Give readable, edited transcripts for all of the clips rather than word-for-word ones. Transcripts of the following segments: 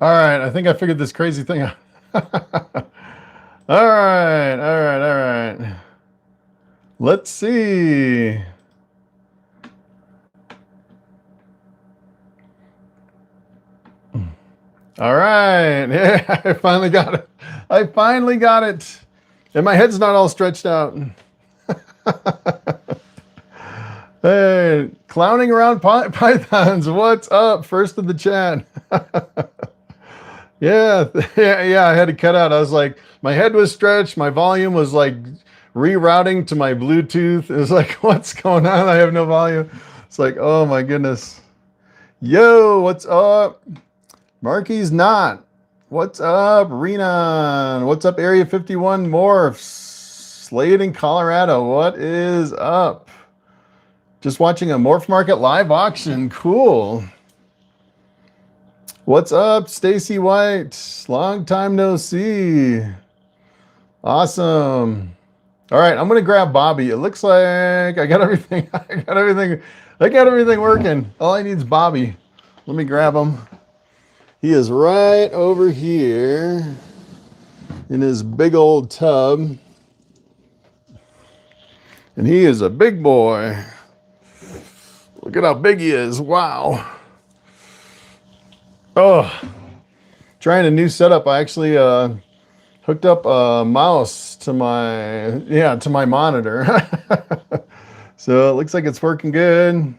All right, I think I figured this crazy thing out. All right. Let's see. All right. Yeah, I finally got it. I finally got it. And my head's not all stretched out. Hey, clowning around pythons. What's up? First in the chat. Yeah. I had to cut out. I was like, my head was stretched. My volume was like rerouting to my Bluetooth. It was like, what's going on? I have no volume. It's like, oh my goodness. Yo, what's up? Marky's not. What's up, Renan? What's up, Area 51 Morphs? Slade in Colorado. What is up? Just watching a Morphmarket live auction. Cool. What's up, Stacy White? Long time no see. Awesome. All right, I'm gonna grab Bobby. It looks like I got everything. I got everything working. All I need is Bobby. Let me grab him. He is right over here in his big old tub. And he is a big boy. Look at how big he is. Wow. Oh, trying a new setup. I actually hooked up a mouse to my monitor. So it looks like it's working good.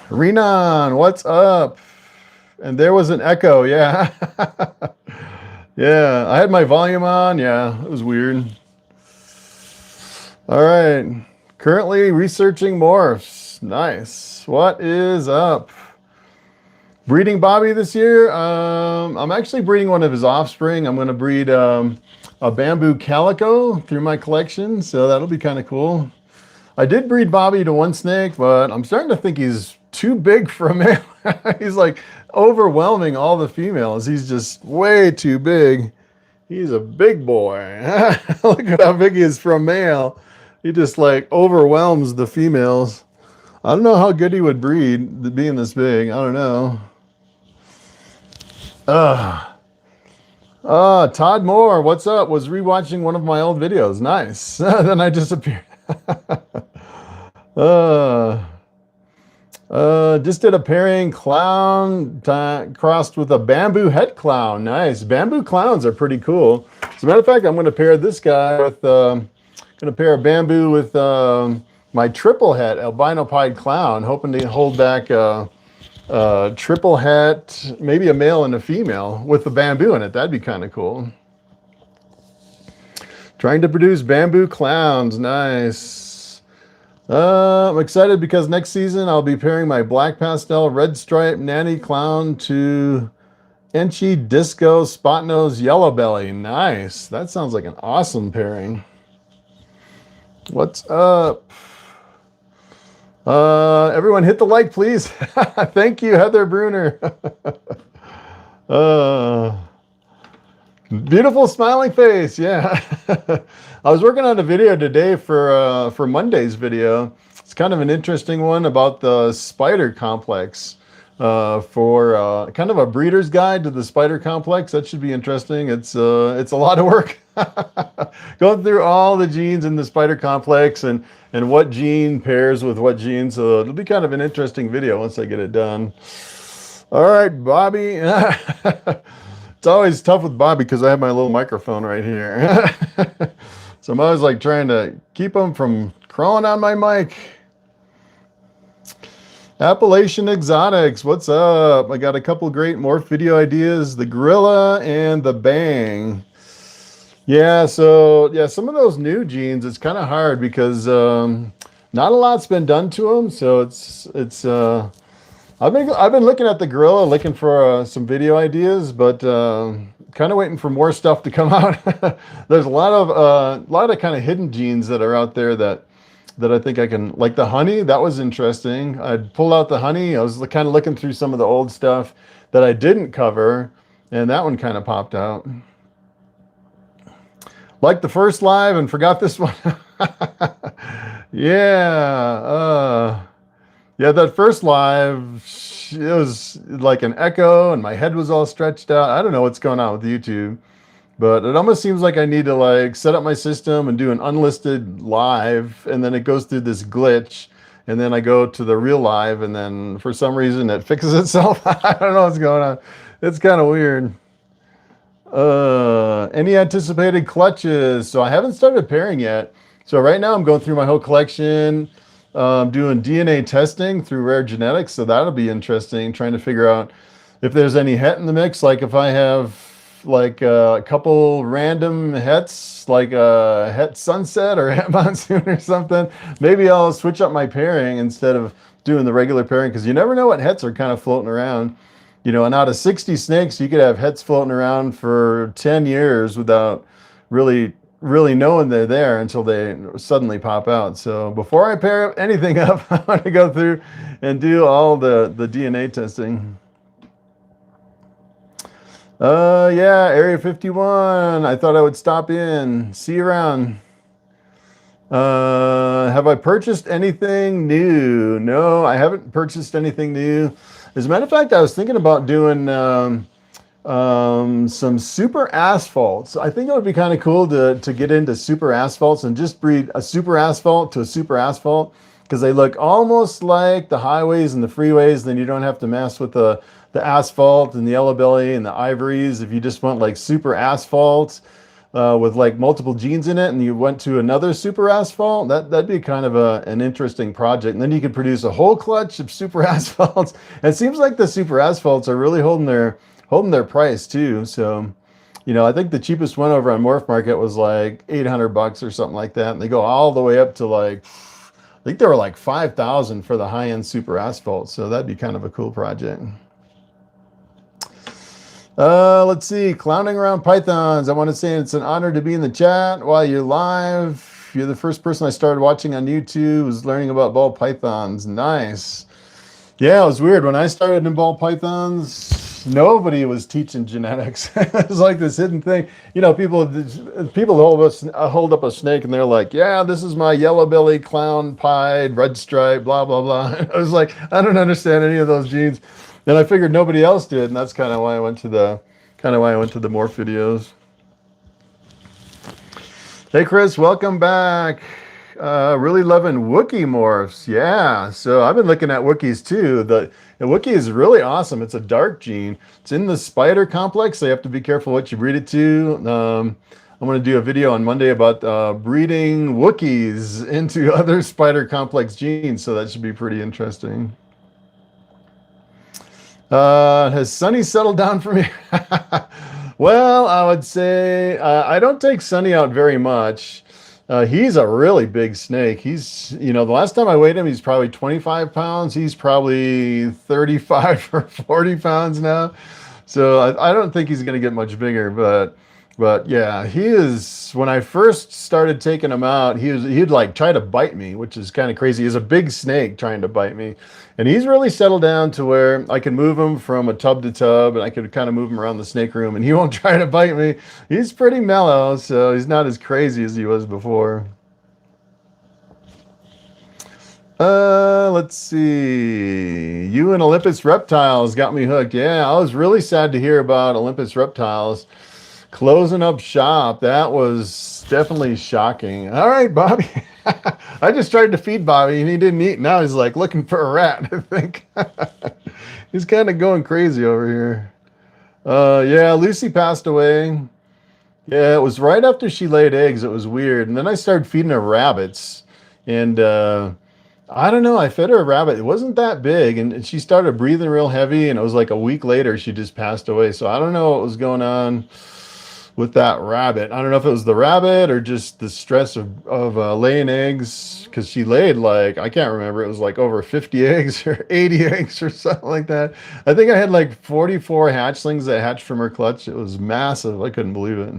Renan, what's up? And there was an echo, yeah. Yeah, I had my volume on. Yeah, it was weird. All right, currently researching morphs. Nice. What is up? Breeding Bobby this year? I'm actually breeding one of his offspring. I'm going to breed a bamboo calico through my collection, so that'll be kind of cool. I did breed Bobby to one snake, but I'm starting to think he's too big for a male. He's like overwhelming all the females. He's just way too big. He's a big boy. Look at how big he is for a male. He just like overwhelms the females. I don't know how good he would breed being this big. I don't know. Todd Moore, what's up? Was rewatching one of my old videos. Nice. Then I disappeared. Just did a pairing clown crossed with a bamboo het clown. Nice. Bamboo clowns are pretty cool. As a matter of fact, I'm going to pair this guy with, going to pair a bamboo with my triple het albino pied clown, hoping to hold back triple het, maybe a male and a female with the bamboo in it. That'd be kind of cool. Trying to produce bamboo clowns. Nice. I'm excited because next season I'll be pairing my black pastel red stripe nanny clown to Enchi Disco Spot Nose Yellow Belly. Nice. That sounds like an awesome pairing. What's up? Everyone hit the like, please. Thank you, Heather Bruner. Beautiful smiling face. Yeah. I was working on a video today for Monday's video. It's kind of an interesting one about the spider complex, for kind of a breeder's guide to the spider complex. That should be interesting. It's a lot of work going through all the genes in the spider complex and what gene pairs with what gene. So it'll be kind of an interesting video once I get it done. All right, Bobby. It's always tough with Bobby because I have my little microphone right here. So I'm always like trying to keep him from crawling on my mic. Appalachian Exotics, what's up? I got a couple great morph video ideas, the Gorilla and the Bang. Yeah, so yeah, some of those new genes, it's kind of hard because not a lot's been done to them. So it's I've been looking at the Gorilla, looking for some video ideas, but kind of waiting for more stuff to come out. There's a lot of kind of hidden genes that are out there that I think I can, like the honey. That was interesting. I'd pull out the honey. I was kind of looking through some of the old stuff that I didn't cover, and that one kind of popped out. Like the first live and forgot this one. Yeah. Yeah, that first live, it was like an echo and my head was all stretched out. I don't know what's going on with YouTube, but it almost seems like I need to like set up my system and do an unlisted live, and then it goes through this glitch, and then I go to the real live, and then for some reason it fixes itself. I don't know what's going on. It's kind of weird. Any anticipated clutches? So I haven't started pairing yet. So right now I'm going through my whole collection, doing DNA testing through Rare Genetics. So that'll be interesting, trying to figure out if there's any het in the mix. Like if I have like a couple random hets, like a het sunset or het monsoon or something, maybe I'll switch up my pairing instead of doing the regular pairing, because you never know what hets are kind of floating around. You know, and out of 60 snakes, you could have hets floating around for 10 years without really knowing they're there until they suddenly pop out. So before I pair anything up, I want to go through and do all the DNA testing. Yeah, Area 51. I thought I would stop in. See you around. Have I purchased anything new? No, I haven't purchased anything new. As a matter of fact, I was thinking about doing some super asphalts. I think it would be kind of cool to get into super asphalts and just breed a super asphalt to a super asphalt, because they look almost like the highways and the freeways. Then you don't have to mess with the asphalt and the yellow belly and the ivories. If you just want like super asphalts with like multiple genes in it, and you went to another super asphalt, that'd be kind of an interesting project. And then you could produce a whole clutch of super asphalts. And it seems like the super asphalts are really holding their price too. So, you know, I think the cheapest one over on Morphmarket was like $800 or something like that. And they go all the way up to like, I think they were like 5,000 for the high-end super asphalt. So that'd be kind of a cool project. Let's see, clowning around pythons. I want to say it's an honor to be in the chat while you're live. You're the first person I started watching on YouTube, was learning about ball pythons. Nice. Yeah, it was weird. When I started in ball pythons, nobody was teaching genetics. It was like this hidden thing. You know, people hold up a snake and they're like, yeah, this is my yellow belly, clown pied, red stripe, blah, blah, blah. I was like, I don't understand any of those genes. And I figured nobody else did, and that's kind of why I went to the morph videos. Hey Chris, welcome back. Really loving Wookiee morphs. Yeah, so I've been looking at Wookiees too. The Wookiee is really awesome. It's a dark gene. It's in the spider complex, so you have to be careful what you breed it to. I'm going to do a video on Monday about breeding Wookiees into other spider complex genes, so that should be pretty interesting. Has Sunny settled down for me? Well, I would say I don't take Sunny out very much. He's a really big snake. He's, you know, the last time I weighed him, he's probably 25 pounds. He's probably 35 or 40 pounds now. So I don't think he's going to get much bigger, but yeah, he is. When I first started taking him out, he'd like try to bite me, which is kind of crazy. He's a big snake trying to bite me. And he's really settled down to where I can move him from a tub to tub, and I could kind of move him around the snake room, and he won't try to bite me. He's pretty mellow, so he's not as crazy as he was before. Let's see. You and Olympus Reptiles got me hooked. Yeah, I was really sad to hear about Olympus Reptiles closing up shop. That was definitely shocking. All right, Bobby. I just tried to feed Bobby and he didn't eat. Now he's like looking for a rat, I think. He's kind of going crazy over here. Yeah, Lucy passed away. Yeah, it was right after she laid eggs. It was weird. And then I started feeding her rabbits. And I don't know, I fed her a rabbit. It wasn't that big. And she started breathing real heavy. And it was like a week later, she just passed away. So I don't know what was going on with that rabbit. I don't know if it was the rabbit or just the stress of laying eggs, because she laid like, I can't remember, it was like over 50 eggs or 80 eggs or something like that. I think I had like 44 hatchlings that hatched from her clutch. It was massive. I couldn't believe it.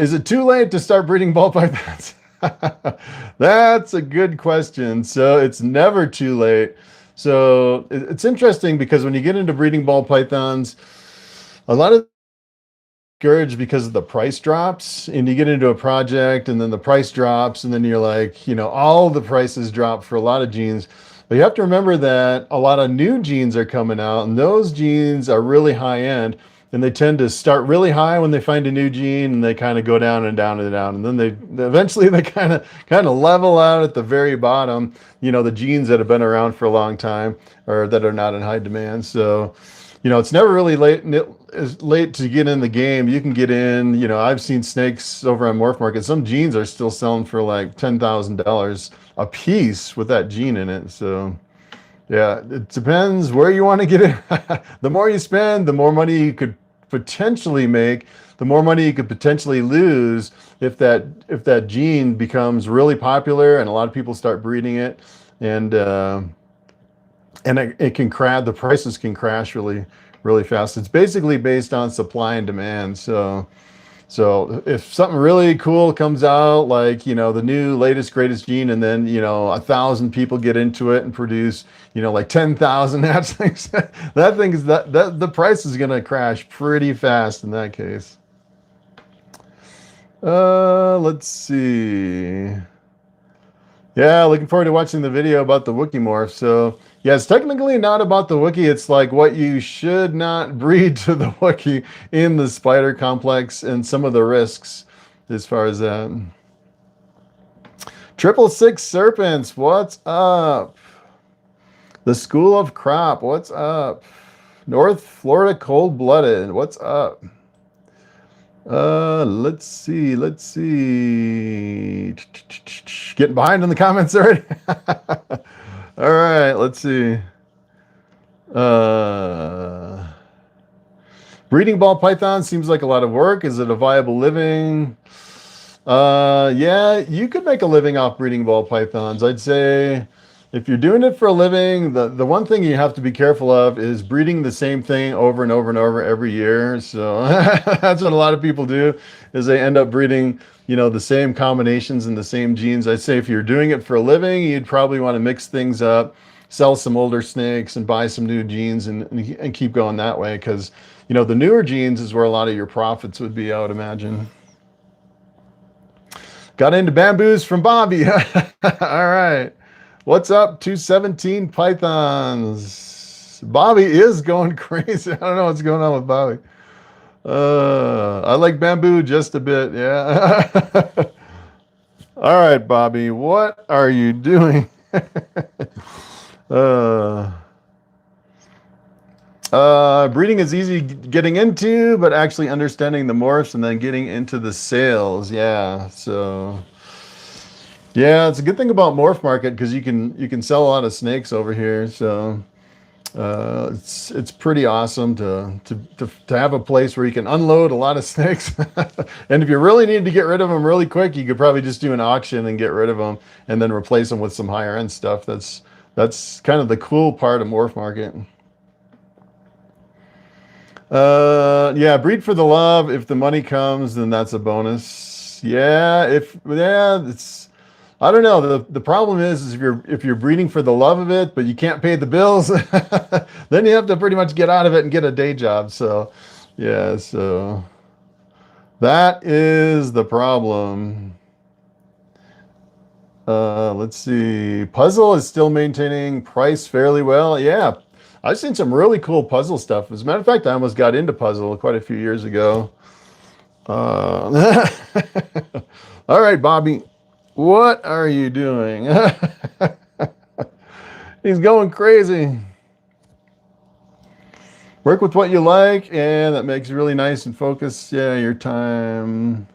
Is it too late to start breeding ball pythons? That's a good question. So it's never too late. So it's interesting because when you get into breeding ball pythons, a lot of discouraged because of the price drops, and you get into a project and then the price drops, and then you're like, you know, all the prices drop for a lot of genes. But you have to remember that a lot of new genes are coming out, and those genes are really high end, and they tend to start really high when they find a new gene, and they kind of go down and down and down, and then they eventually they kind of level out at the very bottom. You know, the genes that have been around for a long time or that are not in high demand. So, you know, it's never really late to get in the game. You can get in. You know, I've seen snakes over on Morphmarket. Some genes are still selling for like $10,000 a piece with that gene in it. So yeah, it depends where you want to get in. The more you spend, the more money you could potentially make, the more money you could potentially lose if that gene becomes really popular and a lot of people start breeding it, and it can crash. The prices can crash really fast. It's basically based on supply and demand. So if something really cool comes out, like, you know, the new latest greatest gene, and then, you know, 1,000 people get into it and produce, you know, like 10,000 hatchlings, that thing is that the price is going to crash pretty fast in that case. Let's see. Yeah, looking forward to watching the video about the Wookiee morph. So yeah, it's technically not about the Wookiee. It's like what you should not breed to the Wookiee in the spider complex and some of the risks as far as that. 666 Serpents, what's up? The School of Crop, what's up? North Florida Cold Blooded, what's up? Let's see. Getting behind in the comments already. All right, let's see. Breeding ball python seems like a lot of work. Is it a viable living? Yeah, you could make a living off breeding ball pythons. I'd say if you're doing it for a living, the one thing you have to be careful of is breeding the same thing over and over and over every year. So that's what a lot of people do, is they end up breeding, you know, the same combinations and the same genes. I'd say if you're doing it for a living, you'd probably want to mix things up, sell some older snakes and buy some new genes and keep going that way. Because, you know, the newer genes is where a lot of your profits would be, I would imagine. Got into bamboos from Bobby. All right. What's up, 217 Pythons? Bobby is going crazy. I don't know what's going on with Bobby. I like bamboo just a bit, yeah. All right, Bobby, what are you doing? Breeding is easy getting into, but actually understanding the morphs and then getting into the sales, yeah. So yeah, it's a good thing about Morphmarket because you can sell a lot of snakes over here. So it's pretty awesome to have a place where you can unload a lot of snakes. And if you really need to get rid of them really quick, you could probably just do an auction and get rid of them and then replace them with some higher end stuff. That's kind of the cool part of Morphmarket. Yeah, breed for the love. If the money comes, then that's a bonus. Yeah, it's, I don't know. The problem is if you're breeding for the love of it, but you can't pay the bills, then you have to pretty much get out of it and get a day job. So yeah, so that is the problem. Let's see. Puzzle is still maintaining price fairly well. Yeah, I've seen some really cool puzzle stuff. As a matter of fact, I almost got into puzzle quite a few years ago. All right, Bobby. What are you doing? He's going crazy. Work with what you like, and that makes you really nice and focused. Yeah, your time.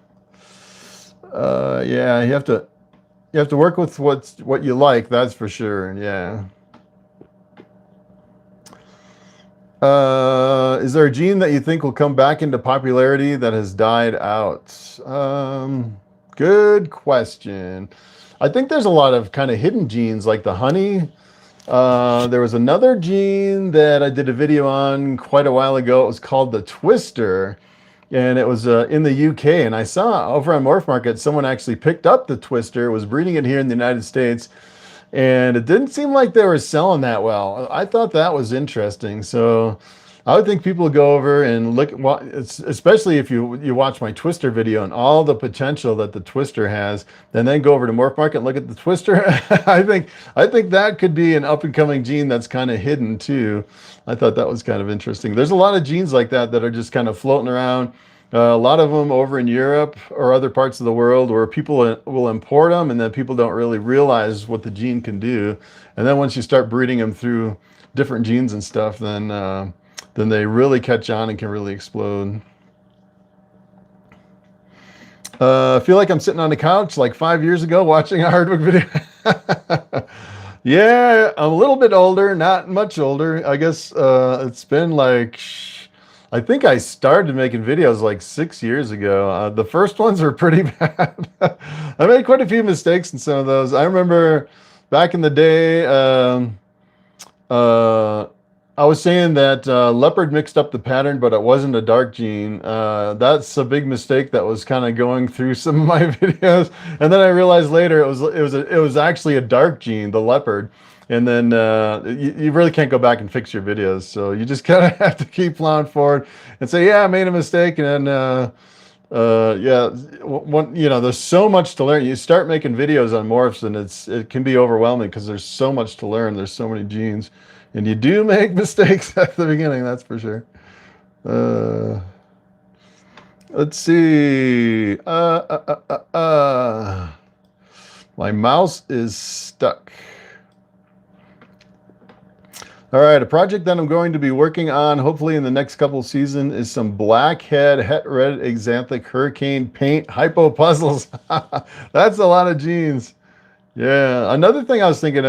Yeah, you have to work with what you like. That's for sure. Yeah. Is there a gene that you think will come back into popularity that has died out? Good question. I think there's a lot of kind of hidden genes like the honey. There was another gene that I did a video on quite a while ago. It was called the twister, and it was in the UK. And I saw over on Morphmarket, someone actually picked up the twister, was breeding it here in the United States, and it didn't seem like they were selling that well. I thought that was interesting. So I would think people would go over and look, especially if you watch my Twister video and all the potential that the Twister has, and then go over to Morphmarket and look at the Twister. I think that could be an up and coming gene that's kind of hidden too. I thought that was kind of interesting. There's a lot of genes like that that are just kind of floating around. A lot of them over in Europe or other parts of the world where people will import them, and then people don't really realize what the gene can do. And then once you start breeding them through different genes and stuff, then they really catch on and can really explode. I feel like I'm sitting on the couch like 5 years ago watching a Hardwick video. Yeah, I'm a little bit older, not much older. I guess it's been like, I think I started making videos like 6 years ago. The first ones were pretty bad. I made quite a few mistakes in some of those. I remember back in the day, I was saying that leopard mixed up the pattern, but it wasn't a dark gene. That's a big mistake that was kind of going through some of my videos. And then I realized later it was actually a dark gene, the leopard. And then you really can't go back and fix your videos. So you just kind of have to keep plowing forward and say, yeah, I made a mistake. And then, yeah, there's so much to learn. You start making videos on morphs and it can be overwhelming because there's so much to learn. There's so many genes. And you do make mistakes at the beginning, that's for sure. Let's see. My mouse is stuck. All right, a project that I'm going to be working on, hopefully in the next couple seasons, is some blackhead, het red, exanthic, hurricane, paint, hypo puzzles. That's a lot of genes. Yeah, another thing I was thinking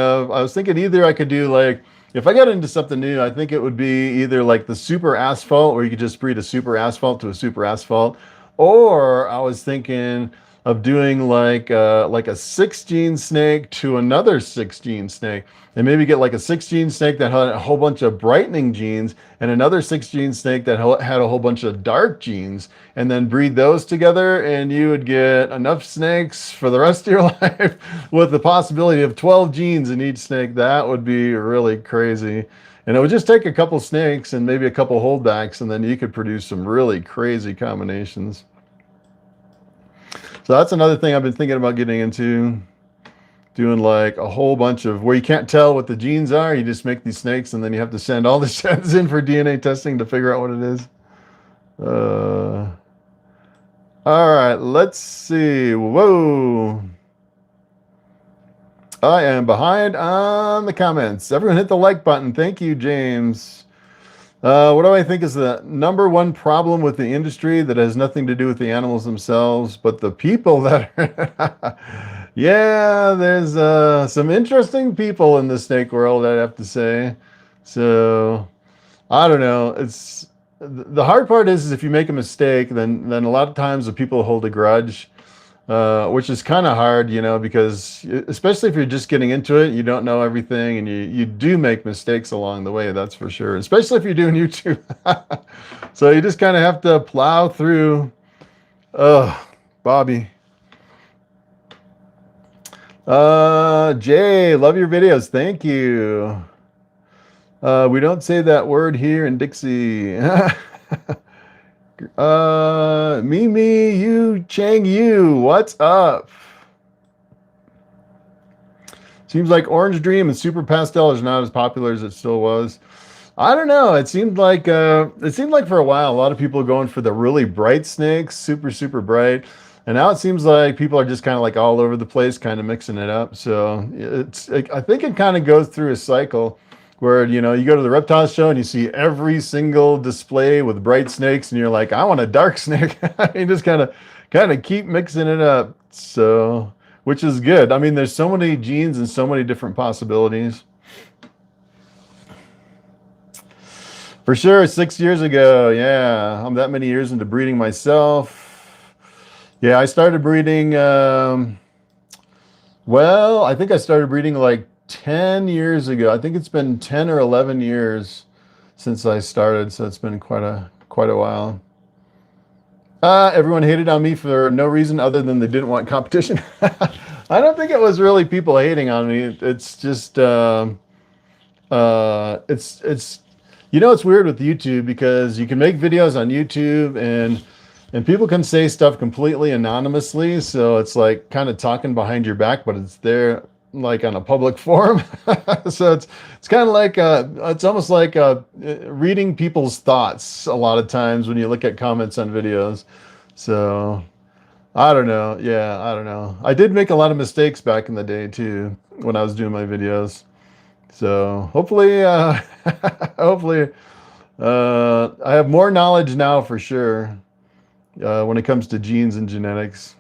either I could do like, if I got into something new, I think it would be either like the super asphalt, where you could just breed a super asphalt to a super asphalt, or I was thinking of doing like a 6 gene snake to another 6 gene snake, and maybe get like a 6 gene snake that had a whole bunch of brightening genes and another 6 gene snake that had a whole bunch of dark genes, and then breed those together, and you would get enough snakes for the rest of your life with the possibility of 12 genes in each snake. That would be really crazy. And it would just take a couple snakes and maybe a couple holdbacks, and then you could produce some really crazy combinations. So that's another thing I've been thinking about getting into, doing like a whole bunch of where you can't tell what the genes are. You just make these snakes, and then you have to send all the sheds in for DNA testing to figure out what it is. All right, let's see. Whoa. I am behind on the comments. Everyone hit the like button. Thank you, James. What do I think is the #1 problem with the industry that has nothing to do with the animals themselves, but the people that are... Yeah, there's some interesting people in the snake world, I'd have to say. So, I don't know. It's the hard part is if you make a mistake, then a lot of times the people hold a grudge, which is kind of hard, because especially if you're just getting into it, you don't know everything, and you do make mistakes along the way, that's for sure, especially if you're doing YouTube. So you just kind of have to plow through. Bobby. Jay, love your videos. Thank you. We don't say that word here in Dixie. Mimi, you, Chang, you, what's up? Seems like Orange Dream and Super Pastel is not as popular as it still was. I don't know. It seemed like for a while, a lot of people are going for the really bright snakes, super, super bright. And now it seems like people are just kind of like all over the place, kind of mixing it up. So I think it kind of goes through a cycle where, you go to the reptile show and you see every single display with bright snakes, and you're like, I want a dark snake. You just kind of keep mixing it up. So, which is good. I mean, there's so many genes and so many different possibilities. For sure, 6 years ago. Yeah, I'm that many years into breeding myself. Yeah, I started breeding, well, I think I started breeding like 10 years ago. I think it's been 10 or 11 years since I started, so it's been quite a while. Everyone hated on me for no reason other than they didn't want competition. I don't think it was really people hating on me. It's just, You know, it's weird with YouTube because you can make videos on YouTube and people can say stuff completely anonymously. So it's like kind of talking behind your back, but it's there like on a public forum. So it's kind of like it's almost like reading people's thoughts a lot of times when you look at comments on videos. So I don't know. Yeah, I don't know. I did make a lot of mistakes back in the day too when I was doing my videos. So hopefully, hopefully, I have more knowledge now for sure when it comes to genes and genetics.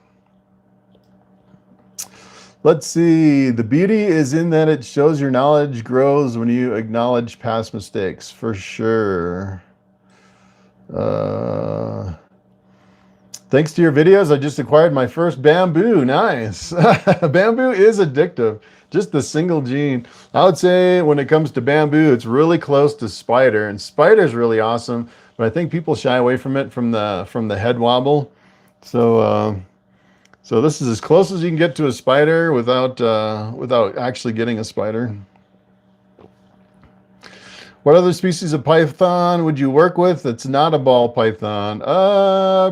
Let's see. The beauty is in that it shows your knowledge grows when you acknowledge past mistakes, for sure. Thanks to your videos, I just acquired my first bamboo. Nice. Bamboo is addictive. Just the single gene. I would say when it comes to bamboo, it's really close to spider, and spider is really awesome, but I think people shy away from it from the head wobble. So so this is as close as you can get to a spider without actually getting a spider. What other species of python would you work with that's not a ball python?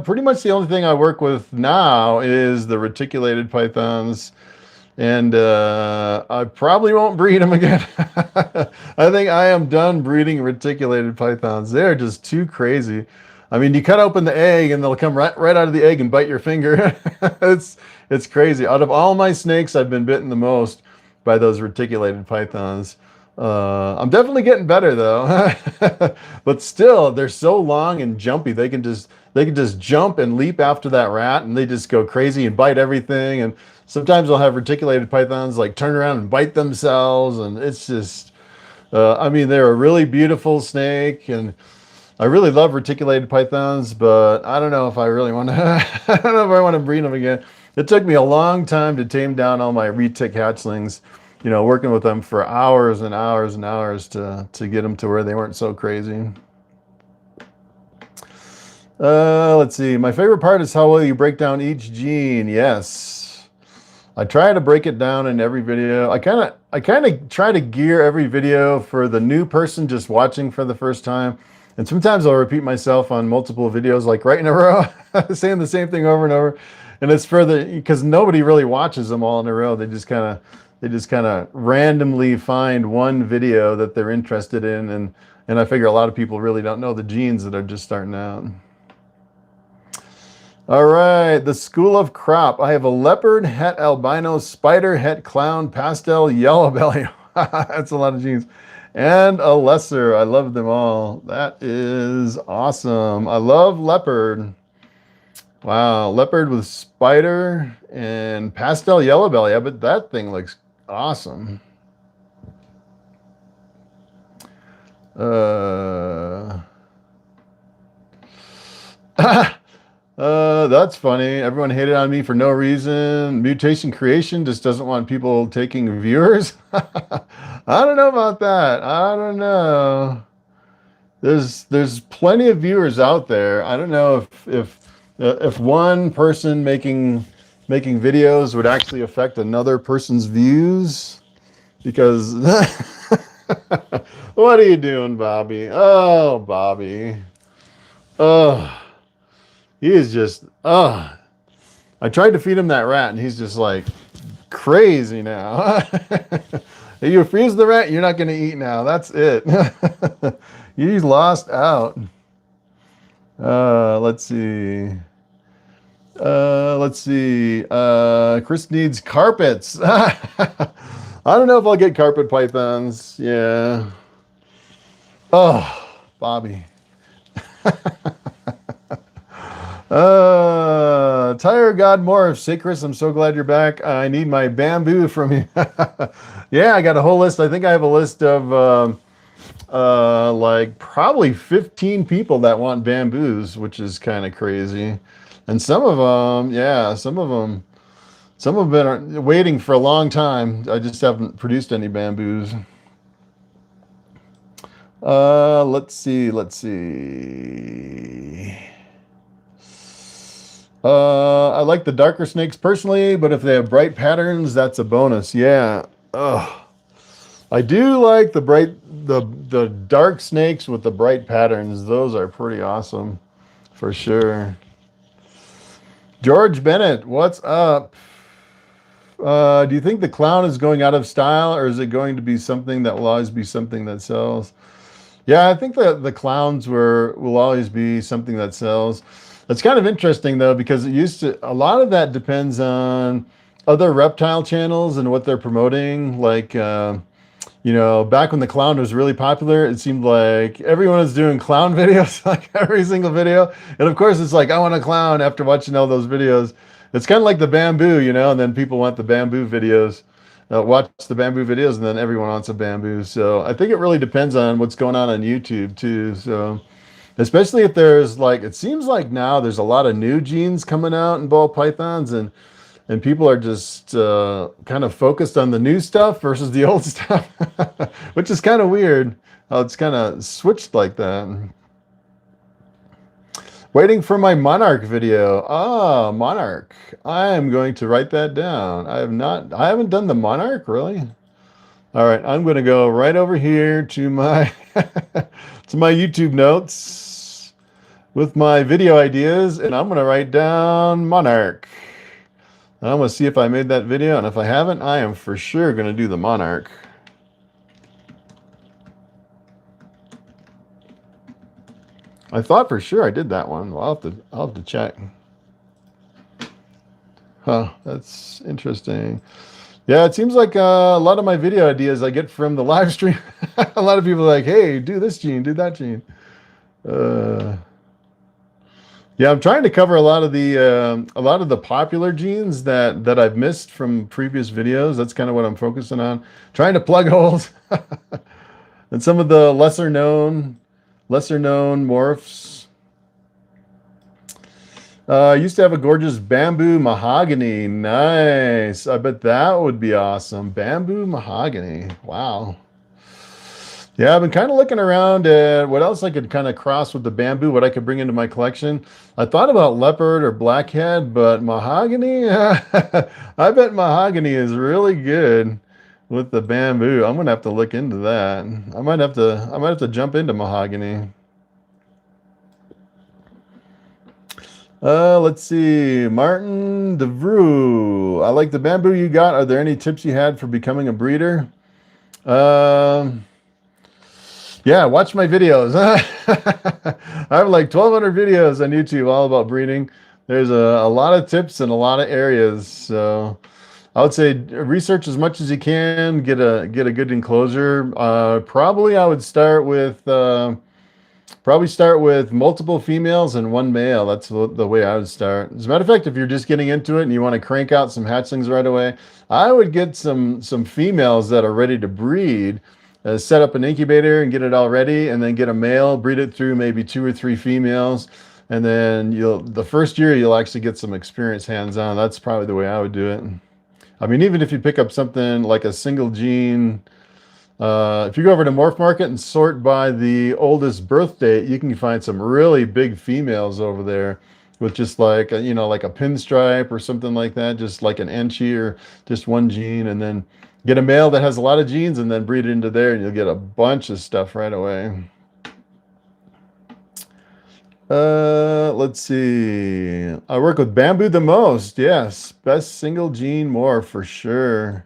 Pretty much the only thing I work with now is the reticulated pythons. And I probably won't breed them again. I think I am done breeding reticulated pythons. They're just too crazy. I mean, you cut open the egg and they'll come right out of the egg and bite your finger. It's crazy. Out of all my snakes, I've been bitten the most by those reticulated pythons. I'm definitely getting better though. But still, they're so long and jumpy. They can just jump and leap after that rat, and they just go crazy and bite everything. And sometimes I'll have reticulated pythons like turn around and bite themselves, and it's just, I mean, they're a really beautiful snake, and I really love reticulated pythons, but I don't know if I really want to, I don't know if I want to breed them again. It took me a long time to tame down all my retic hatchlings, you know, working with them for hours and hours and hours to get them to where they weren't so crazy. Let's see. My favorite part is how well you break down each gene. Yes. I try to break it down in every video. I kind of try to gear every video for the new person just watching for the first time. And sometimes I'll repeat myself on multiple videos, like right in a row, saying the same thing over and over. And it's because nobody really watches them all in a row. They just kind of randomly find one video that they're interested in. And I figure a lot of people really don't know the genes that are just starting out. All right, the school of crop. I have a leopard, het albino, spider, het clown, pastel, yellow belly. That's a lot of genes. And a lesser. I love them all. That is awesome. I love leopard. Wow, leopard with spider and pastel yellow belly. I bet that thing looks awesome. That's funny. Everyone hated on me for no reason. Mutation creation just doesn't want people taking viewers. I don't know about that. I don't know. There's plenty of viewers out there. I don't know if one person making videos would actually affect another person's views, because what are you doing, Bobby? Oh, Bobby. Oh. He is just, I tried to feed him that rat, and he's just like crazy now. If you refuse the rat, you're not going to eat now. That's it. He's lost out. Let's see. Chris needs carpets. I don't know if I'll get carpet pythons. Yeah. Oh, Bobby. Tire God Morph, say Chris, I'm so glad you're back. I need my bamboo from you. Yeah, I got a whole list. I think I have a list of like probably 15 people that want bamboos, which is kind of crazy. And some of them, yeah, some have been waiting for a long time. I just haven't produced any bamboos. Let's see. I like the darker snakes personally, but if they have bright patterns, that's a bonus. Yeah. Ugh. I do like the bright, the dark snakes with the bright patterns. Those are pretty awesome, for sure. George Bennett, what's up? Do you think the clown is going out of style, or is it going to be something that will always be something that sells? Yeah, I think that the clowns will always be something that sells. It's kind of interesting though, because a lot of that depends on other reptile channels and what they're promoting. Like, you know, back when the clown was really popular, it seemed like everyone was doing clown videos, like every single video. And of course, it's like, I want a clown after watching all those videos. It's kind of like the bamboo, you know, and then people want the bamboo videos. Watch the bamboo videos, and then everyone wants a bamboo. So I think it really depends on what's going on YouTube too. So especially if there's like, it seems like now there's a lot of new genes coming out in ball pythons, and people are just kind of focused on the new stuff versus the old stuff, which is kind of weird how it's kind of switched like that. Waiting for my Monarch video. Ah, Monarch. I am going to write that down. I haven't done the Monarch, really. All right, I'm going to go right over here to my to my YouTube notes with my video ideas, and I'm going to write down Monarch. I'm going to see if I made that video, and if I haven't, I am for sure going to do the Monarch. I thought for sure I did that one. Well, I'll have to check. Huh, that's interesting. Yeah, it seems like a lot of my video ideas I get from the live stream. A lot of people are like, hey, do this gene, do that gene. Yeah, I'm trying to cover a lot of the popular genes that I've missed from previous videos. That's kind of what I'm focusing on. Trying to plug holes. And some of the lesser known morphs. I used to have a gorgeous bamboo mahogany. Nice. I bet that would be awesome. Bamboo mahogany. Wow. Yeah, I've been kind of looking around at what else I could kind of cross with the bamboo, what I could bring into my collection. I thought about leopard or blackhead, but mahogany, I bet mahogany is really good with the bamboo. I'm gonna have to look into that. I might have to jump into mahogany. Let's see. Martin DeVrew. I like the bamboo you got. Are there any tips you had for becoming a breeder? Yeah, watch my videos. I have like 1,200 videos on YouTube all about breeding. There's a lot of tips in a lot of areas. So I would say research as much as you can, get a good enclosure. Probably I would start with multiple females and one male. That's the way I would start. As a matter of fact, if you're just getting into it and you want to crank out some hatchlings right away, I would get some females that are ready to breed. Set up an incubator and get it all ready, and then get a male, breed it through maybe 2 or 3 females, and then the first year you'll actually get some experience hands-on. That's probably the way I would do it. I mean, even if you pick up something like a single gene, if you go over to Morphmarket and sort by the oldest birth date, you can find some really big females over there with just like like a pinstripe or something like that, just like an enchi or just one gene, and then get a male that has a lot of genes and then breed it into there, and you'll get a bunch of stuff right away. Let's see. I work with bamboo the most. Yes, best single gene more for sure.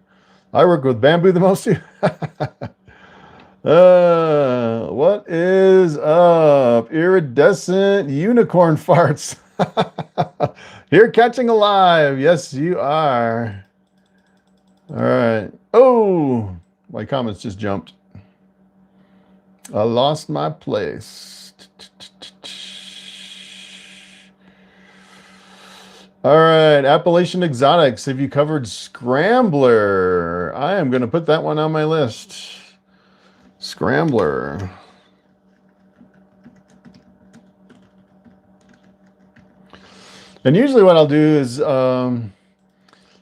I work with bamboo the most too. What is up? Iridescent unicorn farts. You're catching alive. Yes, you are. All right. Oh, my comments just jumped. I lost my place. All right. Appalachian Exotics. Have you covered Scrambler? I am going to put that one on my list. Scrambler. And usually what I'll do is,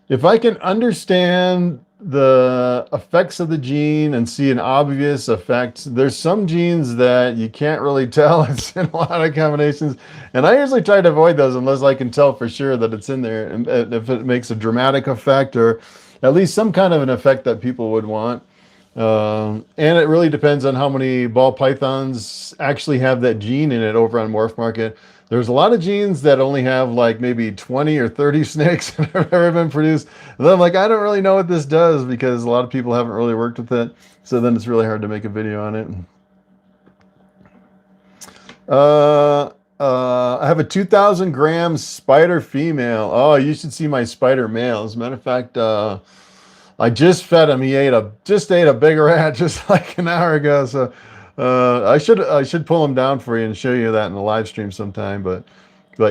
if I can understand the effects of the gene and see an obvious effect, there's some genes that you can't really tell. It's in a lot of combinations. And I usually try to avoid those unless I can tell for sure that it's in there. And if it makes a dramatic effect or at least some kind of an effect that people would want. And it really depends on how many ball pythons actually have that gene in it over on Morphmarket. There's a lot of genes that only have like maybe 20 or 30 snakes that have ever been produced. And then I'm like, I don't really know what this does because a lot of people haven't really worked with it. So then it's really hard to make a video on it. I have a 2,000 gram spider female. Oh, you should see my spider male. As a matter of fact, I just fed him. He just ate a big rat just like an hour ago. So I should pull him down for you and show you that in the live stream sometime. But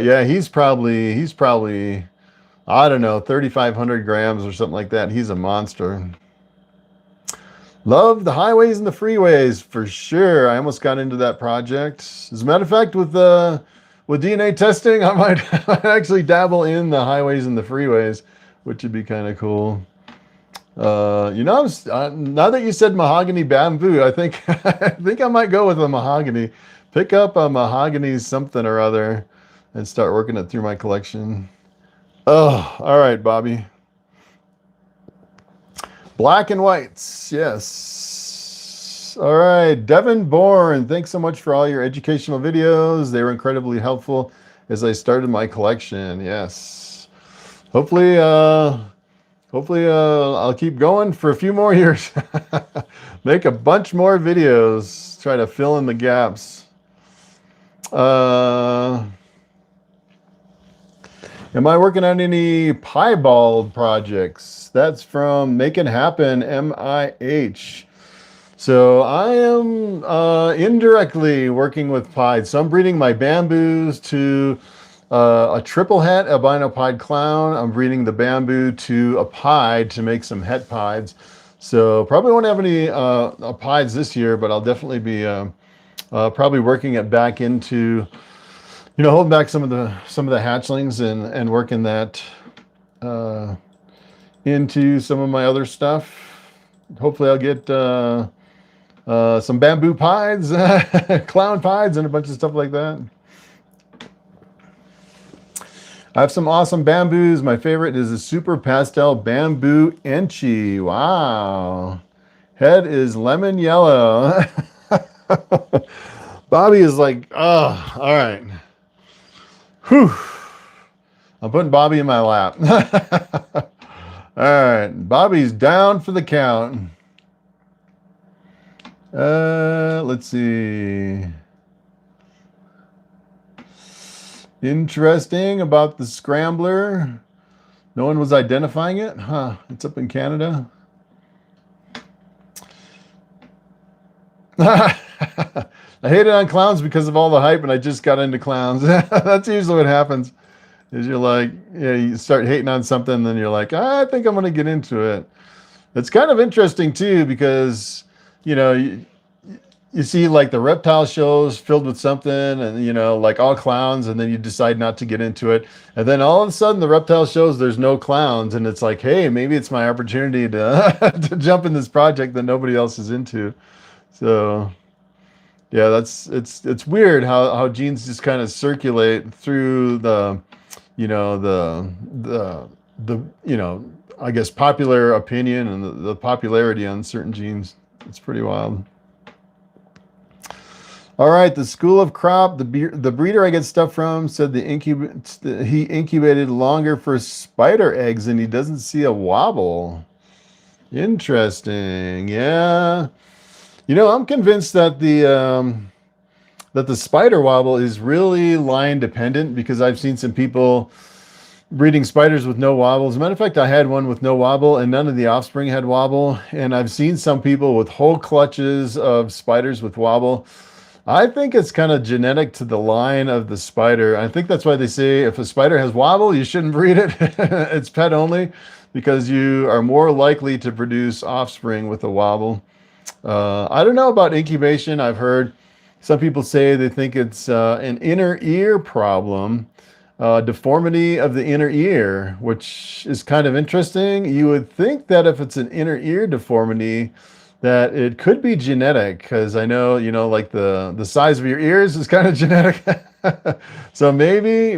yeah, he's probably I don't know, 3,500 grams or something like that. He's a monster. Love the highways and the freeways for sure. I almost got into that project. As a matter of fact, with DNA testing, I might actually dabble in the highways and the freeways, which would be kind of cool. You know, now that you said mahogany bamboo, I think I might go with a mahogany. Pick up a mahogany something or other and start working it through my collection. Oh, all right, Bobby. Black and whites, yes. All right, Devin Bourne, thanks so much for all your educational videos. They were incredibly helpful as I started my collection. Yes. Hopefully, I'll keep going for a few more years. Make a bunch more videos. Try to fill in the gaps. Am I working on any piebald projects? That's from Make It Happen, MIH. So I am indirectly working with pieds. So I'm breeding my bamboos to a triple het albino pied clown. I'm breeding the bamboo to a pied to make some het pieds. So probably won't have any pieds this year, but I'll definitely be probably working it back into, you know, holding back some of the hatchlings and working that into some of my other stuff. Hopefully I'll get some bamboo pieds, clown pieds, and a bunch of stuff like that. I have some awesome bamboos. My favorite is a super pastel bamboo enchi. Wow. Head is lemon yellow. Bobby is like, oh, all right. Whew. I'm putting Bobby in my lap. All right. Bobby's down for the count. Let's see. Interesting about the scrambler. No one was identifying it. Huh. It's up in Canada. I hate it on clowns because of all the hype, and I just got into clowns. That's usually what happens. Is you're like, yeah, you start hating on something, and then you're like, I think I'm going to get into it. It's kind of interesting too, because you know, you see like the reptile shows filled with something, and you know, like all clowns, and then you decide not to get into it, and then all of a sudden the reptile shows there's no clowns, and it's like, hey, maybe it's my opportunity to to jump in this project that nobody else is into. So yeah, it's weird how genes just kind of circulate through the, you know, the you know, I guess popular opinion and the popularity on certain genes. It's pretty wild. All right, the School of Crop, the breeder I get stuff from said he incubated longer for spider eggs and he doesn't see a wobble. Interesting. Yeah. You know, I'm convinced that the spider wobble is really line dependent, because I've seen some people breeding spiders with no wobble. As a matter of fact, I had one with no wobble and none of the offspring had wobble. And I've seen some people with whole clutches of spiders with wobble. I think it's kind of genetic to the line of the spider. I think that's why they say if a spider has wobble, you shouldn't breed it. It's pet only, because you are more likely to produce offspring with a wobble. I don't know about incubation. I've heard some people say they think it's an inner ear problem, deformity of the inner ear, which is kind of interesting. You would think that if it's an inner ear deformity, that it could be genetic, because I know, you know, like the size of your ears is kind of genetic. So maybe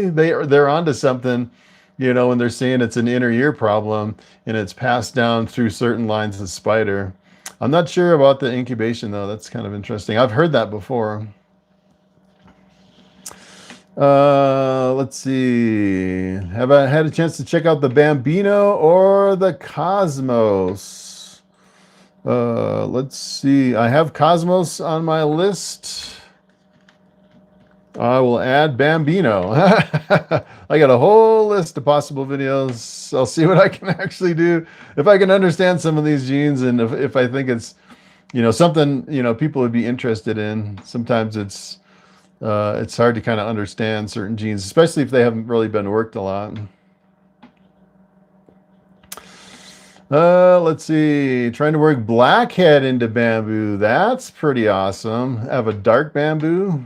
they're onto something, you know, when they're saying it's an inner ear problem and it's passed down through certain lines of spider. I'm not sure about the incubation though. That's kind of interesting. I've heard that before. Let's see. Have I had a chance to check out the Bambino or the Cosmos? Let's see. I have Cosmos on my list. I will add Bambino. I got a whole list of possible videos. I'll see what I can actually do. If I can understand some of these genes, and if I think it's, something, people would be interested in. Sometimes it's hard to kind of understand certain genes, especially if they haven't really been worked a lot. Let's see. Trying to work blackhead into bamboo. That's pretty awesome. I have a dark bamboo.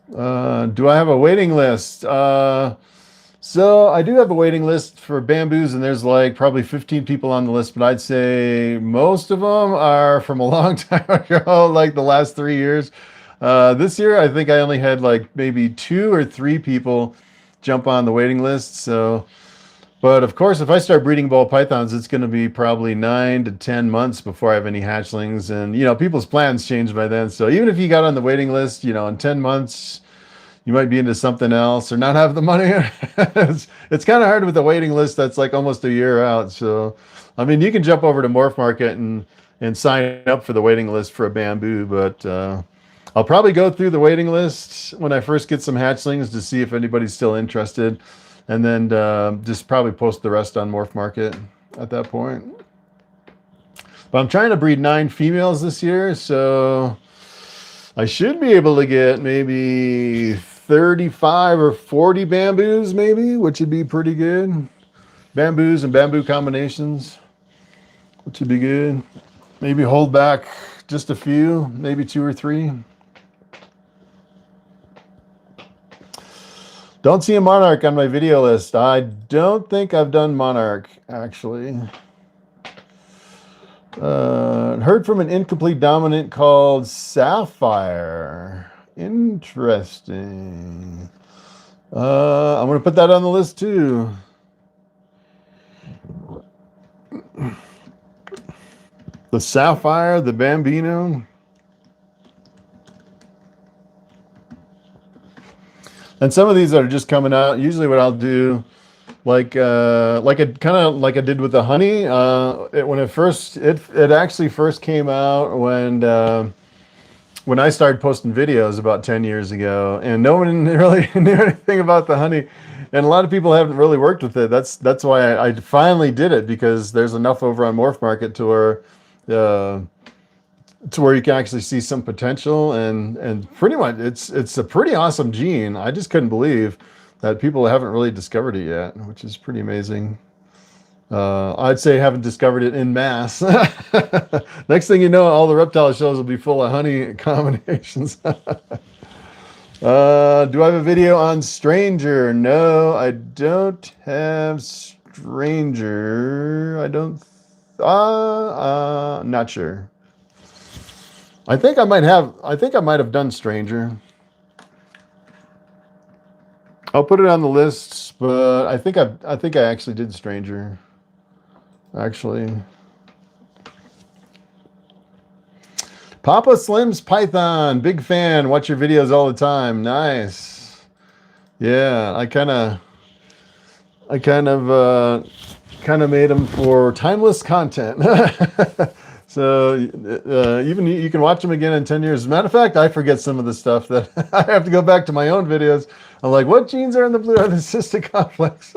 Do I have a waiting list? So I do have a waiting list for bamboos, and there's like probably 15 people on the list, but I'd say most of them are from a long time ago, like the last 3 years. This year, I think I only had like maybe 2 or 3 people jump on the waiting list. So, but of course, if I start breeding ball pythons, it's going to be probably 9 to 10 months before I have any hatchlings. And, people's plans change by then. So even if you got on the waiting list, in 10 months, you might be into something else or not have the money. It's kind of hard with a waiting list that's like almost a year out. So, I mean, you can jump over to Morphmarket and sign up for the waiting list for a bamboo, but I'll probably go through the waiting list when I first get some hatchlings to see if anybody's still interested, and then just probably post the rest on Morphmarket at that point. But I'm trying to breed 9 females this year, so I should be able to get maybe 35 or 40 bamboos maybe, which would be pretty good. Bamboos and bamboo combinations, which would be good. Maybe hold back just a few, maybe 2 or 3. Don't see a monarch on my video list. I don't think I've done monarch, actually. Heard from an incomplete dominant called Sapphire. Interesting. I'm going to put that on the list too. The Sapphire, the Bambino. And some of these are just coming out. Usually what I'll do, like I did with the honey, it actually first came out when I started posting videos about 10 years ago, and no one really knew anything about the honey, and a lot of people haven't really worked with it. That's why I finally did it, because there's enough over on Morphmarket to where you can actually see some potential, and pretty much it's a pretty awesome gene. I just couldn't believe that people haven't really discovered it yet, which is pretty amazing. I'd say haven't discovered it in mass. Next thing you know, all the reptile shows will be full of honey combinations. Do I have a video on Stranger? No, I don't have Stranger. I don't. Not sure. I think I might have done Stranger. I'll put it on the list, but I think I actually did Stranger. Actually. Papa Slim's Python, big fan. Watch your videos all the time. Nice. Yeah, I kind of made them for timeless content. So even you can watch them again in 10 years. As a matter of fact, I forget some of the stuff that I have to go back to my own videos. I'm like, what genes are in the blue are the cystic complex?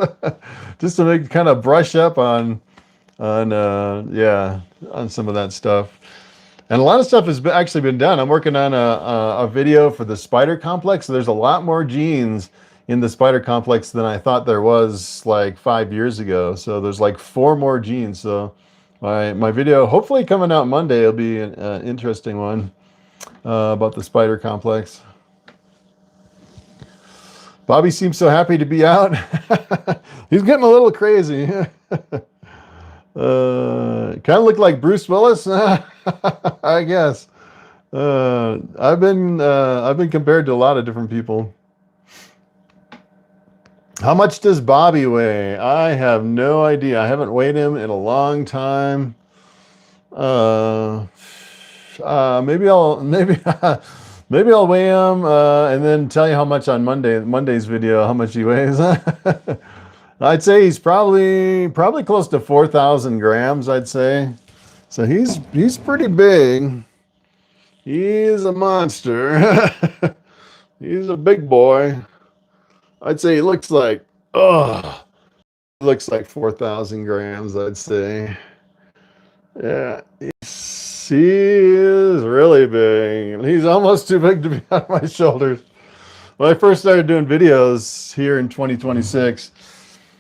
Just to kind of brush up on some of that stuff. And a lot of stuff has actually been done. I'm working on a video for the spider complex. So there's a lot more genes in the spider complex than I thought there was like 5 years ago. So there's like 4 more genes. So my video, hopefully coming out Monday, will be an interesting one about the spider complex. Bobby seems so happy to be out. He's getting a little crazy. Kind of look like Bruce Willis, I guess. I've been compared to a lot of different people. How much does Bobby weigh? I have no idea. I haven't weighed him in a long time. Uh, maybe maybe I'll weigh him and then tell you how much on Monday's video, how much he weighs. I'd say he's probably close to 4,000 grams, I'd say. So he's pretty big. He's a monster. He's a big boy. I'd say he looks like 4,000 grams, I'd say. Yeah, he is really big. He's almost too big to be on my shoulders. When I first started doing videos here in 2026,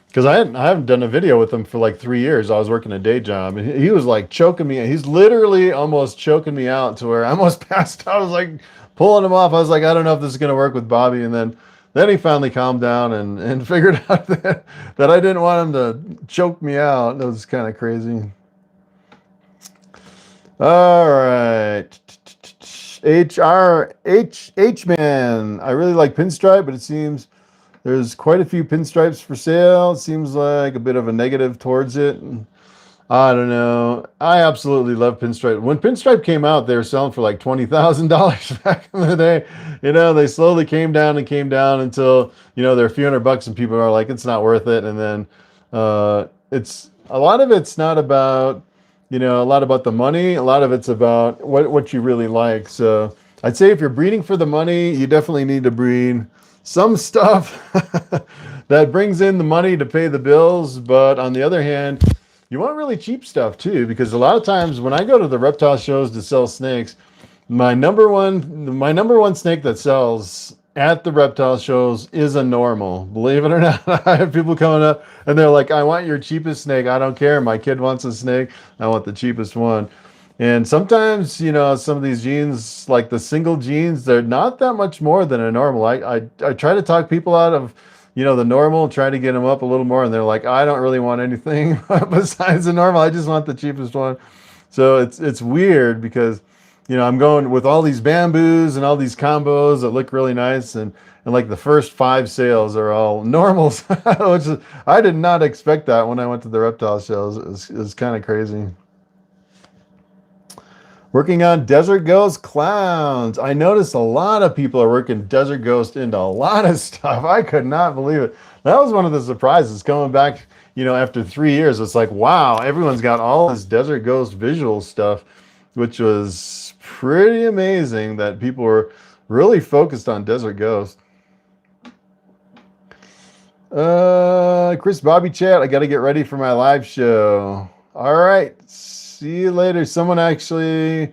because I haven't done a video with him for like 3 years. I was working a day job, and he was like choking me. He's literally almost choking me out to where I almost passed out. I was like pulling him off. I was like, I don't know if this is gonna work with Bobby. And then he finally calmed down and figured out that I didn't want him to choke me out. That was kind of crazy. All right. H man. I really like pinstripe, but it seems there's quite a few pinstripes for sale. It seems like a bit of a negative towards it. I don't know. I absolutely love pinstripe. When pinstripe came out, they were selling for like $20,000 back in the day. You know, they slowly came down until, you know, they're a few $100 and people are like, it's not worth it. And then it's a lot of it's not about, you know, a lot about the money. A lot of it's about what you really like. So I'd say if you're breeding for the money, you definitely need to breed some stuff that brings in the money to pay the bills. But on the other hand, you want really cheap stuff too, because a lot of times when I go to the reptile shows to sell snakes, my number one snake that sells at the reptile shows is a normal. Believe it or not, I have people coming up and they're like, I want your cheapest snake. I don't care. My kid wants a snake. I want the cheapest one. And sometimes, you know, some of these genes, like the single genes, they're not that much more than a normal. I try to talk people out of, you know, the normal, try to get them up a little more, and they're like, I don't really want anything besides the normal. I just want the cheapest one. So it's weird because, you know, I'm going with all these bamboos and all these combos that look really nice, and like the first 5 sales are all normals, which is, I did not expect that when I went to the reptile shows. It was kind of crazy. Working on Desert Ghost clowns. I noticed a lot of people are working Desert Ghost into a lot of stuff. I could not believe it. That was one of the surprises coming back, you know, after 3 years. It's like, wow, everyone's got all this Desert Ghost visual stuff, which was pretty amazing that people were really focused on Desert Ghost. Chris Bobby chat, I got to get ready for my live show. All right. See you later. A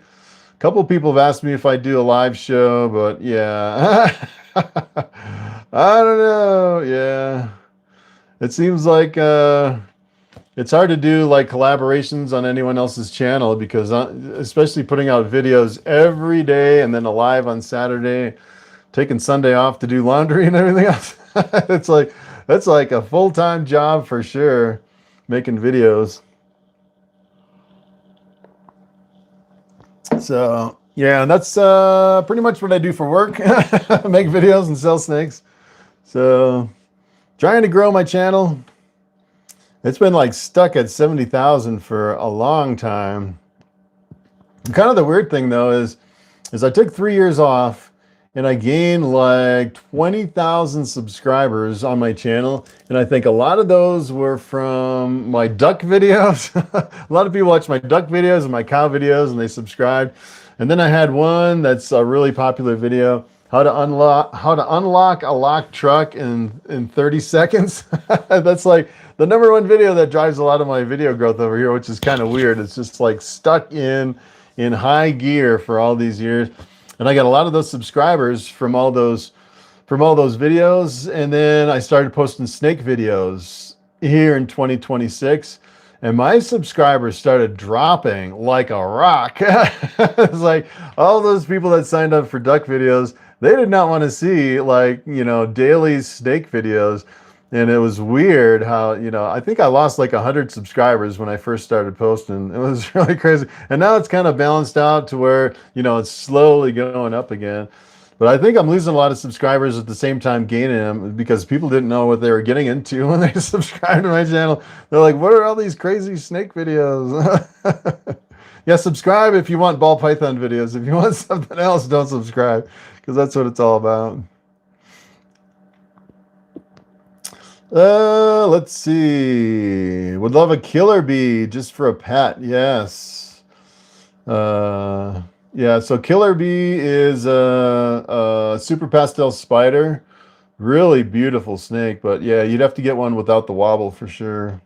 couple people have asked me if I do a live show, but yeah, I don't know. Yeah, it seems like it's hard to do like collaborations on anyone else's channel because especially putting out videos every day and then a live on Saturday, taking Sunday off to do laundry and everything else. That's like a full-time job for sure, making videos. So yeah, that's pretty much what I do for work. Make videos and sell snakes. So trying to grow my channel. It's been like stuck at 70,000 for a long time. Kind of the weird thing though is I took 3 years off and I gained like 20,000 subscribers on my channel. And I think a lot of those were from my duck videos. A lot of people watch my duck videos and my cow videos and they subscribed. And then I had one that's a really popular video, how to unlock a locked truck in 30 seconds. That's like the #1 video that drives a lot of my video growth over here, which is kind of weird. It's just like stuck in high gear for all these years. And I got a lot of those subscribers from all those videos. And then I started posting snake videos here in 2026. And my subscribers started dropping like a rock. It's like all those people that signed up for duck videos, they did not want to see like, you know, daily snake videos. And it was weird how, you know, I think I lost like 100 subscribers when I first started posting. It was really crazy. And now it's kind of balanced out to where, you know, it's slowly going up again. But I think I'm losing a lot of subscribers at the same time gaining them because people didn't know what they were getting into when they subscribed to my channel. They're like, what are all these crazy snake videos? Yeah, subscribe if you want Ball Python videos. If you want something else, don't subscribe, because that's what it's all about. Let's see. Would love a killer bee just for a pet. Yes. Yeah, so killer bee is a super pastel spider. Really beautiful snake, but yeah, you'd have to get one without the wobble for sure.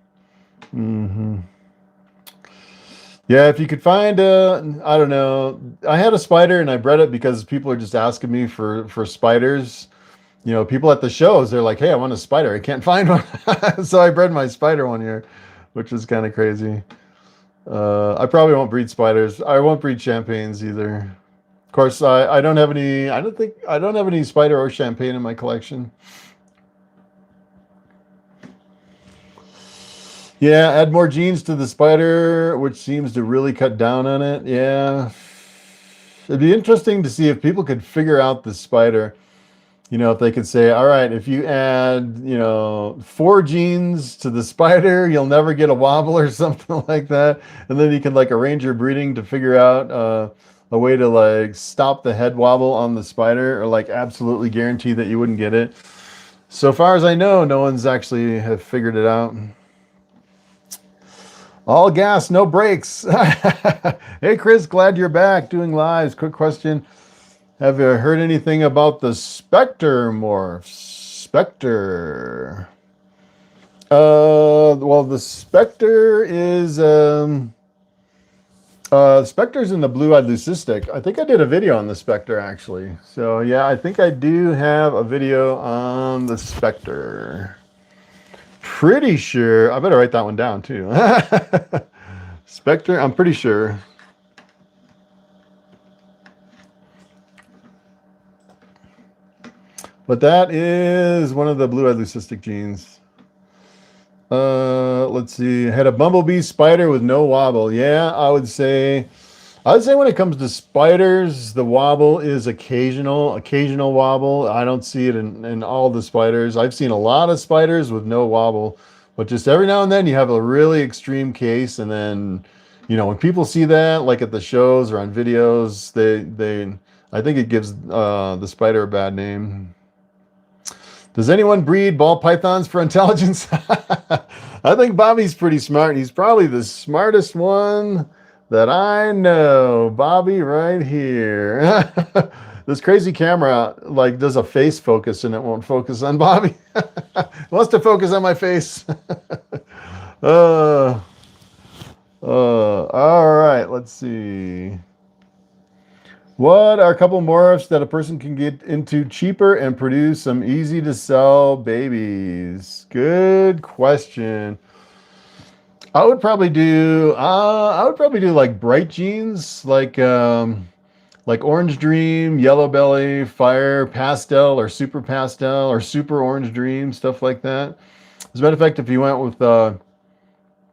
Yeah, if you could find I don't know. I had a spider and I bred it because people are just asking me for spiders. You know, people at the shows, they're like, hey, I want a spider. I can't find one. So I bred my spider one year, which is kind of crazy. I probably won't breed spiders. I won't breed champagnes either. Of course, I don't have any, I don't have any spider or champagne in my collection. Yeah, add more genes to the spider, which seems to really cut down on it. Yeah. It'd be interesting to see if people could figure out the spider. You know, if they could say, all right, if you add, you know, 4 genes to the spider, you'll never get a wobble or something like that. And then you can like arrange your breeding to figure out a way to like stop the head wobble on the spider, or like absolutely guarantee that you wouldn't get it. So far as I know, no one's actually have figured it out. All gas, no brakes. Hey, Chris, glad you're back doing lives. Quick question. Have you heard anything about the Spectre morphs? Spectre. Well, the Spectre is Spectre's in the blue-eyed leucistic. I think I did a video on the Spectre actually. So yeah, I think I do have a video on the Spectre. Pretty sure. I better write that one down too. Spectre, I'm pretty sure. But that is one of the blue-eyed leucistic genes. Let's see. I had a bumblebee spider with no wobble. Yeah, I would say when it comes to spiders, the wobble is occasional wobble. I don't see it in all the spiders. I've seen a lot of spiders with no wobble, but just every now and then you have a really extreme case, and then, you know, when people see that, like at the shows or on videos, I think it gives the spider a bad name. Does anyone breed ball pythons for intelligence? I think Bobby's pretty smart. He's probably the smartest one that I know. Bobby right here. This crazy camera like does a face focus and it won't focus on Bobby. It wants to focus on my face. All right, let's see. What are a couple morphs that a person can get into cheaper and produce some easy to sell babies? Good question. I would probably do like bright genes, like Orange Dream, Yellow Belly, Fire, Pastel, or Super Orange Dream, stuff like that. As a matter of fact, if you went with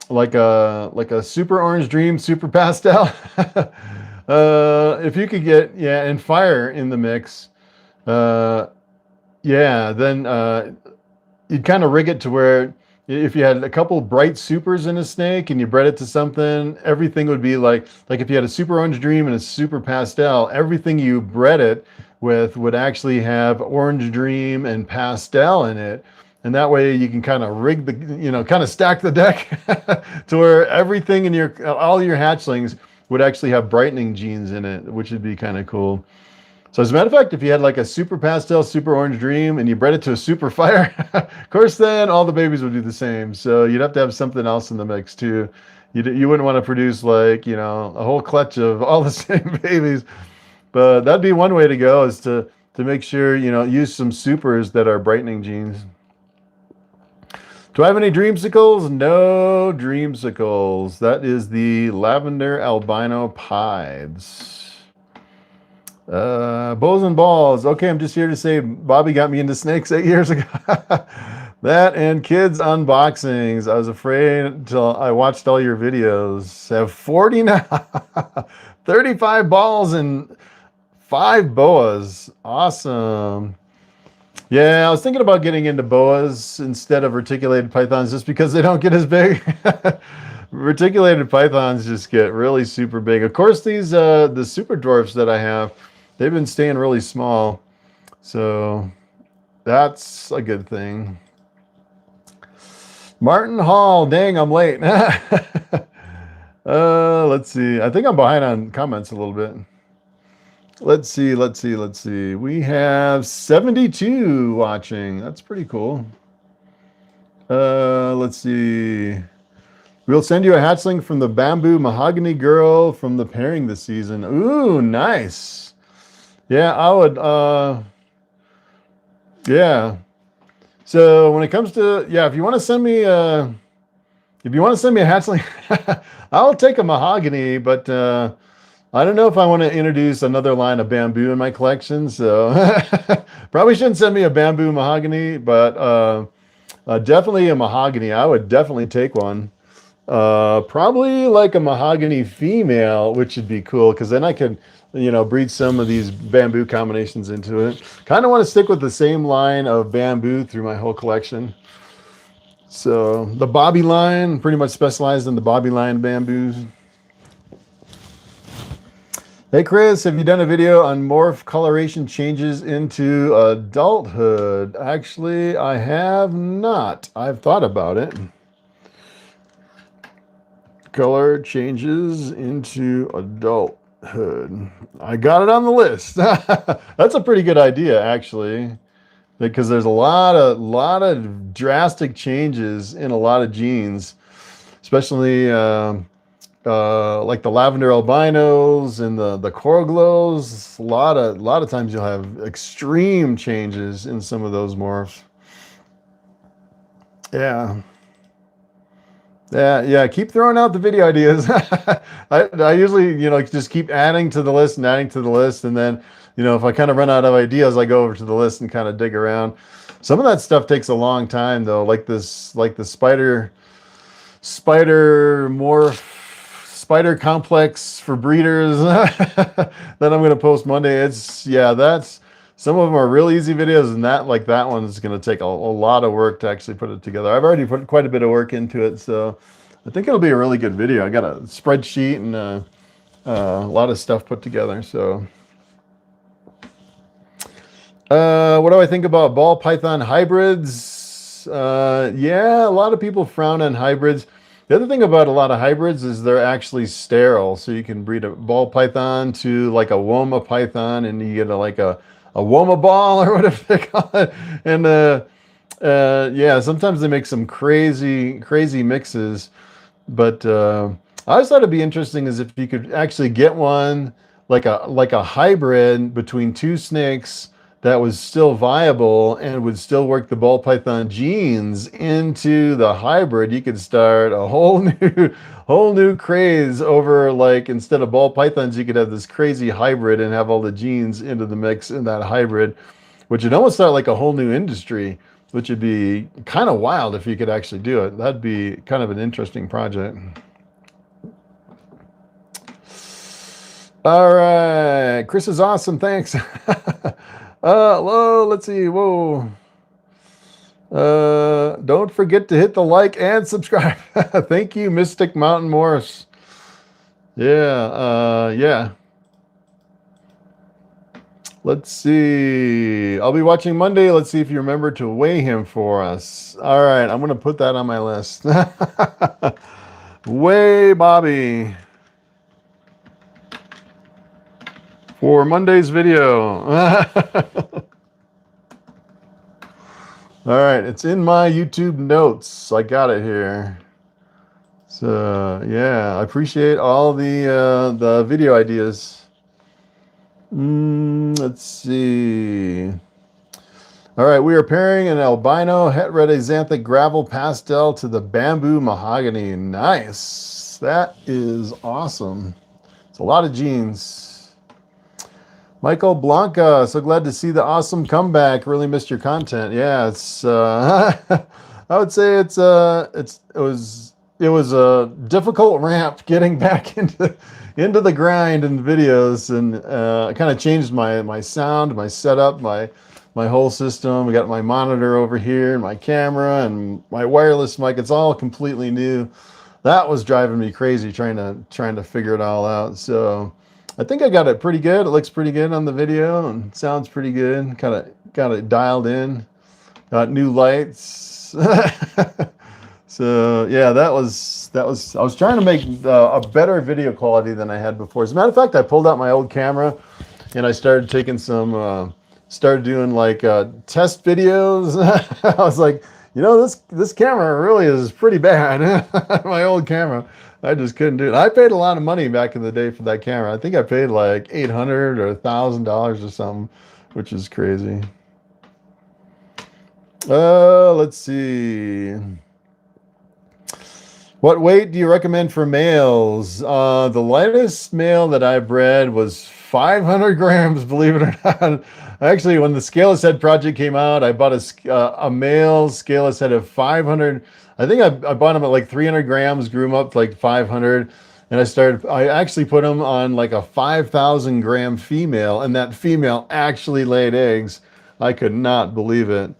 like a Super Orange Dream, Super Pastel. If you could get, and Fire in the mix, then you'd kind of rig it to where if you had a couple bright supers in a snake and you bred it to something, everything would be like if you had a Super Orange Dream and a Super Pastel, everything you bred it with would actually have Orange Dream and Pastel in it. And that way you can kind of rig kind of stack the deck to where everything in all your hatchlings would actually have brightening genes in it, which would be kind of cool. So as a matter of fact, if you had like a Super Pastel, Super Orange Dream, and you bred it to a Super Fire, of course, then all the babies would do the same. So you'd have to have something else in the mix too. You wouldn't want to produce like, a whole clutch of all the same babies. But that'd be one way to go, is to make sure, use some supers that are brightening genes. Do I have any dreamsicles? No dreamsicles. That is the lavender albino pieds. Bows and balls. Okay, I'm just here to say Bobby got me into snakes 8 years ago. That and kids unboxings. I was afraid until I watched all your videos. I have 40 now. 35 balls and 5 boas. Awesome. Yeah, I was thinking about getting into boas instead of reticulated pythons just because they don't get as big. reticulated pythons just get really super big. Of course, these the super dwarfs that I have, they've been staying really small, so that's a good thing. Martin Hall, dang, I'm late. Let's see. I think I'm behind on comments a little bit. Let's see. We have 72 watching. That's pretty cool. Let's see. We'll send you a hatchling from the bamboo mahogany girl from the pairing this season. Ooh, nice. Yeah, I would. Yeah. So when it comes to, yeah, if you want to send me a hatchling, I'll take a mahogany, but I don't know if I want to introduce another line of bamboo in my collection. So probably shouldn't send me a bamboo mahogany, but definitely a mahogany. I would definitely take one. Probably like a mahogany female, which would be cool because then I could, breed some of these bamboo combinations into it. Kind of want to stick with the same line of bamboo through my whole collection. So the Bobby line, pretty much specialized in the Bobby line bamboos. Hey Chris, have you done a video on morph coloration changes into adulthood? Actually, I have not. I've thought about it. Color changes into adulthood. I got it on the list. That's a pretty good idea, actually, because there's a lot of drastic changes in a lot of genes, especially like the lavender albinos and the coral glows. A lot of times you'll have extreme changes in some of those morphs. Yeah, keep throwing out the video ideas. I usually, just keep adding to the list, and then, if I kind of run out of ideas, I go over to the list and kind of dig around. Some of that stuff takes a long time though, like the spider complex for breeders that I'm going to post Monday. Some of them are real easy videos, and that one is going to take a lot of work to actually put it together. I've already put quite a bit of work into it, so I think it'll be a really good video. I got a spreadsheet and a lot of stuff put together. So, what do I think about ball python hybrids? Yeah, a lot of people frown on hybrids. The other thing about a lot of hybrids is they're actually sterile, so you can breed a ball python to like a Woma python, and you get a Woma ball or whatever they call it. And yeah, sometimes they make some crazy mixes. But I always thought it'd be interesting is if you could actually get one like a hybrid between two snakes that was still viable and would still work the ball python genes into the hybrid. You could start a whole new craze over, like, instead of ball pythons, you could have this crazy hybrid and have all the genes into the mix in that hybrid, which would almost start like a whole new industry, which would be kind of wild if you could actually do it. That'd be kind of an interesting project. All right, Chris is awesome. Thanks. Hello, let's see. Whoa. Don't forget to hit the like and subscribe. Thank you, Mystic Mountain Morris. Yeah. Let's see. I'll be watching Monday. Let's see if you remember to weigh him for us. All right, I'm going to put that on my list. Weigh Bobby for Monday's video. All right, it's in my YouTube notes. I got it here. So yeah, I appreciate all the video ideas. Let's see. All right, we are pairing an albino het red axanthic gravel pastel to the bamboo mahogany. Nice. That is awesome. It's a lot of genes. Michael Blanca, so glad to see the awesome comeback. Really missed your content. Yeah, it's I would say it was a difficult ramp getting back into the grind and videos, and kind of changed my sound, my setup, my whole system. We got my monitor over here and my camera and my wireless mic. It's all completely new. that was driving me crazy trying to figure it all out. So I think I got it pretty good. It looks pretty good on the video and sounds pretty good. Kind of got it dialed in. Got new lights. So yeah, that was. I was trying to make a better video quality than I had before. As a matter of fact, I pulled out my old camera and I started taking some. Started doing like test videos. I was like, you know, this camera really is pretty bad. My old camera, I just couldn't do it. I paid a lot of money back in the day for that camera. I think I paid like $800 or $1,000 or something, which is crazy. Let's see. What weight do you recommend for males? The lightest male that I bred was 500 grams, believe it or not. Actually, when the Scaleless Head project came out, I bought a male Scaleless Head of 500. I think I bought him at like 300 grams, grew him up to like 500. And I actually put him on like a 5,000 gram female, and that female actually laid eggs. I could not believe it.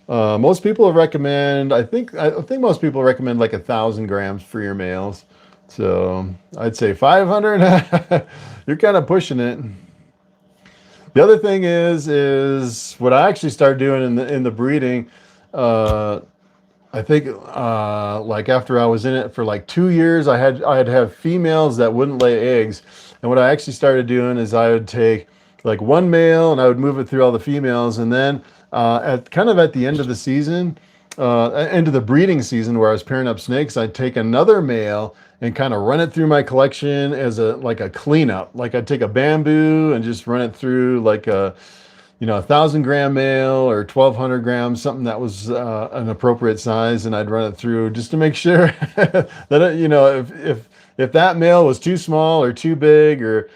Most people recommend, I think most people recommend like 1,000 grams for your males. So I'd say 500. You're kind of pushing it. The other thing is what I actually started doing in the breeding. I think like after I was in it for like 2 years, I'd have females that wouldn't lay eggs. And what I actually started doing is I would take like one male and I would move it through all the females, and then at the end of the season, end of the breeding season where I was pairing up snakes, I'd take another male and kind of run it through my collection as a cleanup. Like I'd take a bamboo and just run it through like a 1,000 gram male or 1,200 grams, something that was an appropriate size, and I'd run it through just to make sure that if that male was too small or too big, or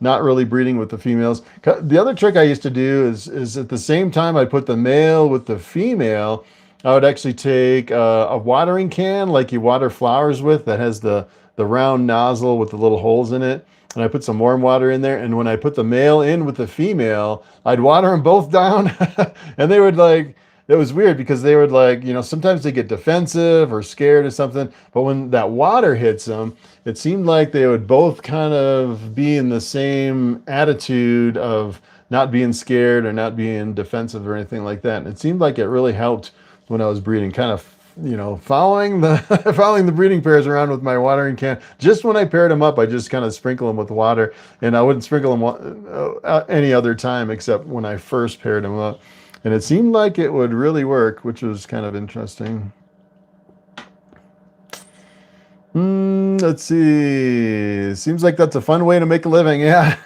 not really breeding with the females. The other trick I used to do is at the same time I put the male with the female, I would actually take a watering can like you water flowers with, that has the round nozzle with the little holes in it. And I put some warm water in there. And when I put the male in with the female, I'd water them both down. And they would it was weird because they would sometimes they get defensive or scared or something. But when that water hits them, it seemed like they would both kind of be in the same attitude of not being scared or not being defensive or anything like that. And it seemed like it really helped when I was breeding, kind of following the breeding pairs around with my watering can. Just when I paired them up, I just kind of sprinkle them with water, and I wouldn't sprinkle them any other time except when I first paired them up. And it seemed like it would really work, which was kind of interesting. Let's see. Seems like that's a fun way to make a living. Yeah.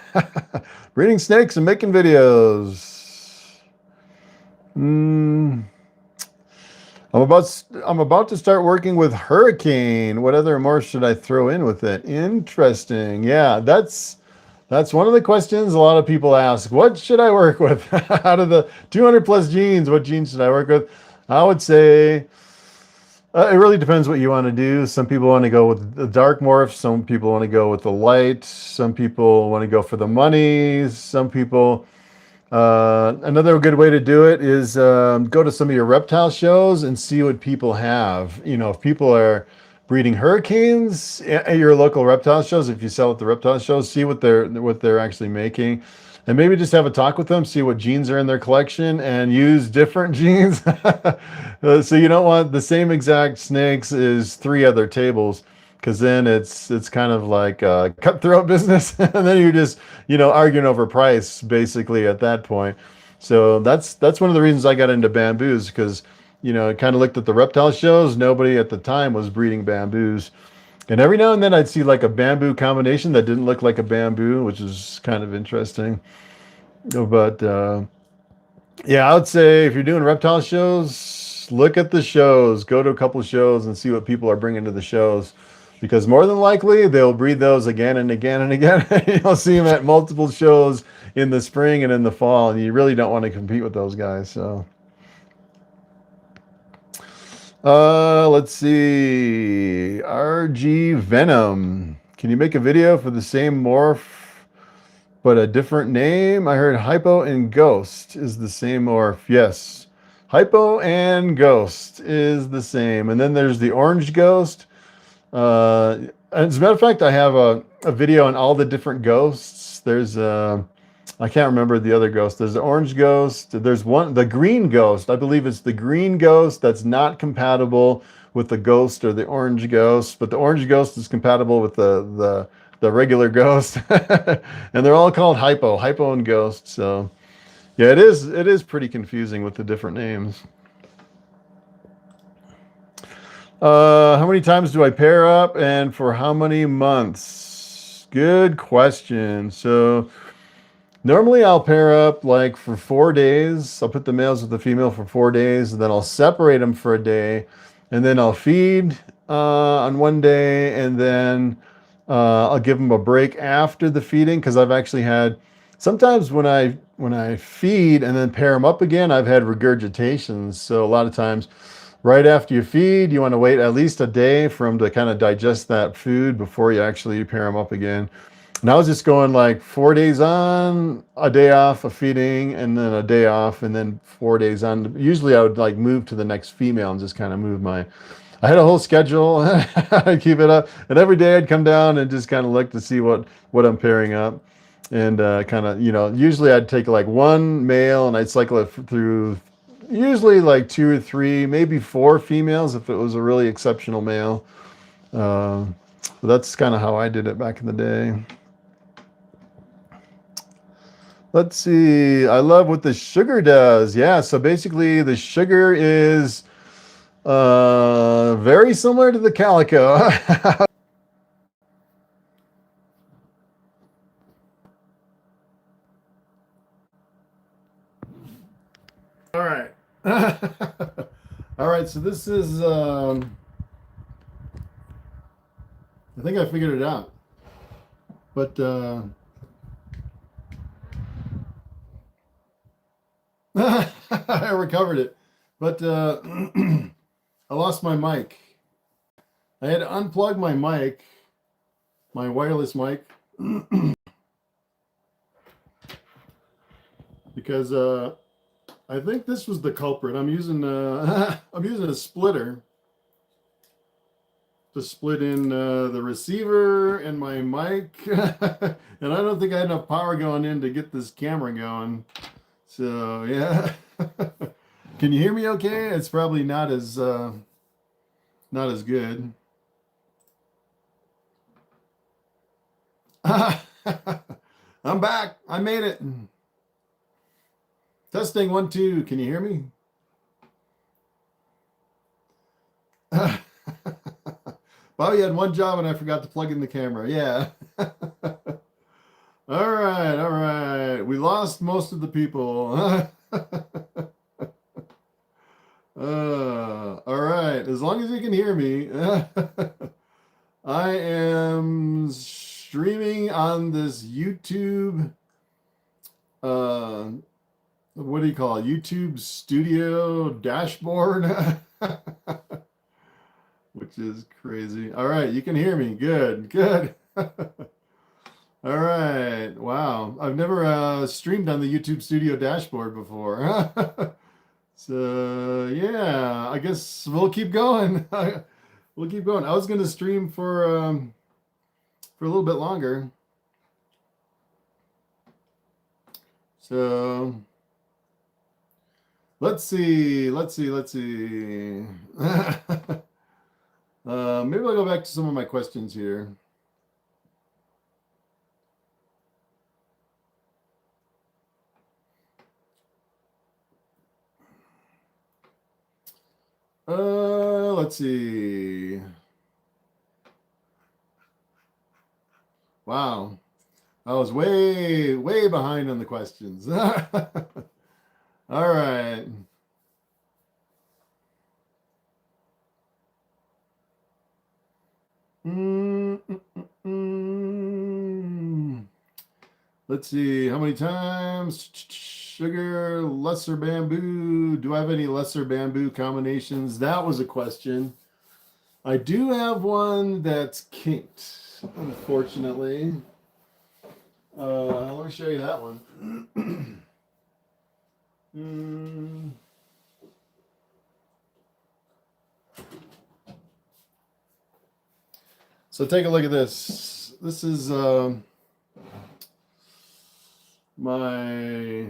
Breeding snakes and making videos. I'm about to start working with Hurricane. What other morphs should I throw in with it? Interesting. Yeah, that's one of the questions a lot of people ask. What should I work with? Out of the 200 plus genes, what genes should I work with? I would say it really depends what you want to do. Some people want to go with the dark morphs. Some people want to go with the light. Some people want to go for the money. Some people... another good way to do it is go to some of your reptile shows and see what people have. If people are breeding hurricanes at your local reptile shows, if you sell at the reptile shows, see what they're actually making, and maybe just have a talk with them, see what genes are in their collection, and use different genes. So you don't want the same exact snakes as 3 other tables, because then it's kind of like a cutthroat business, and then you're just arguing over price basically at that point. So that's one of the reasons I got into bamboos, because I kind of looked at the reptile shows. Nobody at the time was breeding bamboos, and every now and then I'd see like a bamboo combination that didn't look like a bamboo, which is kind of interesting. But yeah, I would say if you're doing reptile shows, look at the shows, go to a couple of shows and see what people are bringing to the shows. Because more than likely, they'll breed those again and again and again. You'll see them at multiple shows in the spring and in the fall, and you really don't want to compete with those guys. So, let's see. RG Venom. Can you make a video for the same morph, but a different name? I heard Hypo and Ghost is the same morph. Yes. Hypo and Ghost is the same. And then there's the Orange Ghost. As a matter of fact, I have a video on all the different ghosts. There's I can't remember the other ghost. There's the orange ghost. There's one, the green ghost. I believe it's the green ghost that's not compatible with the ghost or the orange ghost, but the orange ghost is compatible with the regular ghost. And they're all called hypo and ghost. So yeah, it is pretty confusing with the different names. How many times do I pair up and for how many months? Good question. So normally I'll pair up like for 4 days. I'll put the males with the female for 4 days, and then I'll separate them for a day, and then I'll feed on one day, and then I'll give them a break after the feeding, because I've actually had sometimes when I feed and then pair them up again, I've had regurgitations. So a lot of times right after you feed, you want to wait at least a day for them to kind of digest that food before you actually pair them up again. And I was just going like 4 days on, a day off of feeding, and then a day off, and then 4 days on. Usually I would like move to the next female and just kind of move I had a whole schedule. I'd keep it up. And every day I'd come down and just kind of look to see what I'm pairing up. And kind of, usually I'd take like one male and I'd cycle it through usually like 2 or 3, maybe 4 females if it was a really exceptional male. That's kind of how I did it back in the day. Let's see. I love what the sugar does. Yeah, so basically the sugar is very similar to the calico. All right. All right, so this is I think I figured it out. But I recovered it. But I lost my mic. I had to unplug my mic, my wireless mic, because I think this was the culprit. I'm using I'm using a splitter to split in the receiver and my mic, and I don't think I had enough power going in to get this camera going. So yeah. Can you hear me okay? It's probably not as good. I'm back. I made it. Testing 1 2. Can you hear me? Bobby had one job and I forgot to plug in the camera. Yeah. All right. We lost most of the people. All right. As long as you can hear me. I am streaming on this YouTube, what do you call it? YouTube Studio dashboard, which is crazy. All right, you can hear me. Good. All right. Wow. I've never streamed on the YouTube Studio dashboard before. So yeah, I guess we'll keep going. We'll keep going. I was going to stream for a little bit longer. So let's see. Maybe I'll go back to some of my questions here. Let's see. Wow. I was way behind on the questions. All right. Let's see. How many times? Sugar, lesser bamboo. Do I have any lesser bamboo combinations? That was a question. I do have one that's kinked, unfortunately. Let me show you that one. So take a look at this. This is my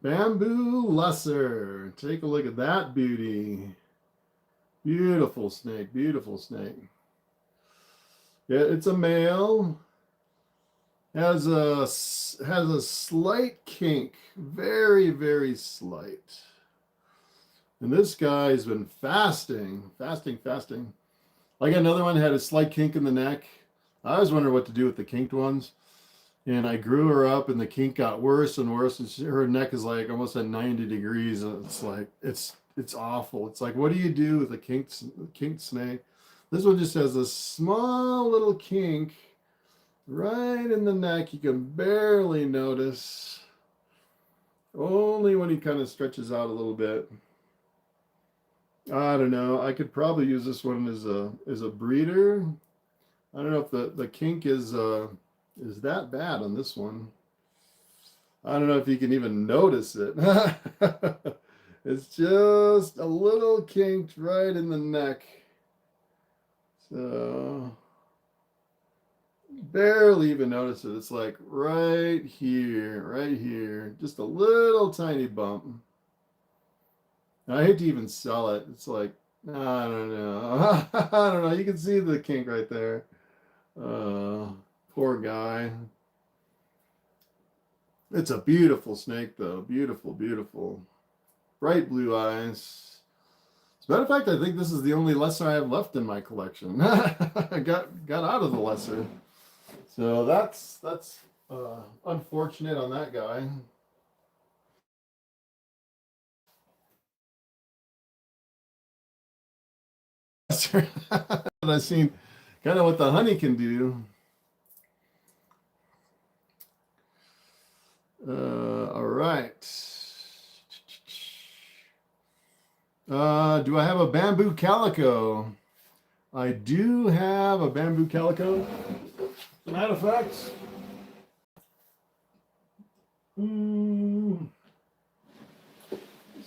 bamboo lesser. Take a look at that beauty. Beautiful snake, beautiful snake. Yeah, it's a male. Has a slight kink, very, very slight. And this guy's been fasting. I got another one that had a slight kink in the neck. I always wondered what to do with the kinked ones. And I grew her up and the kink got worse and worse. And her neck is like almost at 90 degrees. And it's like, it's awful. It's like, what do you do with a kinked snake? This one just has a small little kink right in the neck. You can barely notice. Only when he kind of stretches out a little bit. I don't know. I could probably use this one as a breeder. I don't know if the kink is that bad on this one. I don't know if you can even notice it. It's just a little kinked right in the neck. So barely even notice it. It's like right here, just a little tiny bump. I hate to even sell it. It's like, I don't know. I don't know. You can see the kink right there. Poor guy. It's a beautiful snake though. Beautiful, beautiful. Bright blue eyes. As a matter of fact, I think this is the only lesser I have left in my collection. I got out of the lesser. So that's unfortunate on that guy. I've seen kind of what the honey can do. All right. Do I have a bamboo calico? I do have a bamboo calico. As a matter of fact, this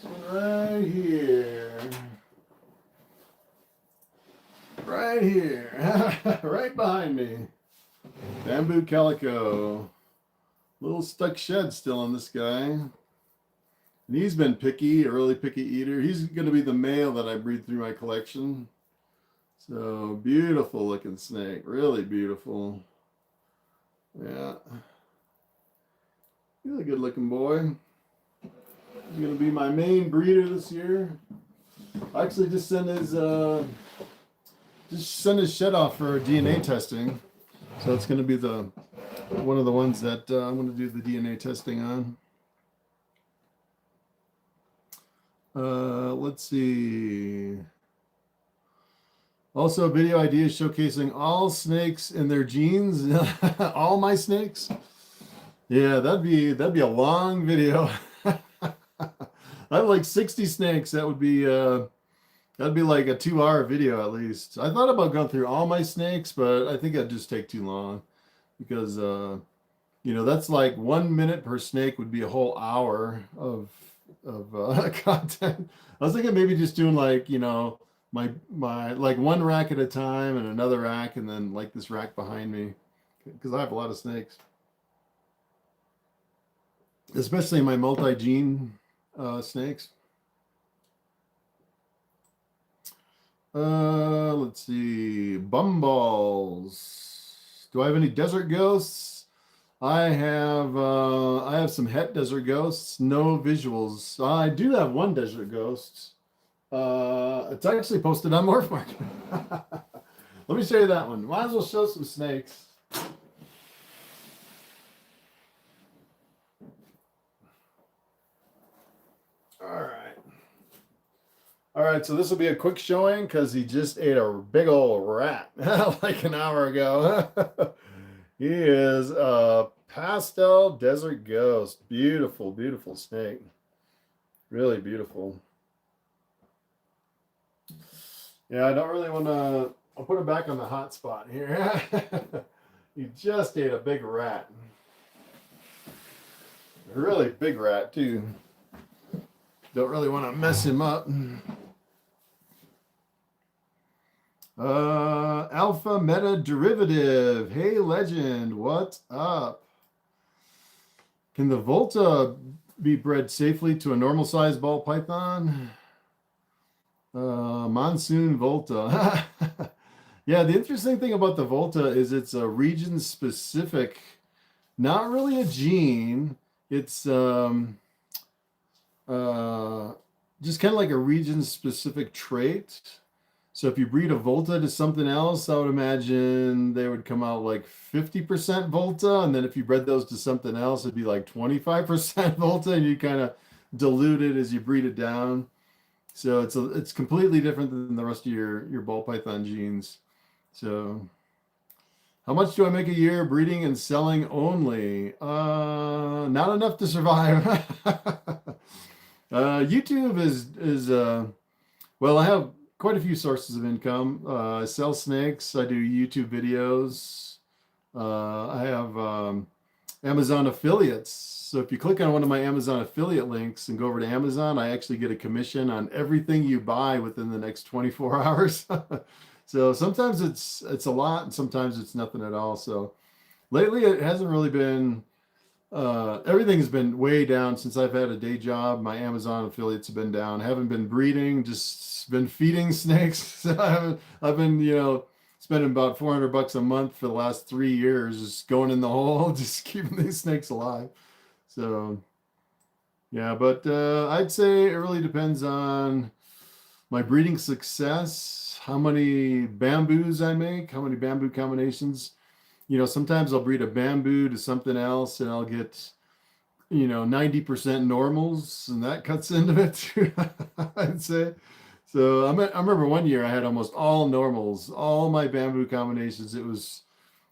one right here. Right here. Right behind me. Bamboo calico. Little stuck shed still on this guy. And he's been picky, a really picky eater. He's going to be the male that I breed through my collection. So beautiful looking snake, really beautiful. Yeah. He's a good looking boy. He's going to be my main breeder this year. I actually just sent his shed off for DNA testing. So it's going to be one of the ones that I'm going to do the DNA testing on. Let's see. Also, video ideas showcasing all snakes and their genes. All my snakes. Yeah, that'd be a long video. I have like 60 snakes. That'd be like a 2-hour video at least. I thought about going through all my snakes, but I think it'd just take too long because that's like 1 minute per snake would be a whole hour of content. I was thinking maybe just doing like, my like one rack at a time and another rack and then like this rack behind me because I have a lot of snakes, especially my multi-gene snakes. Let's see. Bumballs. Do I have any desert ghosts? I have some het desert ghosts. No visuals. I do have one desert ghost. It's actually posted on Morphmarket. Let me show you that one. Might as well show some snakes. All right, so this will be a quick showing because he just ate a big old rat like an hour ago. He is a pastel desert ghost. Beautiful, beautiful snake. Really beautiful. Yeah, I don't really want to... I'll put him back on the hot spot here. He just ate a big rat. A really big rat, too. Don't really want to mess him up. Alpha Meta Derivative. Hey, legend, what's up? Can the Volta be bred safely to a normal sized ball python? Monsoon Volta. Yeah, the interesting thing about the Volta is it's a region specific, not really a gene. It's just kind of like a region specific trait. So if you breed a Volta to something else, I would imagine they would come out like 50% Volta. And then if you bred those to something else, it'd be like 25% Volta, and you kind of dilute it as you breed it down. So it's completely different than the rest of your ball python genes. So how much do I make a year breeding and selling only? Not enough to survive. YouTube is well, I have quite a few sources of income. I sell snakes. I do YouTube videos. I have Amazon affiliates. So if you click on one of my Amazon affiliate links and go over to Amazon, I actually get a commission on everything you buy within the next 24 hours. So sometimes it's a lot, and sometimes it's nothing at all. So lately it hasn't really been. Everything's been way down since I've had a day job. My Amazon affiliates have been down. I haven't been breeding, just been feeding snakes. So I've been, spending about $400 a month for the last 3 years, just going in the hole, just keeping these snakes alive. So yeah, but I'd say it really depends on my breeding success, how many bamboos I make, how many bamboo combinations. Sometimes I'll breed a bamboo to something else and I'll get, 90% normals, and that cuts into it too, I'd say. So I remember one year I had almost all normals, all my bamboo combinations. It was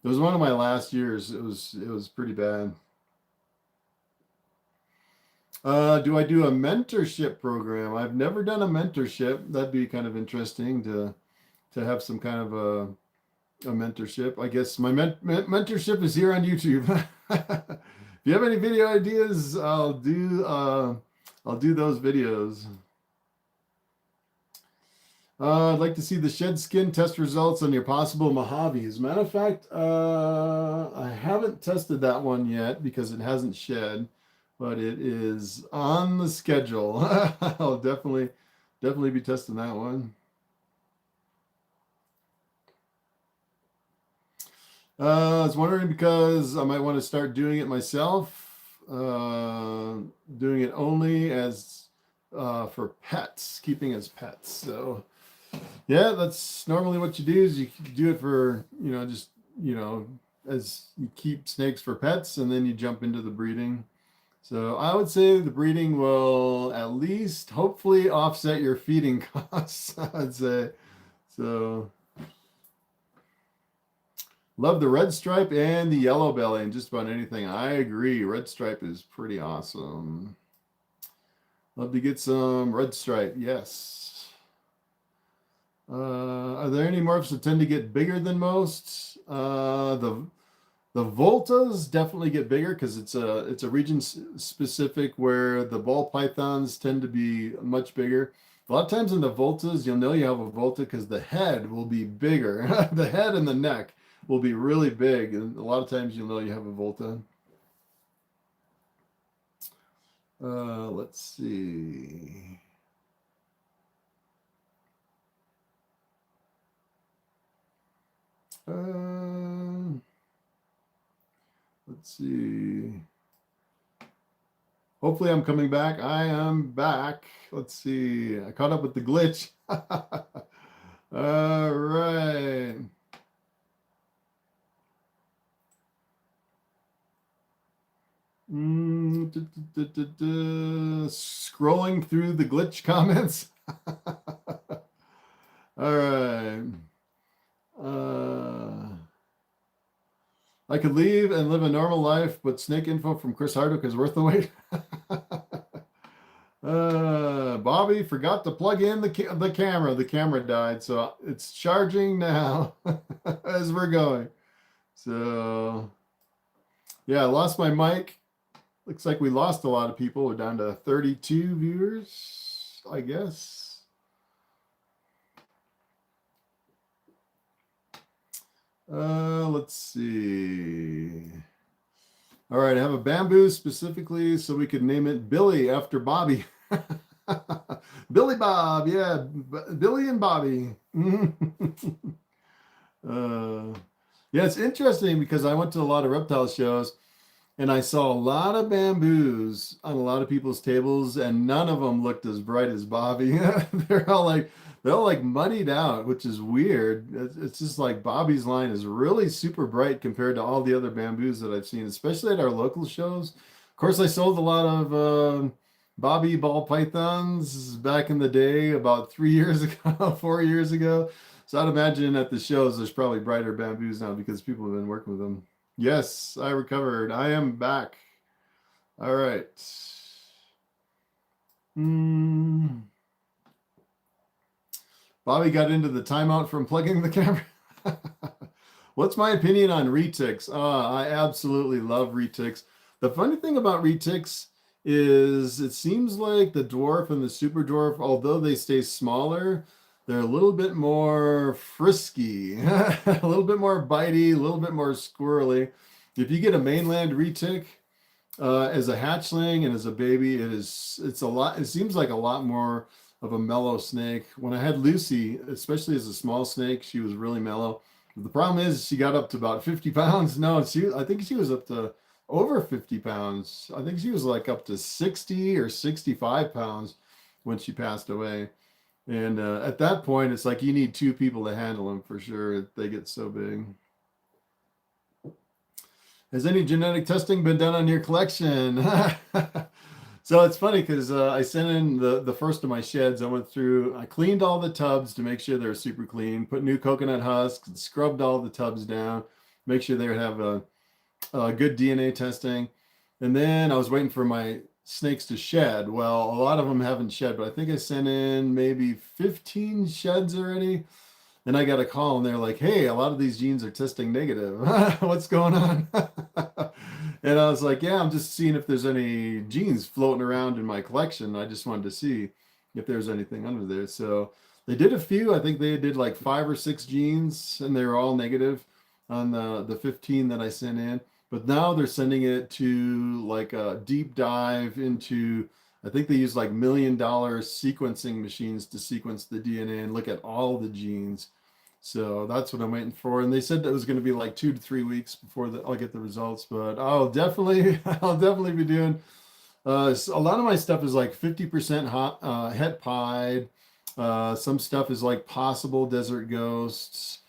one of my last years. It was pretty bad. Do I do a mentorship program? I've never done a mentorship. That'd be kind of interesting to have some kind of a mentorship. I guess my mentorship is here on YouTube. If you have any video ideas, I'll do those videos. I'd like to see the shed skin test results on your possible Mojave. As a matter of fact, I haven't tested that one yet because it hasn't shed, but it is on the schedule. I'll definitely be testing that one. I was wondering because I might want to start doing it myself, doing it only as for pets, keeping as pets. So yeah, that's normally what you do is you do it for, just, as you keep snakes for pets, and then you jump into the breeding. So I would say the breeding will at least hopefully offset your feeding costs, I'd say. So love the red stripe and the yellow belly and just about anything. I agree. Red stripe is pretty awesome. Love to get some red stripe. Yes. Are there any morphs that tend to get bigger than most? The Voltas definitely get bigger because it's a region specific where the ball pythons tend to be much bigger. A lot of times in the Voltas, you'll know you have a Volta because the head will be bigger. The head and the neck will be really big, and a lot of times you'll know you have a Volta. Let's see. Let's see. Hopefully I'm coming back. I am back. Let's see. I caught up with the glitch. All right. Scrolling through the glitch comments. All right. I could leave and live a normal life, but snake info from Chris Hardwick is worth the wait. Bobby forgot to plug in the camera. The camera died, so it's charging now as we're going. So yeah, I lost my mic. Looks like we lost a lot of people. We're down to 32 viewers, I guess. Let's see. All right, I have a bamboo specifically so we could name it Billy after Bobby. Billy Bob, yeah, Billy and Bobby. Yeah, it's interesting because I went to a lot of reptile shows and I saw a lot of bamboos on a lot of people's tables, and none of them looked as bright as Bobby. They're all like muddied out, which is weird. It's just like Bobby's line is really super bright compared to all the other bamboos that I've seen, especially at our local shows. Of course, I sold a lot of Bobby ball pythons back in the day, about 3 years ago, 4 years ago. So I'd imagine at the shows there's probably brighter bamboos now because people have been working with them. Yes, I recovered. I am back. All right. Bobby got into the timeout from plugging the camera. What's my opinion on retics? I absolutely love retics. The funny thing about retics is it seems like the dwarf and the super dwarf, although they stay smaller, they're a little bit more frisky, a little bit more bitey, a little bit more squirrely. If you get a mainland retic as a hatchling and as a baby, it's a lot. It seems like a lot more of a mellow snake. When I had Lucy, especially as a small snake, she was really mellow. The problem is she got up to about 50 pounds. No, I think she was up to over 50 pounds. I think she was like up to 60 or 65 pounds when she passed away. And at that point, it's like you need two people to handle them for sure. They get so big. Has any genetic testing been done on your collection? So it's funny because I sent in the first of my sheds. I cleaned all the tubs to make sure they're super clean, put new coconut husks, and scrubbed all the tubs down, make sure they would have a good DNA testing. And then I was waiting for my snakes to shed. Well, a lot of them haven't shed, but I think I sent in maybe 15 sheds already. And I got a call and they're like, hey, a lot of these genes are testing negative. What's going on? And I was like, yeah, I'm just seeing if there's any genes floating around in my collection. I just wanted to see if there's anything under there. So they did a few. I think they did like 5 or 6 genes and they were all negative on the 15 that I sent in. But now they're sending it to like a deep dive into, I think they use like $1 million sequencing machines to sequence the DNA and look at all the genes. So that's what I'm waiting for. And they said that it was going to be like 2 to 3 weeks before I'll get the results. But I'll definitely be doing. A lot of my stuff is like 50% het pied. Some stuff is like possible desert ghosts,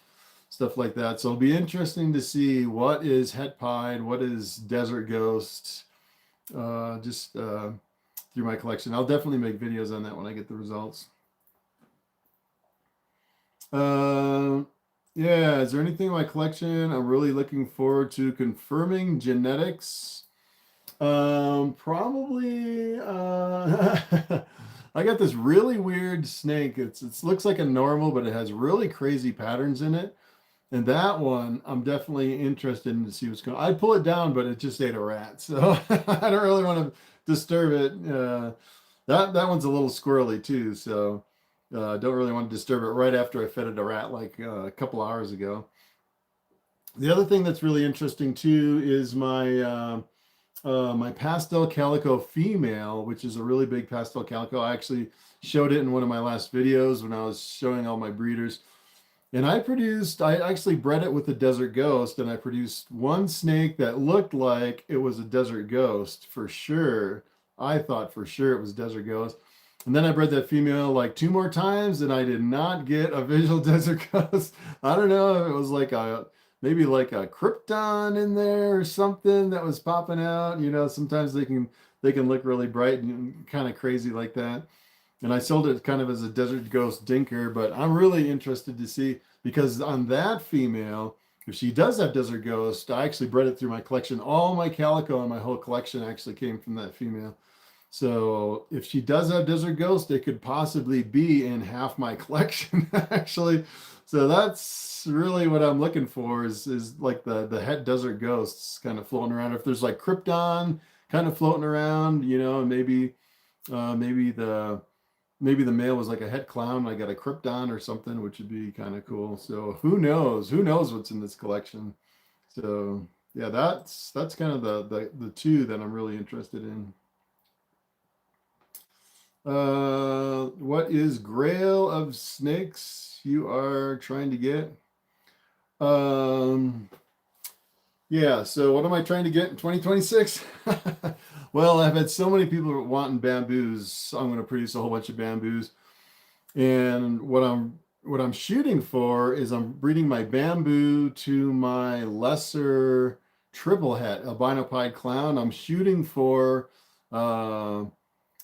stuff like that. So it'll be interesting to see what is het pied, what is desert ghosts. Just through my collection. I'll definitely make videos on that when I get the results. Yeah, is there anything in my collection I'm really looking forward to confirming genetics? Probably I got this really weird snake. It looks like a normal, but it has really crazy patterns in it. And that one, I'm definitely interested in to see what's going on. I'd pull it down, but it just ate a rat. So I don't really want to disturb it. That one's a little squirrely too. So don't really want to disturb it right after I fed it a rat like a couple hours ago. The other thing that's really interesting too is my my pastel calico female, which is a really big pastel calico. I actually showed it in one of my last videos when I was showing all my breeders. And I actually bred it with a desert ghost, and I produced one snake that looked like it was a desert ghost for sure. I thought for sure it was desert ghost. And then I bred that female like 2 more times, and I did not get a visual desert ghost. I don't know if it was like maybe like a krypton in there or something that was popping out. You know, sometimes they can look really bright and kind of crazy like that. And I sold it kind of as a desert ghost dinker, but I'm really interested to see, because on that female, if she does have desert ghost, I actually bred it through my collection. All my calico and my whole collection actually came from that female. So if she does have desert ghost, it could possibly be in half my collection actually. So that's really what I'm looking for is like the het desert ghosts kind of floating around. If there's like krypton kind of floating around, you know, maybe maybe the male was like a het clown. I got a krypton or something, which would be kind of cool. So who knows? Who knows what's in this collection? So yeah, that's kind of the two that I'm really interested in. What is Grail of snakes you are trying to get? Yeah, so what am I trying to get in 2026? Well, I've had so many people wanting bamboos, so I'm going to produce a whole bunch of bamboos. And what I'm shooting for is I'm breeding my bamboo to my lesser triple het albino pied clown. I'm shooting for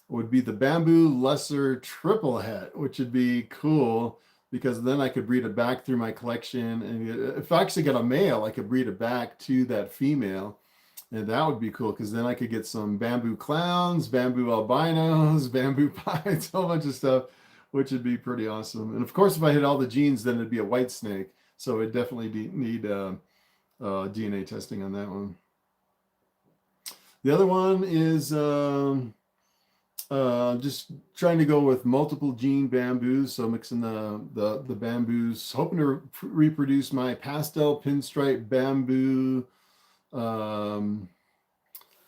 would be the bamboo lesser triple het, which would be cool because then I could breed it back through my collection. And if I actually got a male, I could breed it back to that female. And that would be cool because then I could get some bamboo clowns, bamboo albinos, bamboo pies, a whole bunch of stuff, which would be pretty awesome. And of course, if I hit all the genes, then it'd be a white snake. So it definitely need DNA testing on that one. The other one is just trying to go with multiple gene bamboos. So mixing the bamboos, hoping to reproduce my pastel pinstripe bamboo.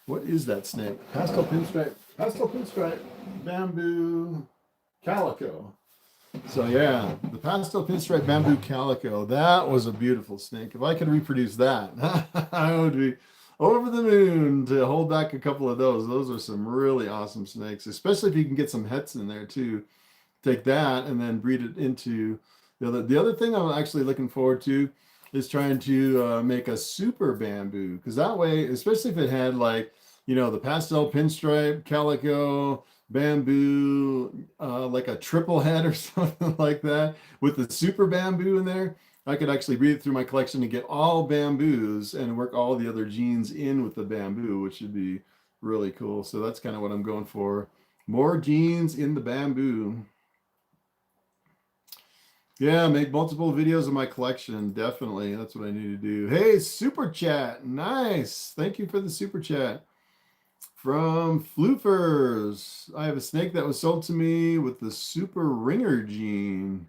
What is that snake? Pastel pinstripe bamboo calico. So yeah, the pastel pinstripe bamboo calico, that was a beautiful snake. If I could reproduce that, I would be over the moon to hold back a couple of those. Those are some really awesome snakes, especially if you can get some hets in there too. Take that and then breed it into the other thing I'm actually looking forward to is trying to make a super bamboo, because that way, especially if it had like, you know, the pastel pinstripe calico bamboo, like a triple head or something like that with the super bamboo in there, I could actually breed it through my collection and get all bamboos and work all the other genes in with the bamboo, which would be really cool. So that's kind of what I'm going for. More genes in the bamboo. Yeah, make multiple videos of my collection. Definitely. That's what I need to do. Hey, super chat. Nice. Thank you for the super chat. From Floofers. I have a snake that was sold to me with the super ringer gene.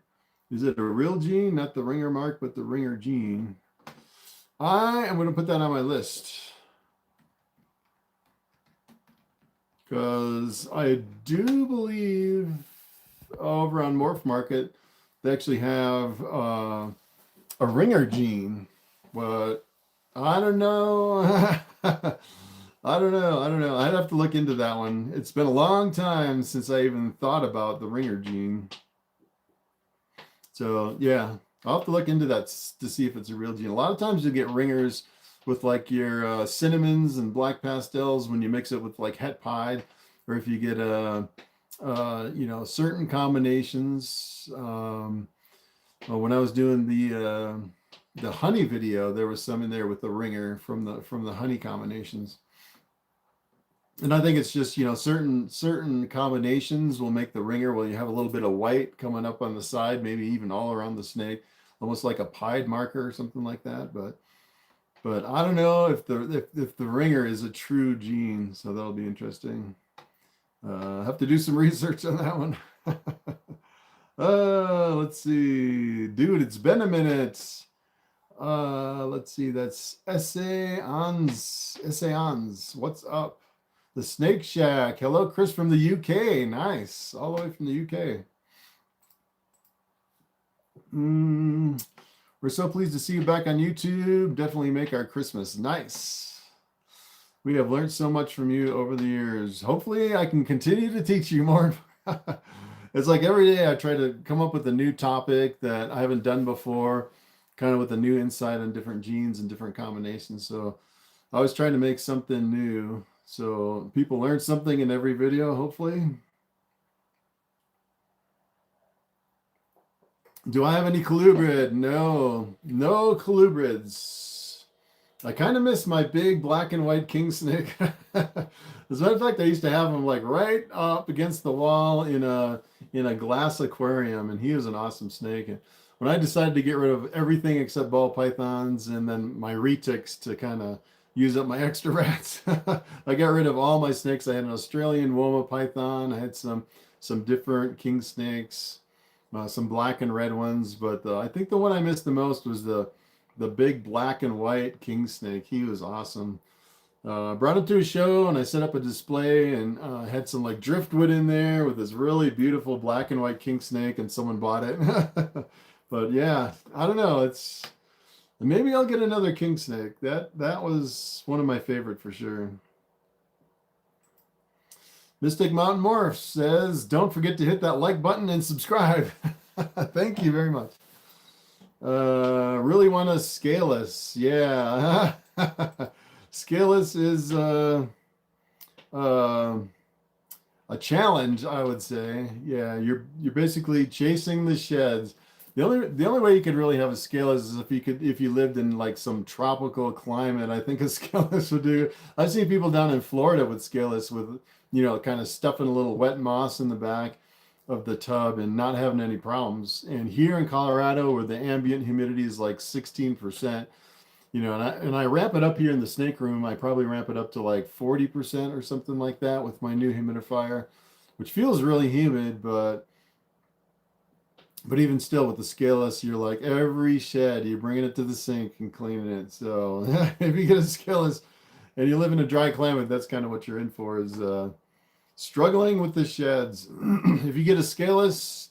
Is it a real gene? Not the ringer mark, but the ringer gene. I am going to put that on my list, because I do believe over on Morphmarket they actually have a ringer gene, but I don't know. I don't know. I'd have to look into that one. It's been a long time since I even thought about the ringer gene. So yeah, I'll have to look into that to see if it's a real gene. A lot of times you get ringers with like your cinnamons and black pastels when you mix it with like het pied, or if you get you know, certain combinations. When I was doing the honey video, there was some in there with the ringer from the honey combinations. And I think it's just, you know, certain combinations will make the ringer. Well, you have a little bit of white coming up on the side, maybe even all around the snake, almost like a pied marker or something like that. But I don't know if the ringer is a true gene, so that'll be interesting. I have to do some research on that one. Let's see, dude, it's been a minute. Let's see, that's Essayons. What's up? The Snake Shack. Hello, Chris from the UK. Nice. All the way from the UK. We're so pleased to see you back on YouTube. Definitely make our Christmas. Nice. We have learned so much from you over the years. Hopefully I can continue to teach you more. It's like every day I try to come up with a new topic that I haven't done before, kind of with a new insight on different genes and different combinations. So I was trying to make something new, so people learn something in every video, hopefully. Do I have any colubrid? No colubrids. I kind of miss my big black and white king snake. As a matter of fact, I used to have him like right up against the wall in a glass aquarium, and he was an awesome snake. And when I decided to get rid of everything except ball pythons and then my retics to kind of use up my extra rats, I got rid of all my snakes. I had an Australian Woma python. I had some some different king snakes, some black and red ones. But I think the one I missed the most was the big black and white king snake. He was awesome. Brought him to a show and I set up a display and had some like driftwood in there with this really beautiful black and white king snake, and someone bought it. But yeah, I don't know. Maybe I'll get another king snake. That was one of my favorite for sure. Mystic Mountain Morph says, don't forget to hit that like button and subscribe. Thank you very much. Really want a scaleless. Yeah. Scaleless is a challenge, I would say. Yeah, you're basically chasing the sheds. The only way you could really have a scaleless is if you lived in like some tropical climate. I think a scaleless would do. I've seen people down in Florida with scaleless with, kind of stuffing a little wet moss in the back of the tub and not having any problems. And here in Colorado, where the ambient humidity is like 16%, and I ramp it up here in the snake room. I probably ramp it up to like 40% or something like that with my new humidifier, which feels really humid, but even still with the scaleless, you're like every shed, you're bringing it to the sink and cleaning it. So if you get a scaleless and you live in a dry climate, that's kind of what you're in for, is struggling with the sheds. If you get a scaleless,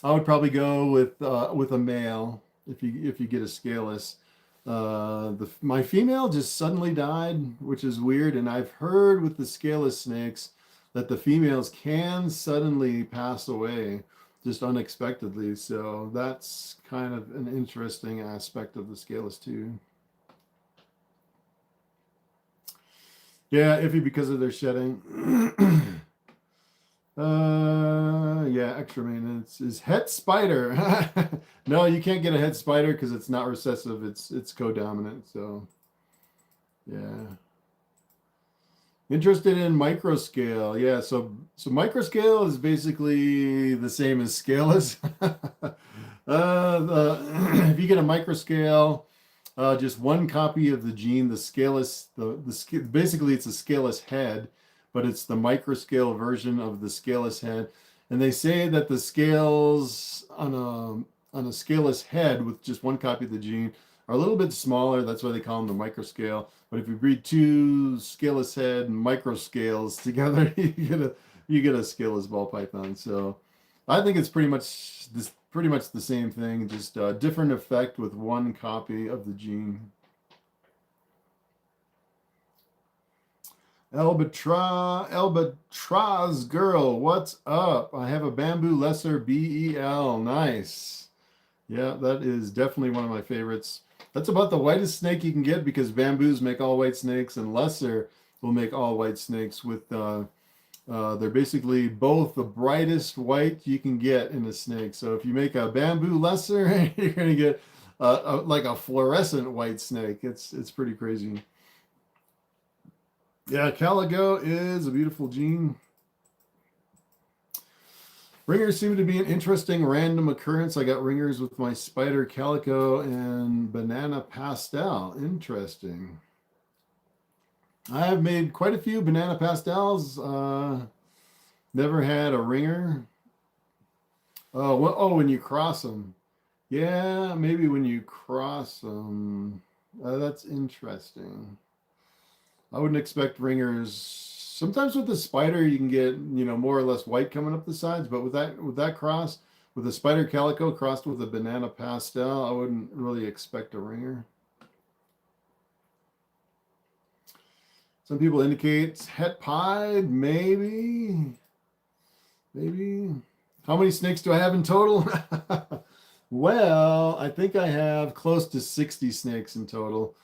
I would probably go with a male. If you get a scaleless. My female just suddenly died, which is weird. And I've heard with the scaleless snakes that the females can suddenly pass away just unexpectedly. So that's kind of an interesting aspect of the scaleless too. Yeah, iffy because of their shedding. Yeah, extra maintenance is het spider. No, you can't get a het spider because it's not recessive. It's co-dominant. So, yeah. Interested in microscale. Yeah, so microscale is basically the same as scaleless. If you get a microscale, just one copy of the gene, the scaleless, basically it's a scaleless head, but it's the microscale version of the scaleless head. And they say that the scales on a scaleless head with just one copy of the gene are a little bit smaller. That's why they call them the microscale. But if you breed two scaleless head microscales together, you get a scaleless ball python. So I think it's pretty much the same thing, just a different effect with one copy of the gene. Albatross girl, what's up? I have a bamboo lesser BEL. Nice. Yeah, that is definitely one of my favorites. That's about the whitest snake you can get, because bamboos make all white snakes and lesser will make all white snakes. With they're basically both the brightest white you can get in a snake. So if you make a bamboo lesser, you're gonna get like a fluorescent white snake. It's pretty crazy. Yeah, calico is a beautiful gene. Ringers seem to be an interesting random occurrence. I got ringers with my spider calico and banana pastel. Interesting. I have made quite a few banana pastels. Never had a ringer. Oh, when you cross them. Yeah, maybe when you cross them. That's interesting. I wouldn't expect ringers. Sometimes with the spider, you can get, more or less white coming up the sides, but with that cross, with a spider calico crossed with a banana pastel, I wouldn't really expect a ringer. Some people indicate het pied, maybe. How many snakes do I have in total? Well, I think I have close to 60 snakes in total.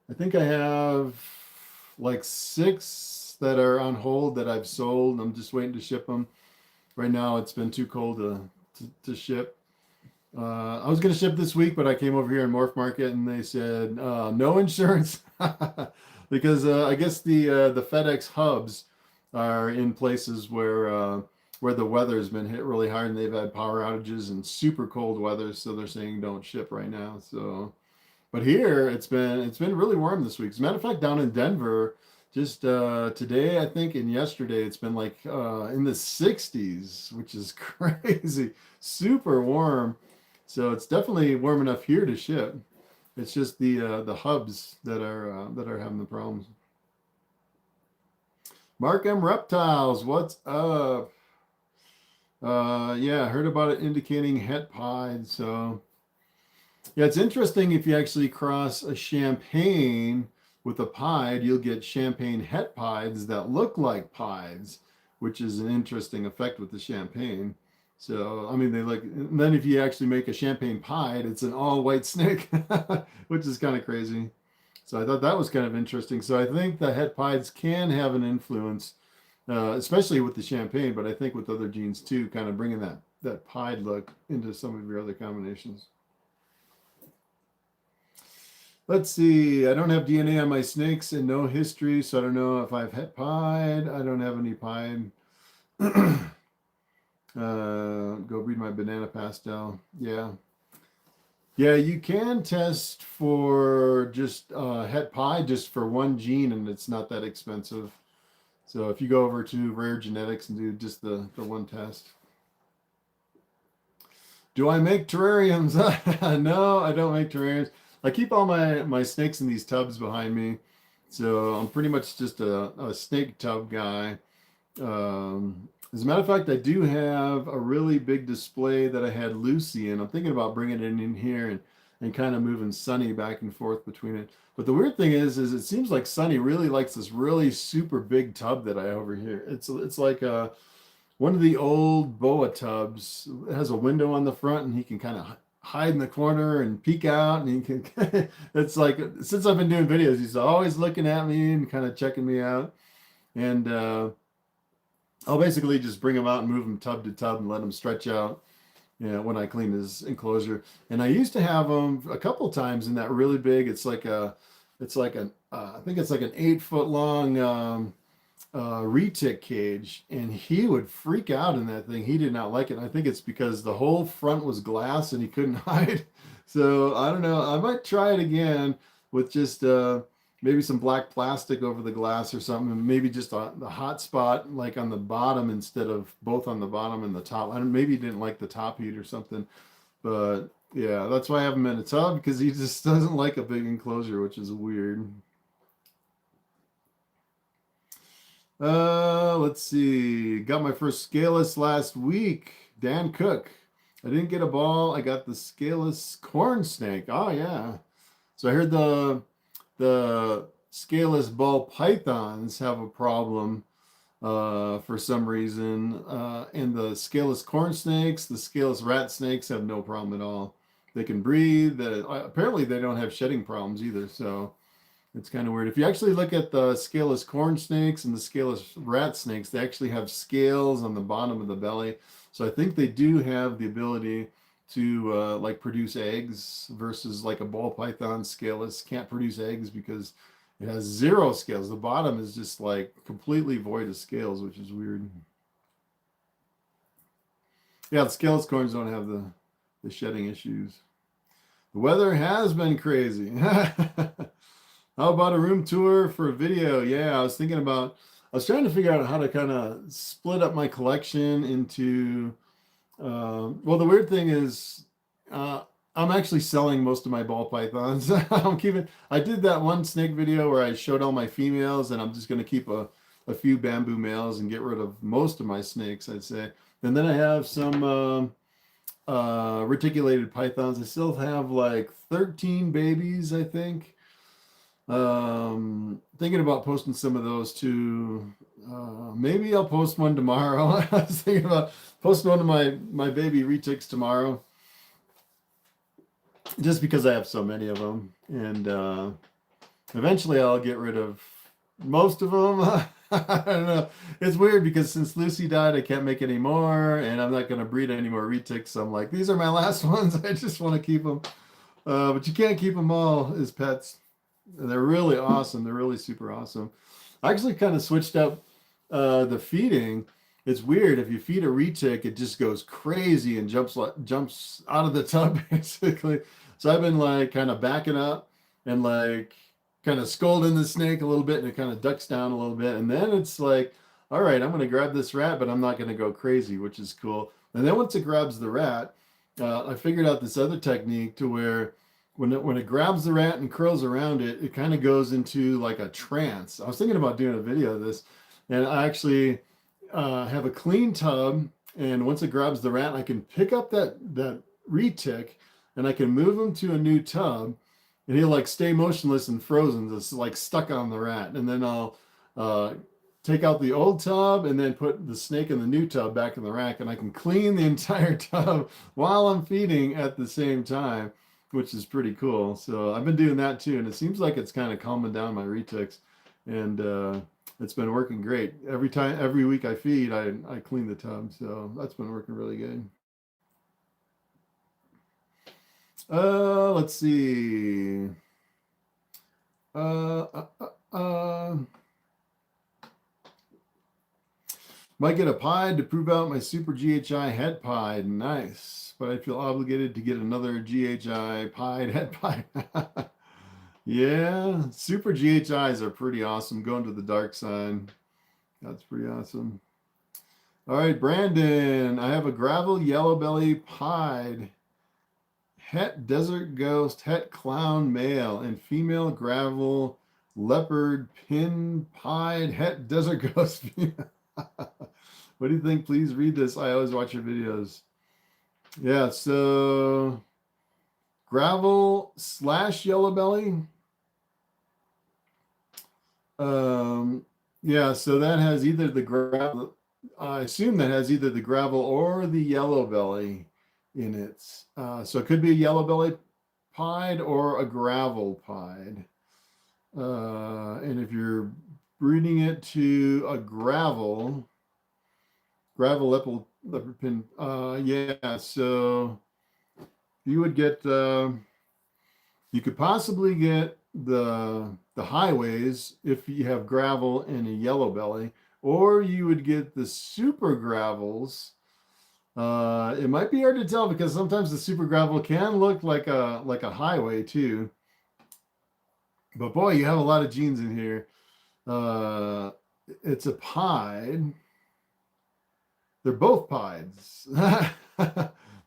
I think I have like 6 that are on hold that I've sold. I'm just waiting to ship them. Right now, it's been too cold to ship. I was going to ship this week, but I came over here in Morphmarket and they said no insurance because I guess the FedEx hubs are in places where the weather's been hit really hard and they've had power outages and super cold weather, so they're saying don't ship right now. So, but here it's been really warm this week. As a matter of fact, down in Denver, Just today, I think, and yesterday, it's been like in the 60s, which is crazy. Super warm. So it's definitely warm enough here to ship. It's just the hubs that are having the problems. Mark M. Reptiles, what's up? Yeah, I heard about it indicating het pied. So yeah, it's interesting if you actually cross a champagne with a pied, you'll get champagne het pieds that look like pieds, which is an interesting effect with the champagne. So, I mean, they look, and then if you actually make a champagne pied, it's an all white snake, which is kind of crazy. So I thought that was kind of interesting. So I think the het pieds can have an influence, especially with the champagne, but I think with other genes too, kind of bringing that pied look into some of your other combinations. Let's see. I don't have DNA on my snakes and no history, so I don't know if I've het pied. I don't have any pied. Go breed my banana pastel. Yeah. Yeah, you can test for just het pied just for one gene, and it's not that expensive. So if you go over to Rare Genetics and do just the one test. Do I make terrariums? No, I don't make terrariums. I keep all my snakes in these tubs behind me. So I'm pretty much just a snake tub guy. As a matter of fact, I do have a really big display that I had Lucy in. I'm thinking about bringing it in here and kind of moving Sunny back and forth between it. But the weird thing is it seems like Sunny really likes this really super big tub that I have over here. It's like one of the old boa tubs. It has a window on the front, and he can kind of hide in the corner and peek out, and he can it's like, since I've been doing videos, he's always looking at me and kind of checking me out. And I'll basically just bring him out and move him tub to tub and let him stretch out, you know, when I clean his enclosure. And I used to have him a couple times in that really big, I think it's like an 8-foot long retic cage, and he would freak out in that thing. He did not like it. And I think it's because the whole front was glass and he couldn't hide. So I don't know. I might try it again with just maybe some black plastic over the glass or something, and maybe just the hot spot like on the bottom instead of both on the bottom and the top. I don't, maybe he didn't like the top heat or something, but yeah, that's why I have him in a tub, because he just doesn't like a big enclosure, which is weird. Let's see. Got my first scaleless last week. Dan Cook. I didn't get a ball. I got the scaleless corn snake. Oh yeah. So I heard the scaleless ball pythons have a problem for some reason, and the scaleless corn snakes, the scaleless rat snakes have no problem at all. They can breathe. Apparently they don't have shedding problems either. So it's kind of weird. If you actually look at the scaleless corn snakes and the scaleless rat snakes, they actually have scales on the bottom of the belly. So I think they do have the ability to like produce eggs, versus like a ball python scaleless can't produce eggs because it has 0 scales. The bottom is just like completely void of scales, which is weird. Yeah, the scaleless corns don't have the shedding issues. The weather has been crazy. How about a room tour for a video? Yeah, I was trying to figure out how to kind of split up my collection into, well, the weird thing is, I'm actually selling most of my ball pythons. I did that one snake video where I showed all my females, and I'm just going to keep a few bamboo males and get rid of most of my snakes, I'd say. And then I have some reticulated pythons. I still have like 13 babies, I think. Thinking about posting some of those too. Maybe I'll post one tomorrow. I was thinking about posting one of my baby retics tomorrow, just because I have so many of them, and eventually I'll get rid of most of them. I don't know. It's weird because since Lucy died, I can't make any more, and I'm not going to breed any more retics. So I'm like, these are my last ones. I just want to keep them, but you can't keep them all as pets. They're really awesome. They're really super awesome. I actually kind of switched up the feeding. It's weird. If you feed a retic, it just goes crazy and jumps out of the tub, basically. So I've been like kind of backing up and like kind of scolding the snake a little bit, and it kind of ducks down a little bit. And then it's like, all right, I'm going to grab this rat, but I'm not going to go crazy, which is cool. And then once it grabs the rat, I figured out this other technique to where when it grabs the rat and curls around it, it kind of goes into like a trance. I was thinking about doing a video of this, and I actually have a clean tub, and once it grabs the rat, I can pick up that retic, and I can move him to a new tub, and he'll like stay motionless and frozen, just like stuck on the rat. And then I'll take out the old tub and then put the snake in the new tub back in the rack, and I can clean the entire tub while I'm feeding at the same time, which is pretty cool. So I've been doing that too, and it seems like it's kind of calming down my retics, and it's been working great. Every week I feed, I clean the tub, so that's been working really good. Let's see. Might get a pied to prove out my super GHI head pied. Nice. But I feel obligated to get another GHI pied head pied. Yeah, super GHIs are pretty awesome. Going to the dark side. That's pretty awesome. All right, Brandon. I have a gravel yellow belly pied het desert ghost het clown male and female gravel leopard pin pied het desert ghost female. What do you think? Please read this. I always watch your videos. Yeah, so gravel / yellow belly. Yeah, so that has either the gravel, I assume that has either the gravel or the yellow belly in it. So it could be a yellow belly pied or a gravel pied. And if you're breeding it to a gravel leopard pin, yeah, so you would get, you could possibly get the highways if you have gravel and a yellow belly, or you would get the super gravels. It might be hard to tell because sometimes the super gravel can look like a highway too. But boy, you have a lot of genes in here. It's a pied. They're both pieds.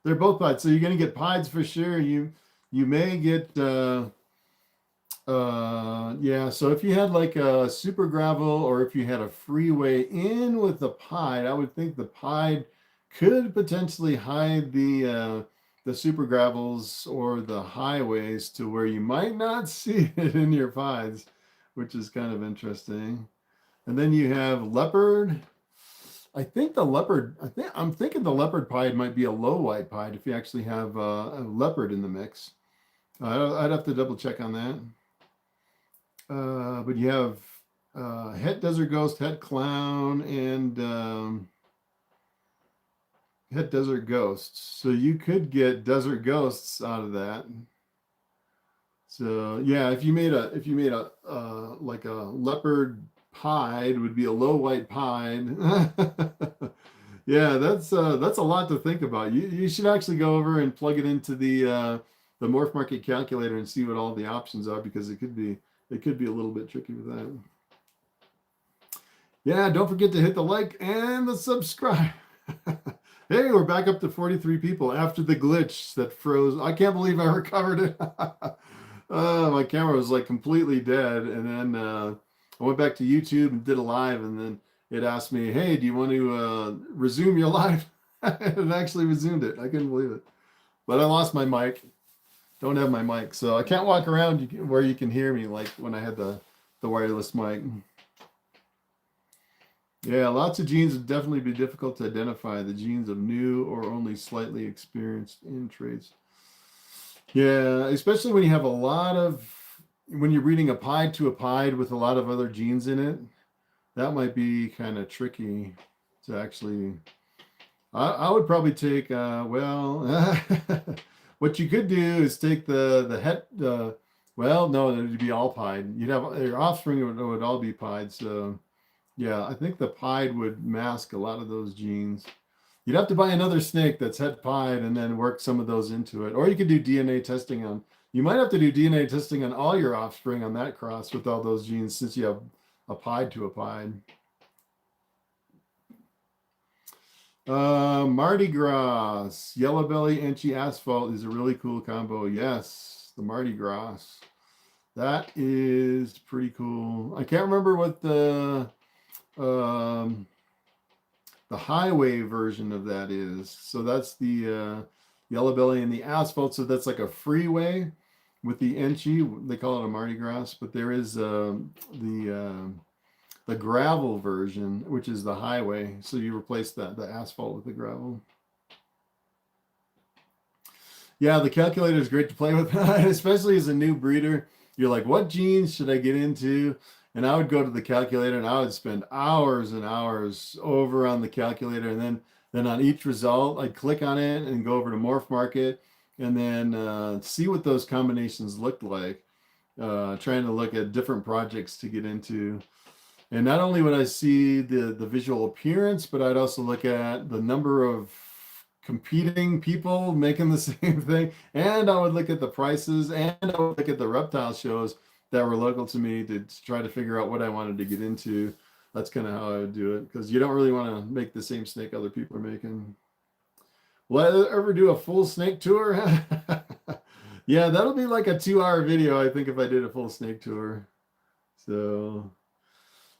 They're both pieds. So you're going to get pieds for sure. You may get, yeah. So if you had like a super gravel, or if you had a freeway in with the pied, I would think the pied could potentially hide the super gravels or the highways to where you might not see it in your pieds, which is kind of interesting. And then you have leopard. I'm thinking the leopard pied might be a low white pied if you actually have a leopard in the mix. I'd have to double check on that. But you have het desert ghost, het clown, and het desert ghosts. So you could get desert ghosts out of that. So yeah, if you made a like a leopard pied, would be a low white pied. Yeah, that's a lot to think about. You should actually go over and plug it into the Morphmarket calculator and see what all the options are, because it could be a little bit tricky with that. Yeah, don't forget to hit the like and the subscribe. Hey, we're back up to 43 people after the glitch that froze. I can't believe I recovered it. My camera was like completely dead, and then I went back to YouTube and did a live, and then it asked me, hey, do you want to resume your live? It actually resumed it. I couldn't believe it. But I lost my mic. Don't have my mic, so I can't walk around where you can hear me like when I had the wireless mic. Yeah, lots of genes would definitely be difficult to identify. The genes of new or only slightly experienced in traits. Yeah, especially when you have when you're breeding a pied to a pied with a lot of other genes in it, that might be kind of tricky to actually. I would probably take, well, what you could do is take the het, well, no, it would be all pied. You'd have your offspring would all be pied. So yeah, I think the pied would mask a lot of those genes. You'd have to buy another snake that's het pied and then work some of those into it. Or you could do DNA testing on You might have to do DNA testing on all your offspring on that cross with all those genes, since you have a pied to a pied. Mardi Gras, Yellow Belly, Enchi Asphalt is a really cool combo. Yes, the Mardi Gras. That is pretty cool. I can't remember what the highway version of that is. So that's the Yellow Belly and the Asphalt. So that's like a freeway with the Enchi. They call it a Mardi Gras, but there is the gravel version, which is the highway. So you replace the asphalt with the gravel. Yeah, the calculator is great to play with, especially as a new breeder. You're like, what genes should I get into? And I would go to the calculator and I would spend hours and hours over on the calculator. And then on each result, I'd click on it and go over to Morphmarket and then see what those combinations looked like, trying to look at different projects to get into. And not only would I see the visual appearance, but I'd also look at the number of competing people making the same thing. And I would look at the prices, and I would look at the reptile shows that were local to me to try to figure out what I wanted to get into. That's kind of how I would do it, because you don't really want to make the same snake other people are making. Will I ever do a full snake tour? Yeah, that'll be like a 2-hour video, I think, if I did a full snake tour. So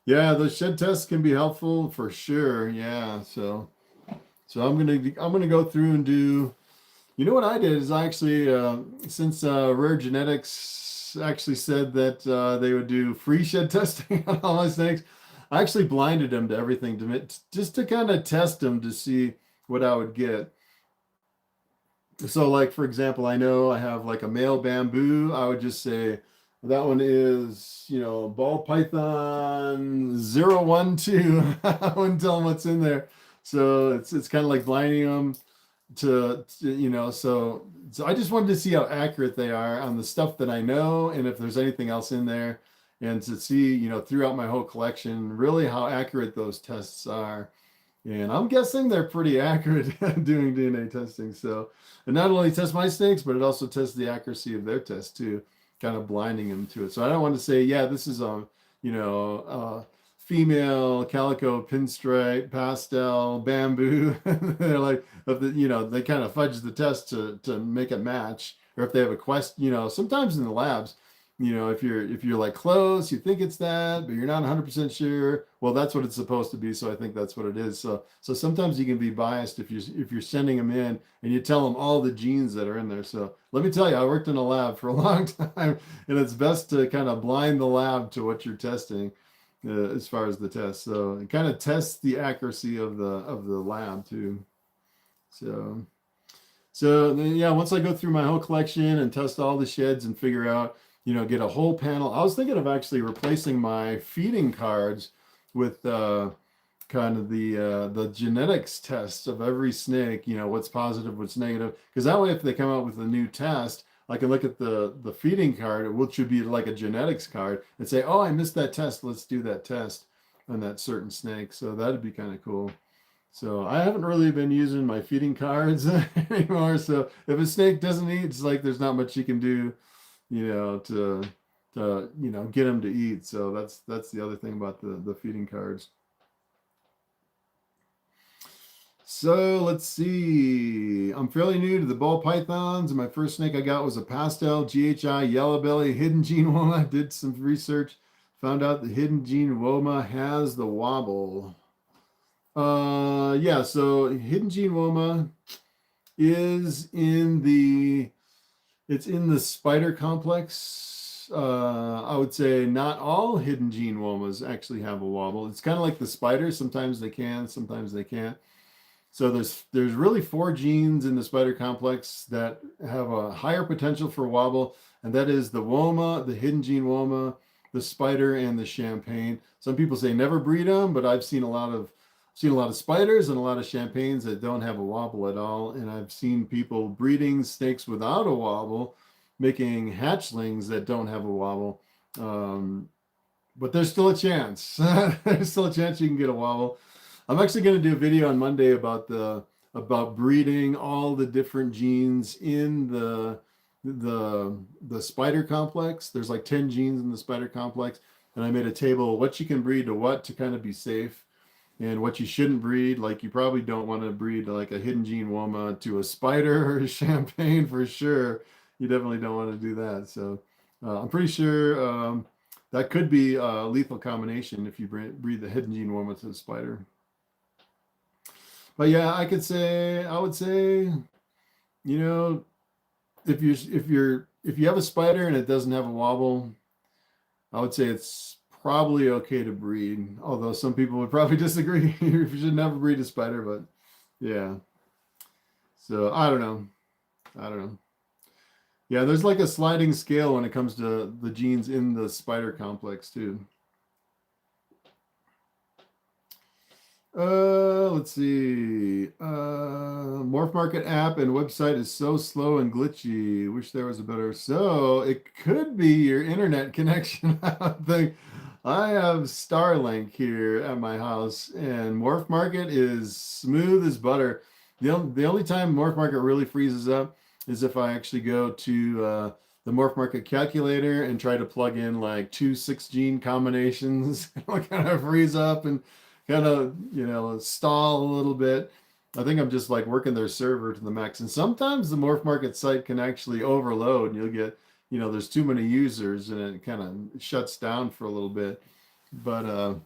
yeah, those shed tests can be helpful for sure. Yeah, so I'm gonna go through and do. You know what I did is I actually, since Rare Genetics actually said that they would do free shed testing on all my snakes, I actually blinded them to everything just to kind of test them to see what I would get. So, like for example, I know I have like a male bamboo. I would just say, that one is, Ball Python 012. I wouldn't tell them what's in there. So it's kind of like blinding them to so I just wanted to see how accurate they are on the stuff that I know, and if there's anything else in there, and to see, throughout my whole collection, really how accurate those tests are. And I'm guessing they're pretty accurate at doing DNA testing. So it not only tests my snakes, but it also tests the accuracy of their test too, kind of blinding them to it. So I don't want to say, yeah, this is a, female calico pinstripe pastel bamboo. They're like, they kind of fudge the test to make it match. Or if they have a question, sometimes in the labs, if you're like close, you think it's that, but you're not 100% sure. Well, that's what it's supposed to be. So I think that's what it is. So sometimes you can be biased if you're sending them in and you tell them all the genes that are in there. So let me tell you, I worked in a lab for a long time, and it's best to kind of blind the lab to what you're testing as far as the test. So it kind of tests the accuracy of the lab too. So then, yeah, once I go through my whole collection and test all the sheds and figure out, get a whole panel. I was thinking of actually replacing my feeding cards with kind of the genetics test of every snake, what's positive, what's negative. Because that way, if they come out with a new test, I can look at the feeding card, which would be like a genetics card, and say, oh, I missed that test. Let's do that test on that certain snake. So that'd be kind of cool. So I haven't really been using my feeding cards anymore. So if a snake doesn't eat, it's like there's not much you can do, to get them to eat. So that's the other thing about the feeding cards. So let's see. I'm fairly new to the ball pythons, and my first snake I got was a pastel GHI yellow belly hidden gene woma. Did some research, found out the hidden gene woma has the wobble. Yeah, so hidden gene woma is in the spider complex. I would say not all hidden gene womas actually have a wobble. It's kind of like the spider. Sometimes they can, sometimes they can't. So there's really 4 genes in the spider complex that have a higher potential for wobble, and that is the woma, the hidden gene woma, the spider, and the champagne. Some people say never breed them, but I've seen a lot of spiders and a lot of champagnes that don't have a wobble at all, and I've seen people breeding snakes without a wobble, making hatchlings that don't have a wobble. But there's still a chance. There's still a chance you can get a wobble. I'm actually going to do a video on Monday about breeding all the different genes in the the spider complex. There's like 10 genes in the spider complex, and I made a table what you can breed to what to kind of be safe, and what you shouldn't breed. Like you probably don't want to breed like a hidden gene woma to a spider or a champagne for sure. You definitely don't want to do that. So I'm pretty sure that could be a lethal combination if you breed the hidden gene woma to the spider. But yeah, I would say, you know, if you have a spider and it doesn't have a wobble, I would say it's probably okay to breed. Although some people would probably disagree. You should never breed a spider, but yeah. So I don't know. I don't know. Yeah, there's like a sliding scale when it comes to the genes in the spider complex too. Let's see. Morphmarket app and website is so slow and glitchy. Wish there was a better. So it could be your internet connection. I think I have Starlink here at my house, and Morphmarket is smooth as butter. The only time Morphmarket really freezes up is if I actually go to the Morphmarket calculator and try to plug in like 2 6-gene combinations. It'll kind of freeze up and kind of, stall a little bit. I think I'm just like working their server to the max. And sometimes the Morphmarket site can actually overload, and you'll get, there's too many users and it kind of shuts down for a little bit. But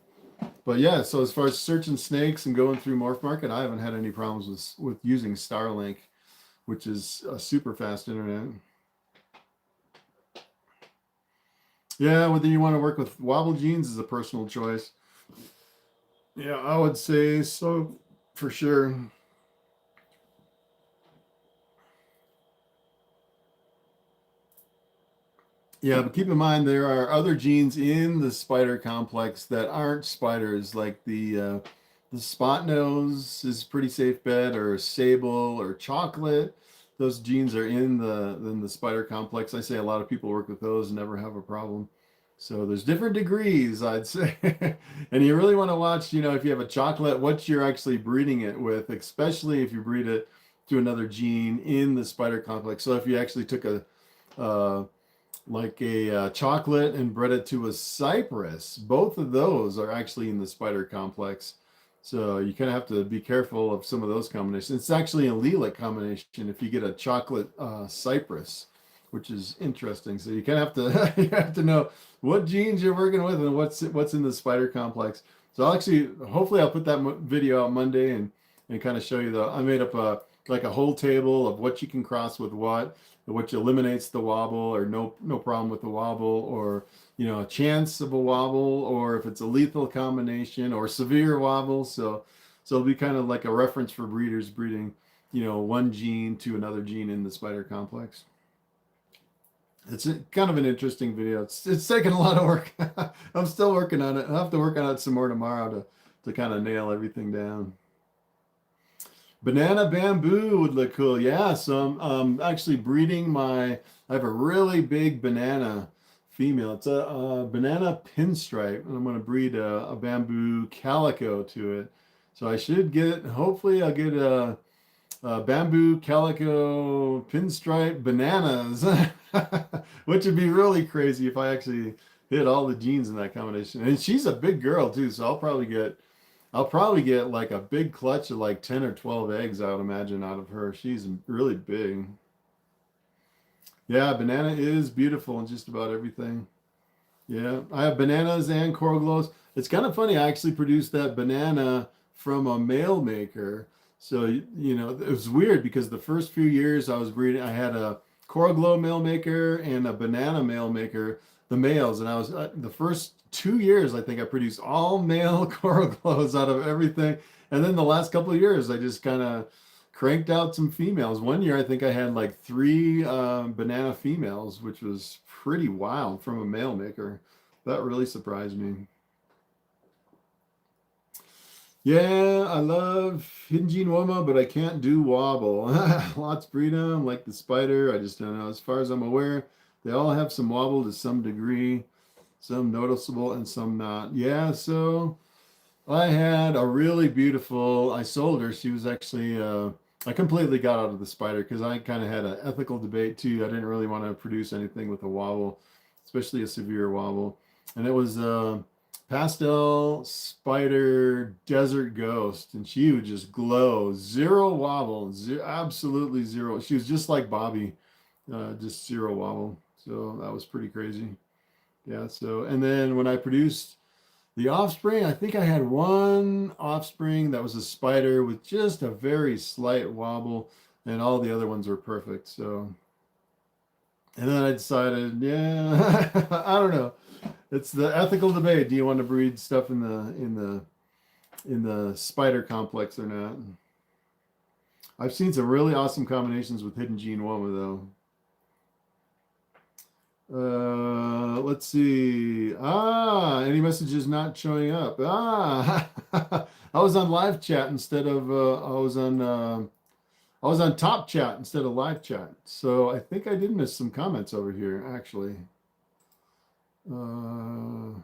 yeah, so as far as searching snakes and going through Morphmarket, I haven't had any problems with using Starlink, which is a super fast internet. Yeah, whether you want to work with wobble genes is a personal choice. Yeah, I would say so for sure. Yeah, but keep in mind there are other genes in the spider complex that aren't spiders, like the spot nose is pretty safe bet, or sable or chocolate. Those genes are in the spider complex. I say a lot of people work with those and never have a problem. So there's different degrees, I'd say. And you really want to watch, if you have a chocolate, what you're actually breeding it with, especially if you breed it to another gene in the spider complex. So if you actually took uh, a chocolate and bred it to a cypress, both of those are actually in the spider complex. So you kind of have to be careful of some of those combinations. It's actually a lilac combination if you get a chocolate cypress, which is interesting. So you kind of have to you have to know what genes you're working with and what's in the spider complex. So hopefully I'll put that video out Monday and kind of show you I made up like a whole table of what you can cross with what, which eliminates the wobble or no problem with the wobble, or a chance of a wobble, or if it's a lethal combination or severe wobble. So it'll be kind of like a reference for breeders breeding, one gene to another gene in the spider complex. It's kind of an interesting video. It's taken a lot of work. I'm still working on it. I'll have to work on it some more tomorrow to kind of nail everything down. Banana bamboo would look cool. Yeah, so I'm actually breeding I have a really big banana female. It's a banana pinstripe, and I'm going to breed a bamboo calico to it. So hopefully I'll get a bamboo calico pinstripe bananas, which would be really crazy if I actually hit all the genes in that combination. And she's a big girl too, so I'll probably get like a big clutch of like 10 or 12 eggs, I would imagine, out of her. She's really big. Yeah, banana is beautiful in just about everything. Yeah, I have bananas and coral glows. It's kind of funny. I actually produced that banana from a male maker. So, it was weird because the first few years I was breeding, I had a coral glow male maker and a banana male maker, the males. And I was the first 2 years, I think I produced all male coral glows out of everything. And then the last couple of years, I just kind of cranked out some females. One year, I think I had like 3 banana females, which was pretty wild from a male maker. That really surprised me. Yeah, I love hidden gene woma, but I can't do wobble. Lots breed them, like the spider. I just don't know. As far as I'm aware, they all have some wobble to some degree, some noticeable and some not. Yeah, so I had a really beautiful, I sold her. She was actually I completely got out of the spider because I kind of had an ethical debate too. I didn't really want to produce anything with a wobble, especially a severe wobble. And it was pastel spider desert ghost, and she would just glow, zero wobble, absolutely zero. She was just like Bobby, just zero wobble. So that was pretty crazy. Yeah. So, and then when I produced the offspring, I think I had one offspring that was a spider with just a very slight wobble, and all the other ones were perfect. So, and then I decided, yeah, I don't know. It's the ethical debate. Do you want to breed stuff in the spider complex or not? I've seen some really awesome combinations with hidden gene woma though. Let's see. Any messages not showing up? I was on live chat instead of I was on top chat instead of live chat. So I think I did miss some comments over here actually. All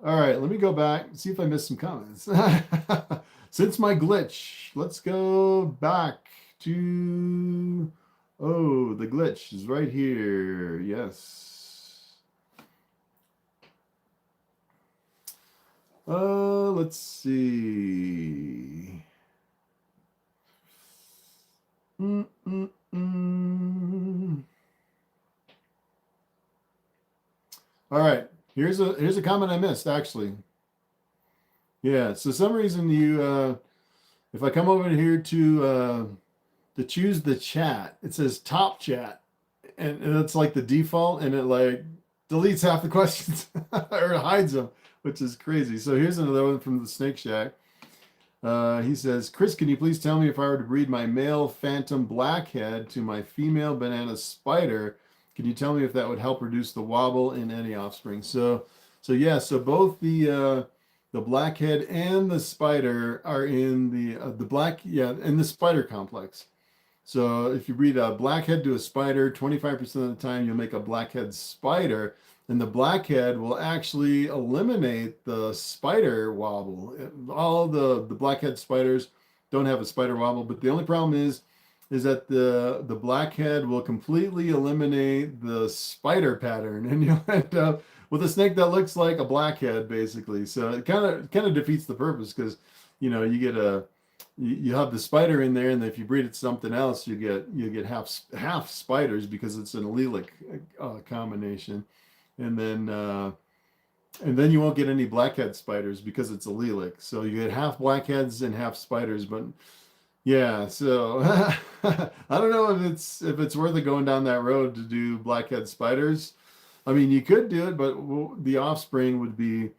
right, let me go back and see if I missed some comments. Since my glitch, let's go back to, oh, the glitch is right here. Yes. Let's see. All right, here's a comment I missed actually. Yeah, so some reason you if I come over here to choose the chat, it says top chat, and it's like the default, and it like deletes half the questions or hides them, which is crazy. So here's another one from the Snake Shack. He says, Chris, can you please tell me if I were to breed my male phantom blackhead to my female banana spider, can you tell me if that would help reduce the wobble in any offspring? So yeah, so both the blackhead and the spider are in in the spider complex. So if you breed a blackhead to a spider, 25% of the time you'll make a blackhead spider, and the blackhead will actually eliminate the spider wobble. All the blackhead spiders don't have a spider wobble, but the only problem is that the blackhead will completely eliminate the spider pattern, and you'll end up with a snake that looks like a blackhead basically. So it kind of defeats the purpose, because you get you have the spider in there, and if you breed it to something else, you get half spiders because it's an allelic combination, and then you won't get any blackhead spiders because it's allelic. So you get half blackheads and half spiders, but yeah, so I don't know if it's worth it going down that road to do blackhead spiders. I mean, you could do it, but the offspring would be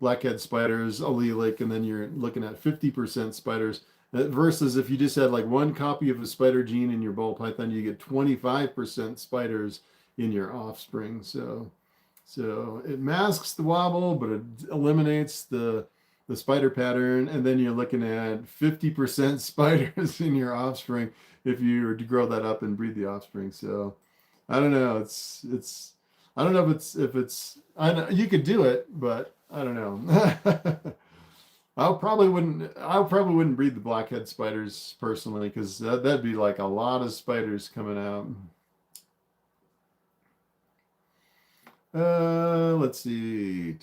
blackhead spiders, allelic, and then you're looking at 50% spiders. Versus if you just had like one copy of a spider gene in your Boll Python, you get 25% spiders in your offspring. So it masks the wobble, but it eliminates the spider pattern, and then you're looking at 50% spiders in your offspring if you were to grow that up and breed the offspring. So I don't know. I don't know if it's I know you could do it, but I don't know. I probably wouldn't breed the blackhead spiders personally, because that'd be like a lot of spiders coming out. Let's see.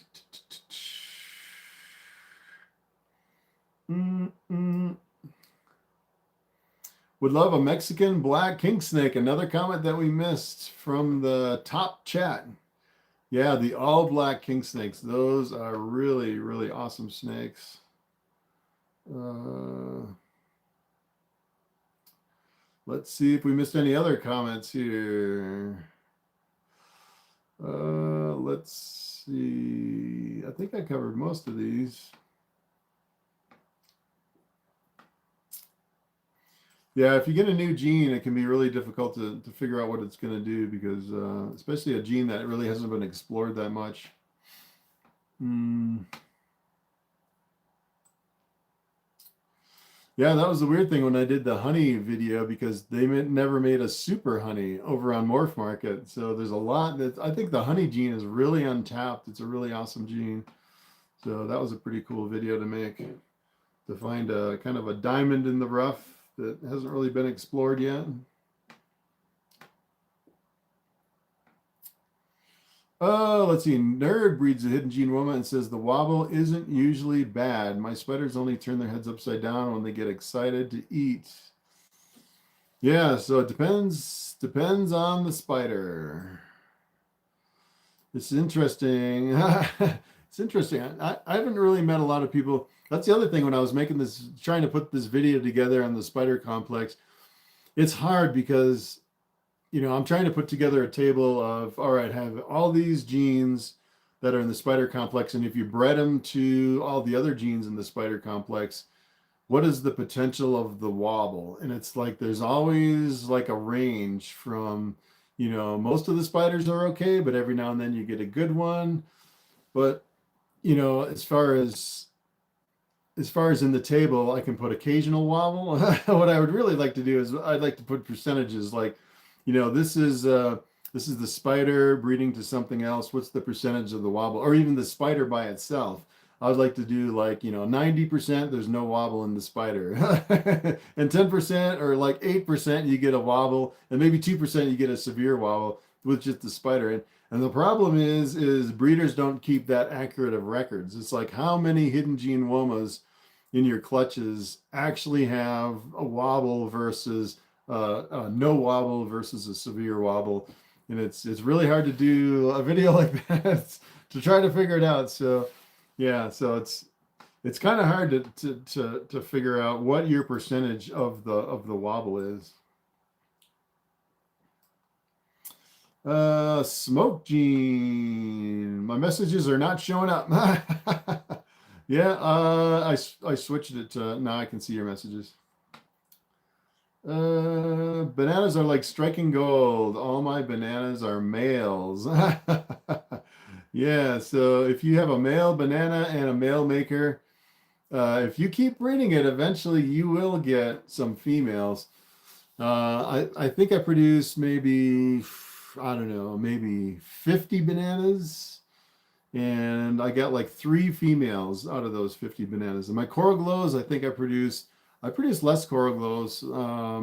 Would love a Mexican black king snake. Another comment that we missed from the top chat. Yeah, the all black king snakes. Those are really, really awesome snakes. Let's see if we missed any other comments here. Let's see. I think I covered most of these. Yeah, if you get a new gene, it can be really difficult to figure out what it's going to do, because especially a gene that really hasn't been explored that much. Yeah, that was the weird thing when I did the honey video, because they never made a super honey over on Morphmarket. So there's a lot that I think the honey gene is really untapped. It's a really awesome gene. So that was a pretty cool video to make. to find a kind of a diamond in the rough that hasn't really been explored yet. Let's see. Nerd breeds a hidden gene woman and says the wobble isn't usually bad. My spiders only turn their heads upside down when they get excited to eat. Yeah, so it depends on the spider. It's interesting. It's interesting. I haven't really met a lot of people. That's the other thing when I was making this, trying to put this video together on the spider complex. It's hard because, you know, I'm trying to put together a table of, all right, have all these genes that are in the spider complex. And if you bred them to all the other genes in the spider complex, what is the potential of the wobble? And it's like, there's always like a range from, you know, most of the spiders are okay, but every now and then you get a good one. But, you know, as far as in the table, I can put occasional wobble. What I would really like to do is I'd like to put percentages like, you know, this is the spider breeding to something else. What's the percentage of the wobble? Or even the spider by itself. I would like to do like, you know, 90% there's no wobble in the spider. And 10% or like 8% you get a wobble, and maybe 2% you get a severe wobble with just the spider. And the problem is breeders don't keep that accurate of records. It's like how many hidden gene womas in your clutches actually have a wobble versus no wobble versus a severe wobble. And it's really hard to do a video like that to try to figure it out. So yeah, so it's kind of hard to figure out what your percentage of the wobble is. Smoke gene. My messages are not showing up. Yeah, I switched it to now I can see your messages. Bananas are like striking gold. All my bananas are males. Yeah, so if you have a male banana and a male maker, if you keep breeding it, eventually you will get some females. I think I produced maybe, I don't know, maybe 50 bananas, and I got like 3 females out of those 50 bananas. And my coral glows, I think I produced less coral glows,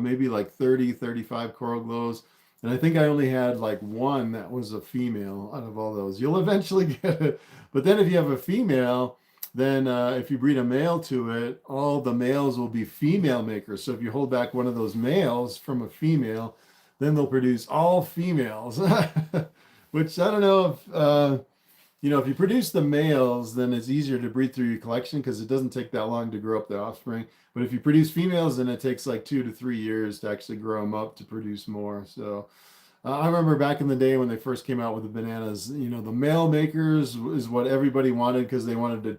maybe like 30, 35 coral glows. And I think I only had like 1 that was a female out of all those. You'll eventually get it. But then if you have a female, then if you breed a male to it, all the males will be female makers. So if you hold back one of those males from a female, then they'll produce all females. Which I don't know if, you know, if you produce the males, then it's easier to breed through your collection because it doesn't take that long to grow up the offspring. But if you produce females, then it takes like 2 to 3 years to actually grow them up to produce more. So I remember back in the day when they first came out with the bananas, you know, the male makers is what everybody wanted because they wanted to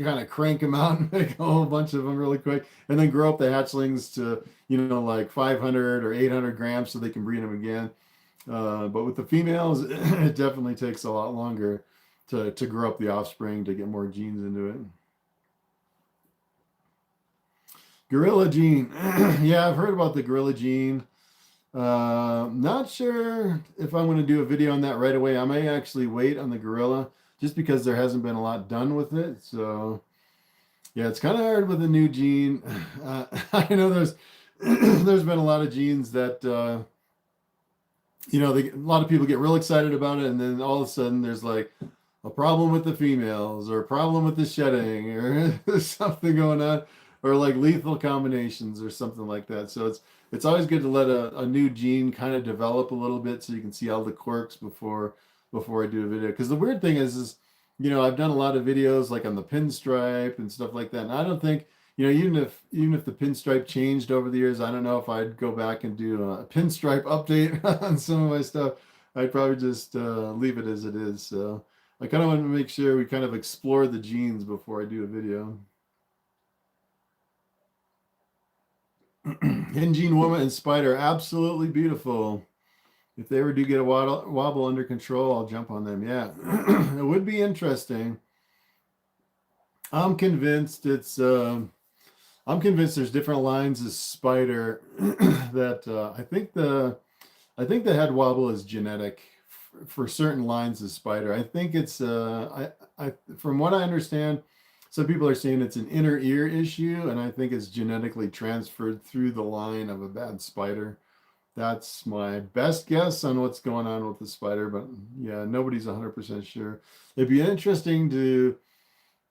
kind of crank them out and make a whole bunch of them really quick and then grow up the hatchlings to, you know, like 500 or 800 grams so they can breed them again. But with the females, it definitely takes a lot longer to grow up the offspring to get more genes into it. Gorilla gene. Yeah, I've heard about the gorilla gene. Not sure if I'm going to do a video on that right away. I may actually wait on the gorilla just because there hasn't been a lot done with it. So yeah, it's kind of hard with a new gene. I know there's been a lot of genes that you know, a lot of people get real excited about it, and then all of a sudden there's like a problem with the females or a problem with the shedding or there's something going on, or like lethal combinations or something like that. So it's always good to let a new gene kind of develop a little bit so you can see all the quirks before I do a video. Because the weird thing is, you know, I've done a lot of videos like on the pinstripe and stuff like that. And I don't think, you know, even if the pinstripe changed over the years, I don't know if I'd go back and do a pinstripe update on some of my stuff. I'd probably just leave it as it is. So I kind of want to make sure we kind of explore the genes before I do a video. Hidden gene woman and spider, absolutely beautiful. If they ever do get a wobble under control, I'll jump on them. Yeah, it would be interesting. I'm convinced there's different lines of spider that I think the head wobble is genetic for certain lines of spider. I think it's from what I understand, some people are saying it's an inner ear issue, and I think it's genetically transferred through the line of a bad spider. That's my best guess on what's going on with the spider, but yeah, nobody's 100% sure. It'd be interesting to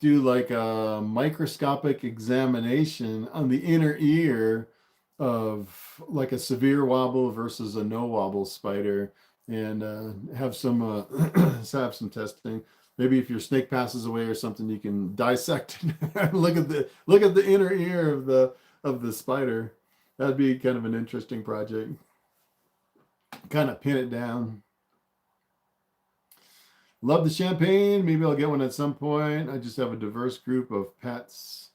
do like a microscopic examination on the inner ear of like a severe wobble versus a no wobble spider, and have some have some testing. Maybe if your snake passes away or something, you can dissect and look at the inner ear of the spider. That'd be kind of an interesting project. Kind of pin it down. Love the champagne. Maybe I'll get one at some point. I just have a diverse group of pets.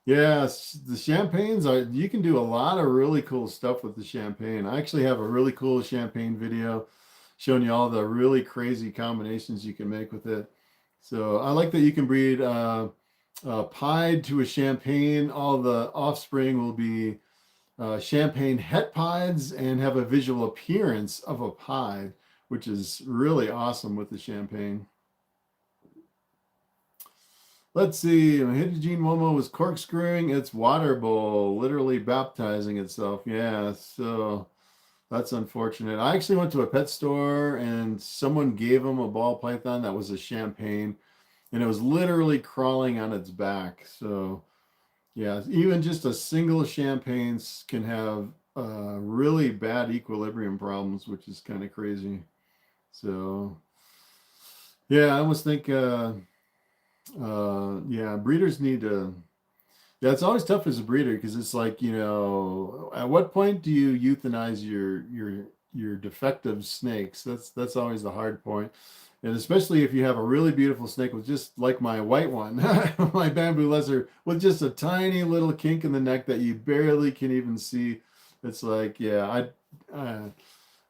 Yes, the champagnes are, you can do a lot of really cool stuff with the champagne. I actually have a really cool champagne video showing you all the really crazy combinations you can make with it. So I like that you can breed pied to a champagne. All the offspring will be champagne het pieds and have a visual appearance of a pied, which is really awesome with the champagne. Let's see. Hidden Momo was corkscrewing its water bowl, literally baptizing itself. Yeah, so that's unfortunate. I actually went to a pet store and someone gave him a ball python that was a champagne, and it was literally crawling on its back. So yeah, even just a single champagne can have really bad equilibrium problems, which is kind of crazy. So yeah, I almost think yeah, breeders need to, yeah, it's always tough as a breeder because it's like, you know, at what point do you euthanize your defective snakes? That's always the hard point. And especially if you have a really beautiful snake with just like my white one, my bamboo lesser, with just a tiny little kink in the neck that you barely can even see. It's like, yeah,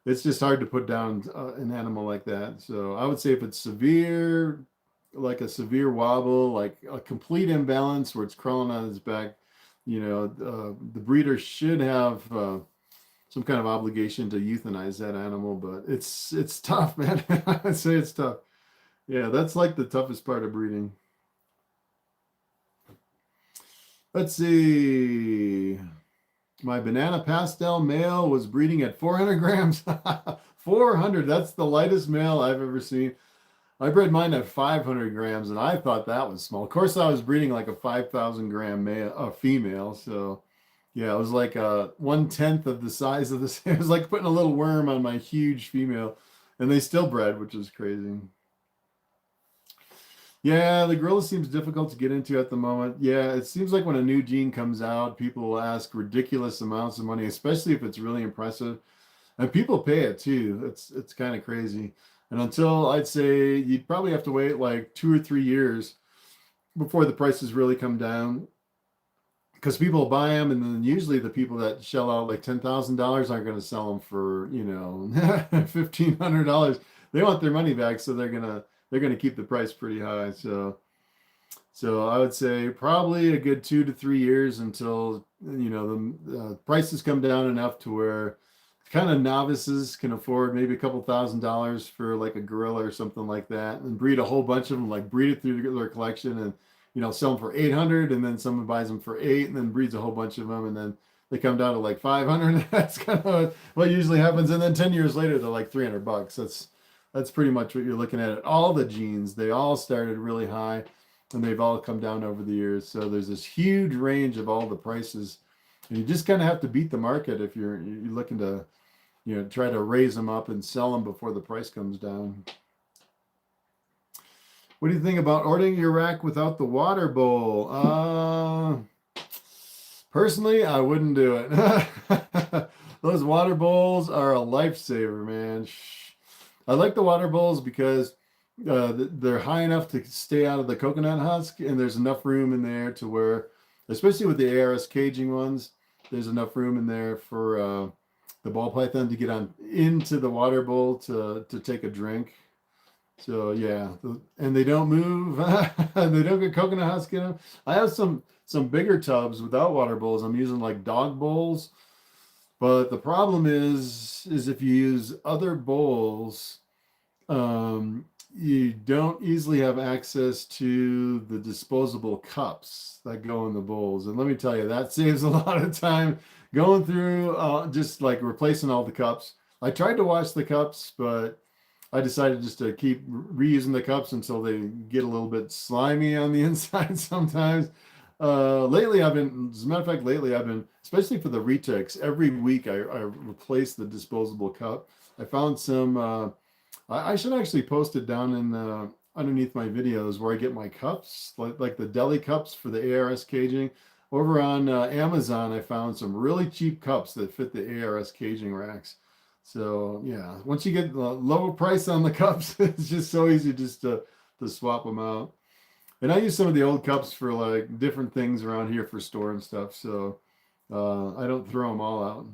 it's just hard to put down an animal like that. So I would say if it's severe, like a severe wobble, like a complete imbalance where it's crawling on its back, you know, the breeder should have some kind of obligation to euthanize that animal. But it's tough, man. I'd say it's tough. Yeah, that's like the toughest part of breeding. Let's see. My banana pastel male was breeding at 400 grams. 400, that's the lightest male I've ever seen. I bred mine at 500 grams, and I thought that was small. Of course, I was breeding like a 5,000 gram male, female. So, yeah, it was like 1/10 of the size of this. It was like putting a little worm on my huge female, and they still bred, which is crazy. Yeah, the gorilla seems difficult to get into at the moment. Yeah, it seems like when a new gene comes out, people will ask ridiculous amounts of money, especially if it's really impressive. And people pay it too. It's kind of crazy. And until, I'd say, you'd probably have to wait like 2 or 3 years before the prices really come down, because people buy them, and then usually the people that shell out like $10,000 aren't going to sell them for, you know, $1,500. They want their money back, so they're gonna keep the price pretty high. So I would say probably a good 2 to 3 years until, you know, the prices come down enough to where kind of novices can afford maybe a couple $1,000s for like a gorilla or something like that, and breed a whole bunch of them, like breed it through their collection, and, you know, sell them for 800, and then someone buys them for 8, and then breeds a whole bunch of them, and then they come down to like 500. That's kind of what usually happens. And then 10 years later, they're like $300. That's pretty much what you're looking at. All the genes, they all started really high, and they've all come down over the years. So there's this huge range of all the prices, and you just kind of have to beat the market if you're looking to, you know, try to raise them up and sell them before the price comes down. What do you think about ordering your rack without the water bowl? Personally, I wouldn't do it. Those water bowls are a lifesaver, man. I like the water bowls because they're high enough to stay out of the coconut husk, and there's enough room in there to where, especially with the ARS caging ones, there's enough room in there for the ball python to get on into the water bowl to take a drink. So yeah, and they don't move. They don't get coconut husk in them. I have some bigger tubs without water bowls. I'm using like dog bowls, but the problem is if you use other bowls, you don't easily have access to the disposable cups that go in the bowls. And let me tell you, that saves a lot of time going through just like replacing all the cups. I tried to wash the cups, but I decided just to keep reusing the cups until they get a little bit slimy on the inside sometimes. Lately, as a matter of fact, lately I've been, especially for the retics, every week I replace the disposable cup. I found some, I should actually post it down in underneath my videos where I get my cups, like the deli cups for the ARS caging. Over on Amazon, I found some really cheap cups that fit the ARS caging racks. So yeah, once you get the lower price on the cups, it's just so easy just to swap them out. And I use some of the old cups for like different things around here for store and stuff. So I don't throw them all out.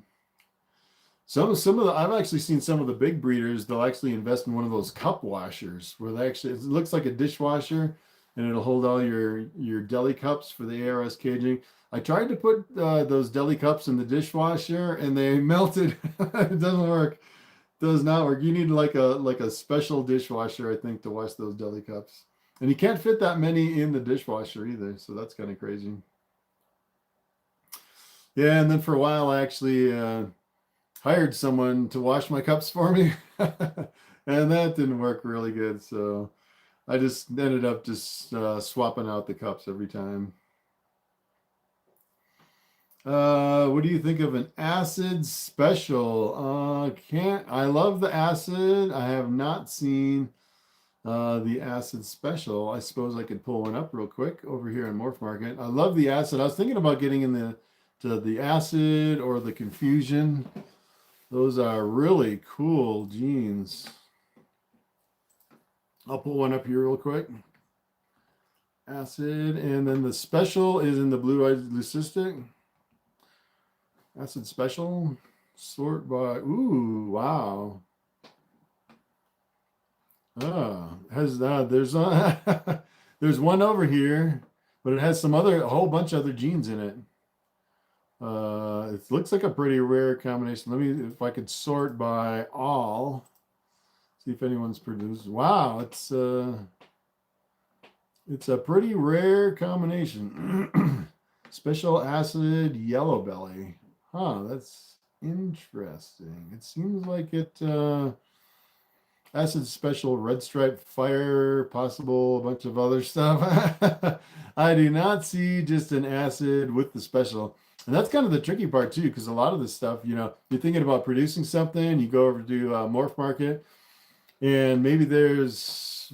Some of the, I've actually seen some of the big breeders, they'll actually invest in one of those cup washers where they actually, it looks like a dishwasher and it'll hold all your deli cups for the ARS caging. I tried to put those deli cups in the dishwasher and they melted. It doesn't work. Does not work. You need like a special dishwasher, I think, to wash those deli cups. And you can't fit that many in the dishwasher either, so that's kind of crazy. Yeah, and then for a while I actually hired someone to wash my cups for me, and that didn't work really good. So I just ended up just swapping out the cups every time. What do you think of an acid special? I love the acid. I have not seen the acid special. I suppose I could pull one up real quick over here in Morphmarket. I love the acid. I was thinking about getting in the acid or the confusion. Those are really cool genes. I'll pull one up here real quick. Acid, and then the special is in the blue-eyed leucistic. Acid special, sort by, ooh, wow. There's there's one over here, but it has a whole bunch of other genes in it. It looks like a pretty rare combination. Let me, if I could sort by all, see if anyone's produced. Wow, it's a pretty rare combination. Special acid yellow belly. Huh, that's interesting. It seems like it acid special red stripe fire, possible a bunch of other stuff. I do not see just an acid with the special. And that's kind of the tricky part too, because a lot of this stuff, you know, you're thinking about producing something, you go over to Morphmarket, and maybe there's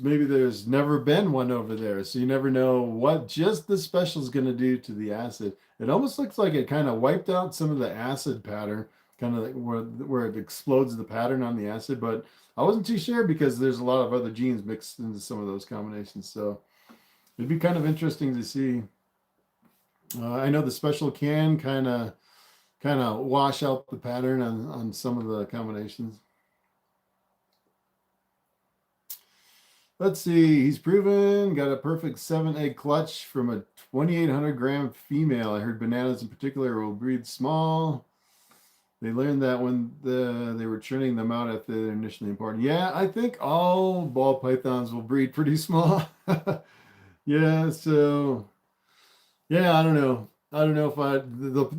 never been one over there, so you never know what just the special is going to do to the acid. It almost looks like it kind of wiped out some of the acid pattern, kind of like where it explodes the pattern on the acid, but I wasn't too sure because there's a lot of other genes mixed into some of those combinations, so it'd be kind of interesting to see. I know the special can kind of wash out the pattern on some of the combinations. Let's see, he's proven, got a perfect 7-egg clutch from a 2,800 gram female. I heard bananas in particular will breed small. They learned that when they were churning them out after they're initially imported. Yeah, I think all ball pythons will breed pretty small. Yeah, so yeah, I don't know. I don't know if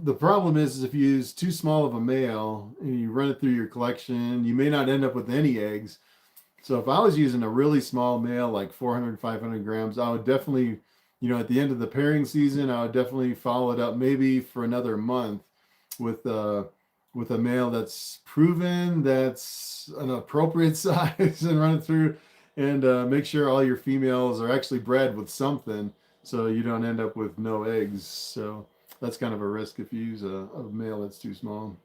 the problem is if you use too small of a male and you run it through your collection, you may not end up with any eggs. So if I was using a really small male, like 400, 500 grams, I would definitely, you know, at the end of the pairing season, I would definitely follow it up maybe for another month with a male that's proven, that's an appropriate size, and run it through and make sure all your females are actually bred with something so you don't end up with no eggs. So that's kind of a risk if you use a male that's too small.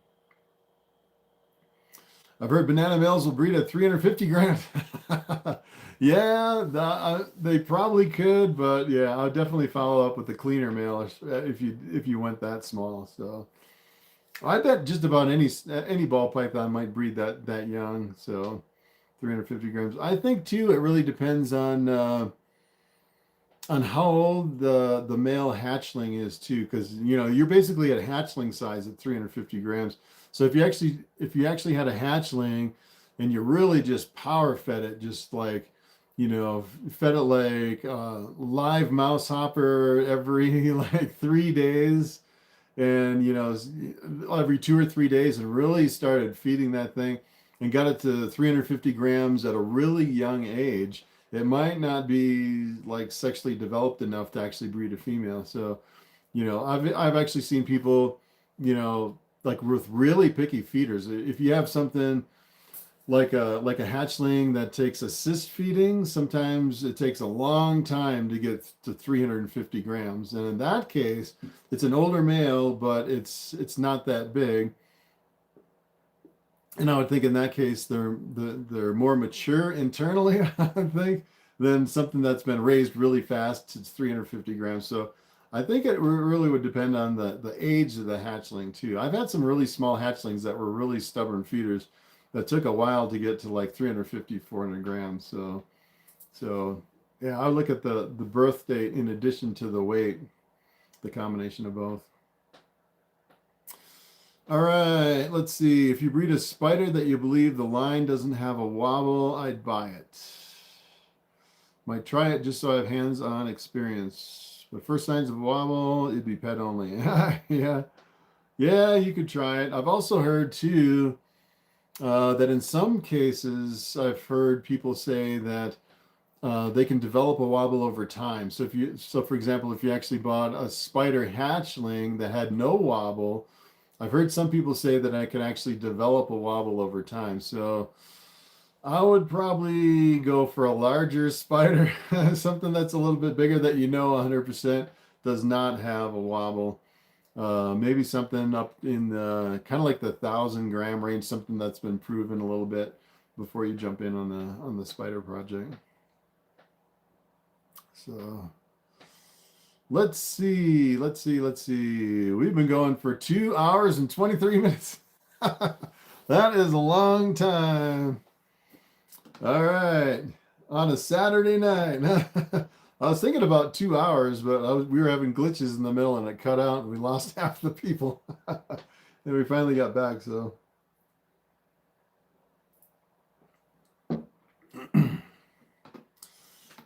I've heard banana males will breed at 350 grams. Yeah, they probably could, but yeah, I'll definitely follow up with a cleaner male if you went that small. So I bet just about any ball python might breed that young. So 350 grams. I think too, it really depends on how old the male hatchling is too, because you know you're basically at hatchling size at 350 grams. So if you actually had a hatchling and you really just power fed it, just like you know, fed it like live mouse hopper every like 3 days, and you know, every 2 or 3 days, and really started feeding that thing and got it to 350 grams at a really young age. It might not be like sexually developed enough to actually breed a female. So, you know, I've actually seen people, you know, like with really picky feeders. If you have something like a hatchling that takes assist feeding, sometimes it takes a long time to get to 350 grams. And in that case, it's an older male, but it's not that big. And I would think in that case they're more mature internally, I think, than something that's been raised really fast to 350 grams. So I think it really would depend on the age of the hatchling too. I've had some really small hatchlings that were really stubborn feeders that took a while to get to like 350, 400 grams. So yeah, I would look at the birth date in addition to the weight, the combination of both. All right, let's see. If you breed a spider that you believe the line doesn't have a wobble, I'd buy it. Might try it just so I have hands-on experience. But first signs of wobble, it'd be pet only. Yeah, yeah, you could try it. I've also heard too that in some cases, I've heard people say that they can develop a wobble over time. So for example, if you actually bought a spider hatchling that had no wobble, I've heard some people say that I can actually develop a wobble over time. So I would probably go for a larger spider, something that's a little bit bigger that you know 100% does not have a wobble. Maybe something up in the kind of like the 1,000-gram range, something that's been proven a little bit before you jump in on the spider project. So let's see. We've been going for 2 hours and 23 minutes. That is a long time. All right. On a Saturday night. I was thinking about 2 hours, but we were having glitches in the middle and it cut out and we lost half the people. And we finally got back, so.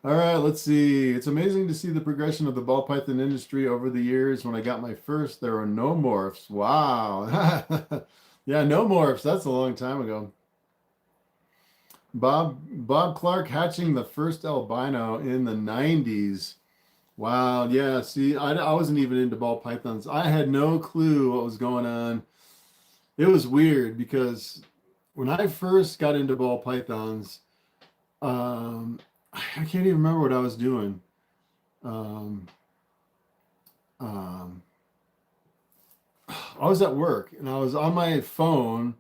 All right, let's see. It's amazing to see the progression of the ball python industry over the years. When I got my first, there were no morphs. Wow. Yeah, no morphs. That's a long time ago. Bob Clark hatching the first albino in the 90s. Wow. Yeah, see, I wasn't even into ball pythons. I had no clue what was going on. It was weird because when I first got into ball pythons, I can't even remember what I was doing. I was at work and I was on my phone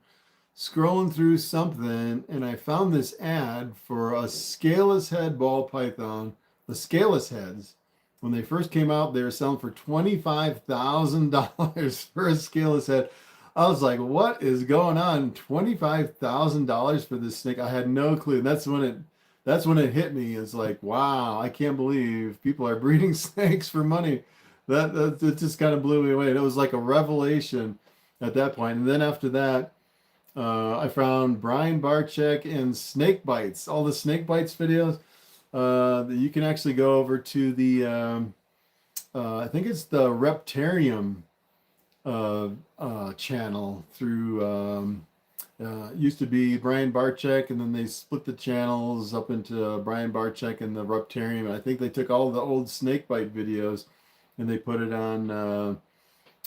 scrolling through something and I found this ad for a scaleless head ball python. The scaleless heads, when they first came out, they were selling for $25,000 for a scaleless head. I was like, what is going on? $25,000 for this snake? I had no clue. That's when it hit me. It's like, wow, I can't believe people are breeding snakes for money. That just kind of blew me away. And it was like a revelation at that point. And then after that, I found Brian Barczyk and Snake Bites, all the Snake Bites videos. You can actually go over to the, I think it's the Reptarium channel through, used to be Brian Barczyk, and then they split the channels up into Brian Barczyk and the Reptarium. And I think they took all the old Snakebite videos and they put it on the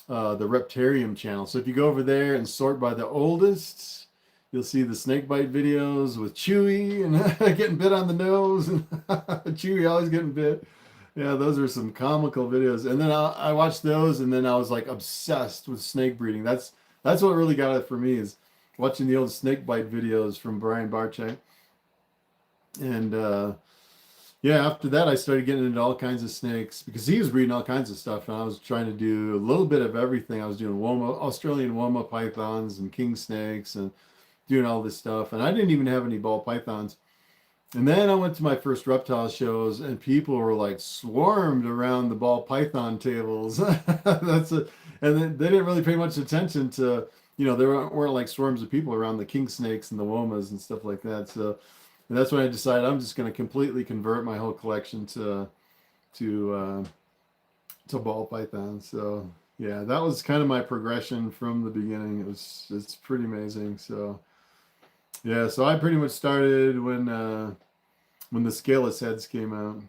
Reptarium channel. So if you go over there and sort by the oldest, you'll see the Snakebite videos with Chewy and getting bit on the nose, and Chewy always getting bit. Yeah, those are some comical videos. And then I watched those, and then I was like obsessed with snake breeding. That's what really got it for me, is watching the old Snakebite videos from Brian Barczyk. And yeah, after that, I started getting into all kinds of snakes because he was breeding all kinds of stuff, and I was trying to do a little bit of everything. I was doing Australian Woma pythons and king snakes and doing all this stuff. And I didn't even have any ball pythons. And then I went to my first reptile shows, and people were like swarmed around the ball python tables. And then they didn't really pay much attention to, there weren't like swarms of people around the king snakes and the womas and stuff like that. So And that's when I decided I'm just going to completely convert my whole collection to Ball Python. So yeah, that was kind of my progression from the beginning. It's pretty amazing. So yeah, so I pretty much started when the scaleless heads came out.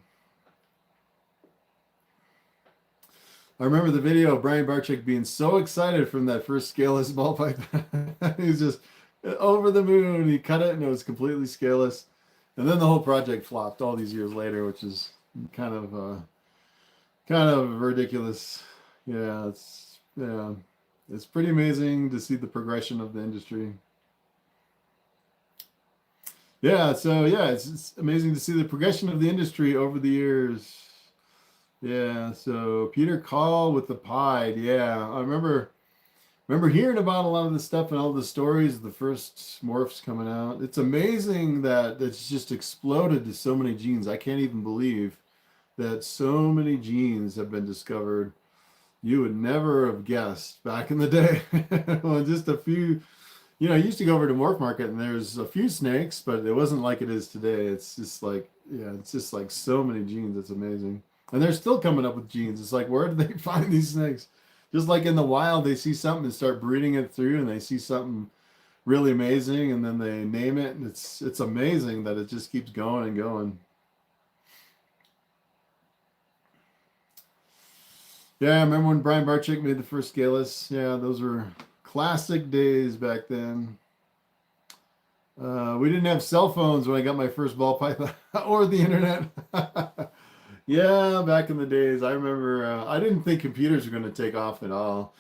I remember the video of Brian Barczyk being so excited from that first scaleless ball python. He's just over the moon. He cut it and it was completely scaleless. And then the whole project flopped all these years later, which is kind of ridiculous. Yeah, it's pretty amazing to see the progression of the industry. Yeah, so yeah, it's amazing to see the progression of the industry over the years. Yeah, so Peter Call with the Pied. Yeah, I remember hearing about a lot of this stuff and all the stories of the first morphs coming out. It's amazing that it's just exploded to so many genes. I can't even believe that so many genes have been discovered. You would never have guessed back in the day. Well, just a few, you know, I used to go over to Morphmarket and there's a few snakes, but it wasn't like it is today. It's just like, yeah, it's just like so many genes. It's amazing. And they're still coming up with genes. It's like, where did they find these snakes? Just like in the wild, they see something and start breeding it through, and they see something really amazing, and then they name it, and it's amazing that it just keeps going and going. Yeah, I remember when Brian Barczyk made the first scaleless. Yeah, those were classic days back then. We didn't have cell phones when I got my first ball python or the internet. Yeah, back in the days, I remember I didn't think computers were going to take off at all.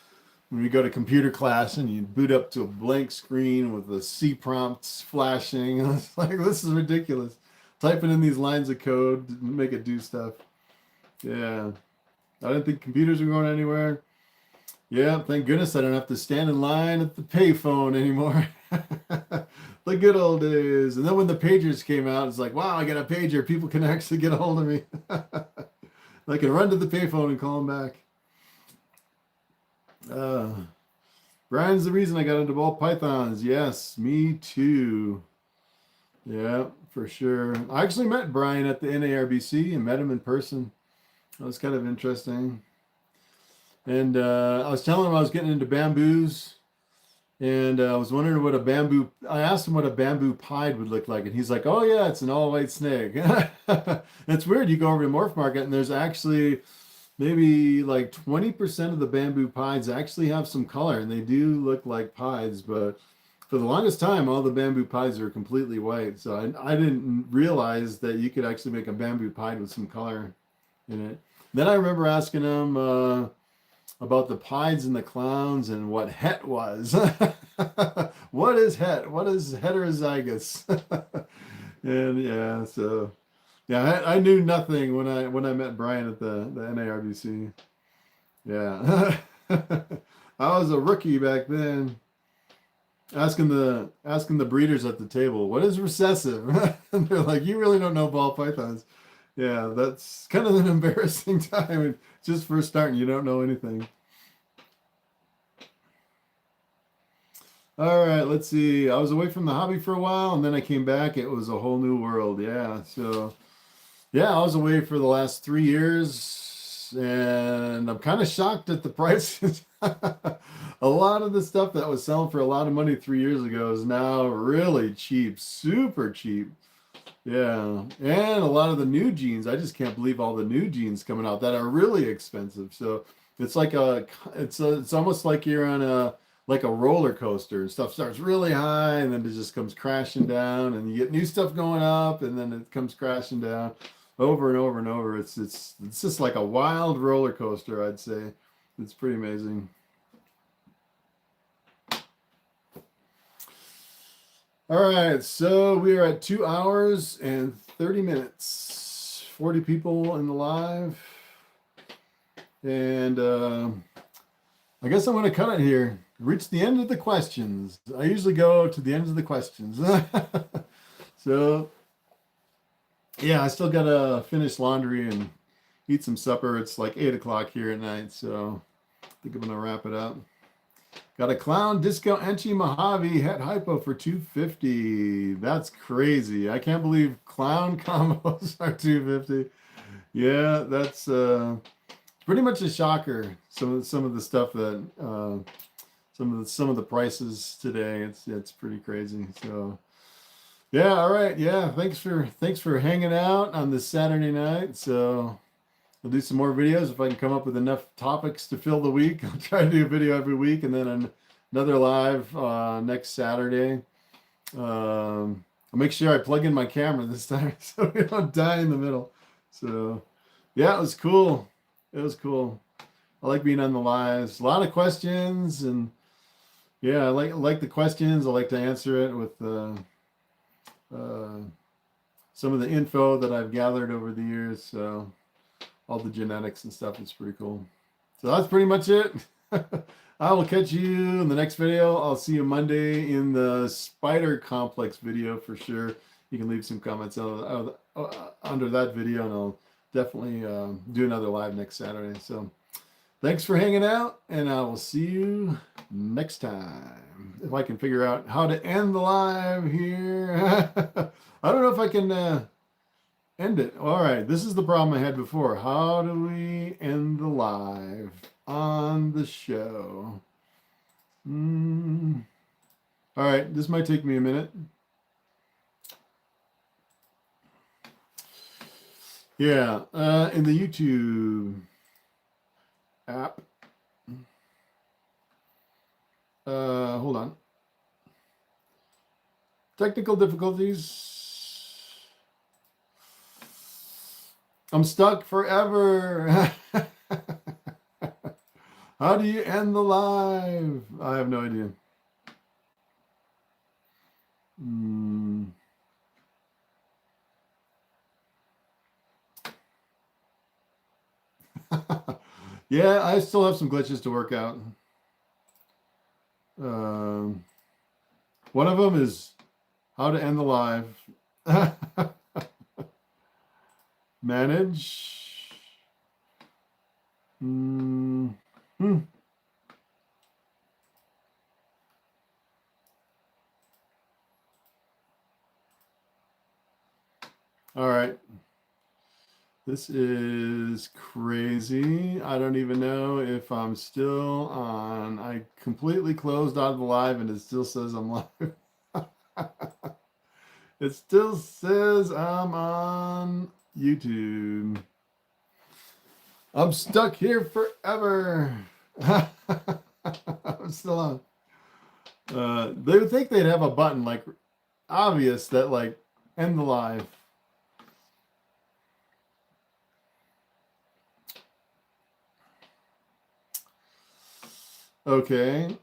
When you go to computer class and you boot up to a blank screen with the C prompts flashing, I was like, this is ridiculous. Typing in these lines of code to make it do stuff. Yeah, I didn't think computers were going anywhere. Yeah, thank goodness I don't have to stand in line at the payphone anymore. The good old days. And then when the pagers came out, it's like, wow, I got a pager. People can actually get a hold of me. I can run to the payphone and call them back. Brian's the reason I got into ball pythons. Yes, me too. Yeah, for sure. I actually met Brian at the NARBC and met him in person. That was kind of interesting. And I was telling him I was getting into bamboos. And I was wondering what I asked him what a bamboo pied would look like. And he's like, oh yeah, it's an all white snake. It's weird. You go over to Morphmarket and there's actually maybe like 20% of the bamboo pieds actually have some color, and they do look like pieds, but for the longest time, all the bamboo pieds are completely white. So I didn't realize that you could actually make a bamboo pied with some color in it. Then I remember asking him, about the pieds and the clowns and what het was. What is het? What is heterozygous? And yeah, so yeah, I knew nothing when I met Brian at the NARBC. Yeah. I was a rookie back then. Asking the breeders at the table, what is recessive? And they're like, you really don't know ball pythons. Yeah, that's kind of an embarrassing time. Just first starting, you don't know anything. All right, let's see. I was away from the hobby for a while, and then I came back. It was a whole new world. Yeah, so yeah, I was away for the last 3 years, and I'm kind of shocked at the prices. A lot of the stuff that was selling for a lot of money 3 years ago is now really cheap, super cheap. Yeah, and a lot of the new jeans, I just can't believe all the new jeans coming out that are really expensive. So it's like it's almost like you're on a roller coaster, and stuff starts really high and then it just comes crashing down, and you get new stuff going up and then it comes crashing down over and over and over. It's just like a wild roller coaster, I'd say. It's pretty amazing. All right, so we are at 2 hours and 30 minutes, 40 people in the live. And I guess I'm going to cut it here. Reach the end of the questions. I usually go to the ends of the questions. So, yeah, I still got to finish laundry and eat some supper. It's like 8 o'clock here at night, so I think I'm going to wrap it up. Got a clown disco Enchi Mojave het hypo for 250. That's crazy. I can't believe clown combos are 250. Yeah, that's pretty much a shocker. Some of the stuff that some of the prices today. It's pretty crazy. So yeah, all right. Yeah, thanks for hanging out on this Saturday night. So I'll do some more videos if I can come up with enough topics to fill the week. I'll try to do a video every week, and then another live next Saturday. I'll make sure I plug in my camera this time so we don't die in the middle. So yeah, it was cool. It was cool. I like being on the lives. A lot of questions, and yeah, I like the questions. I like to answer it with some of the info that I've gathered over the years. So all the genetics and stuff is pretty cool. So that's pretty much it. I will catch you in the next video. I'll see you Monday in the spider complex video for sure. You can leave some comments under that video, and I'll definitely do another live next Saturday. So thanks for hanging out, and I will see you next time. If I can figure out how to end the live here. I don't know if I can end it. All right, this is the problem I had before. How do we end the live on the show? All right, this might take me a minute. Yeah, in the YouTube app. Hold on. Technical difficulties. I'm stuck forever. How do you end the live? I have no idea. Yeah, I still have some glitches to work out. One of them is how to end the live. Manage. All right. This is crazy. I don't even know if I'm still on. I completely closed out of the live and it still says I'm live. It still says I'm on YouTube. I'm stuck here forever. I'm still on. They would think they'd have a button like obvious that like end the live. Okay.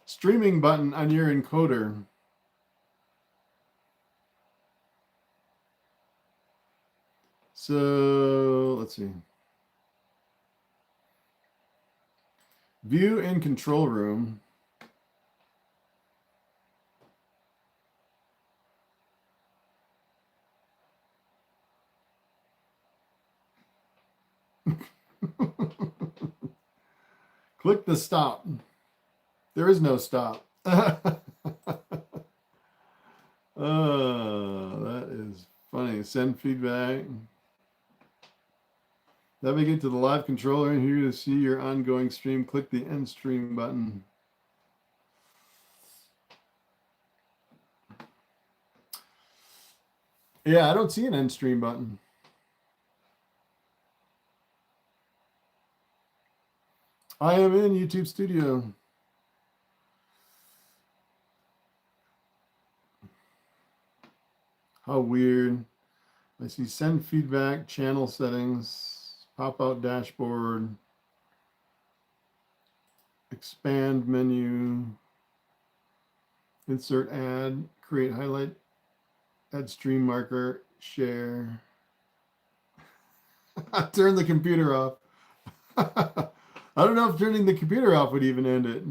Streaming button on your encoder. So let's see. View in control room. Click the stop. There is no stop. That is funny. Send feedback. Navigate to the live controller and here to see your ongoing stream. Click the end stream button. Yeah, I don't see an end stream button. I am in YouTube Studio. How weird. I see send feedback, channel settings, pop out dashboard, expand menu, insert ad, create highlight, add stream marker, share. Turn the computer off. I don't know if turning the computer off would even end it.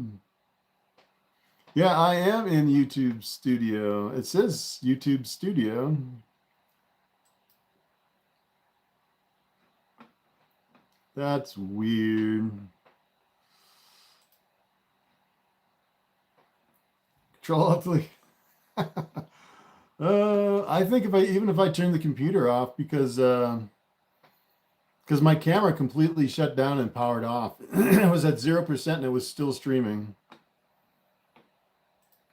Yeah, I am in YouTube Studio. It says YouTube Studio. That's weird. Control Alt Delete. I think even if I turn the computer off, because my camera completely shut down and powered off. It was at 0% and it was still streaming,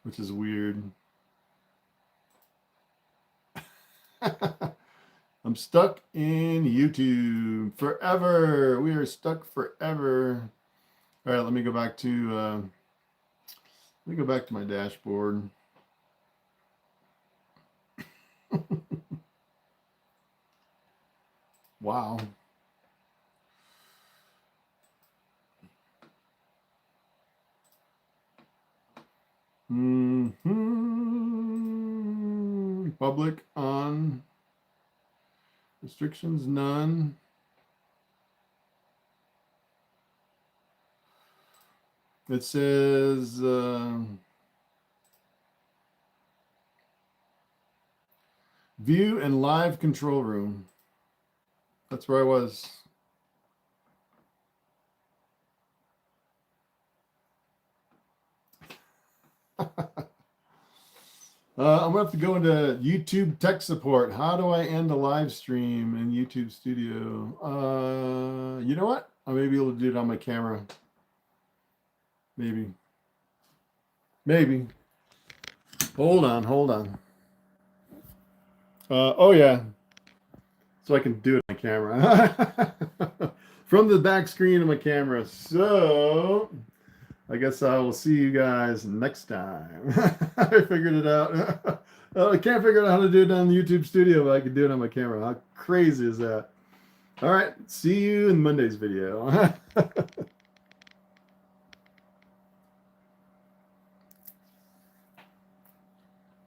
which is weird. I'm stuck in YouTube forever. We are stuck forever. All right, let me go back to my dashboard. Wow. Public on. Restrictions none. It says view and live control room. That's where I was. I'm gonna have to go into YouTube tech support. How do I end a live stream in YouTube Studio? You know what? I may be able to do it on my camera. Maybe. Hold on. Oh yeah. So I can do it on my camera. From the back screen of my camera. So I guess I will see you guys next time. I figured it out. I can't figure out how to do it on the YouTube Studio, but I can do it on my camera. How crazy is that? All right. See you in Monday's video.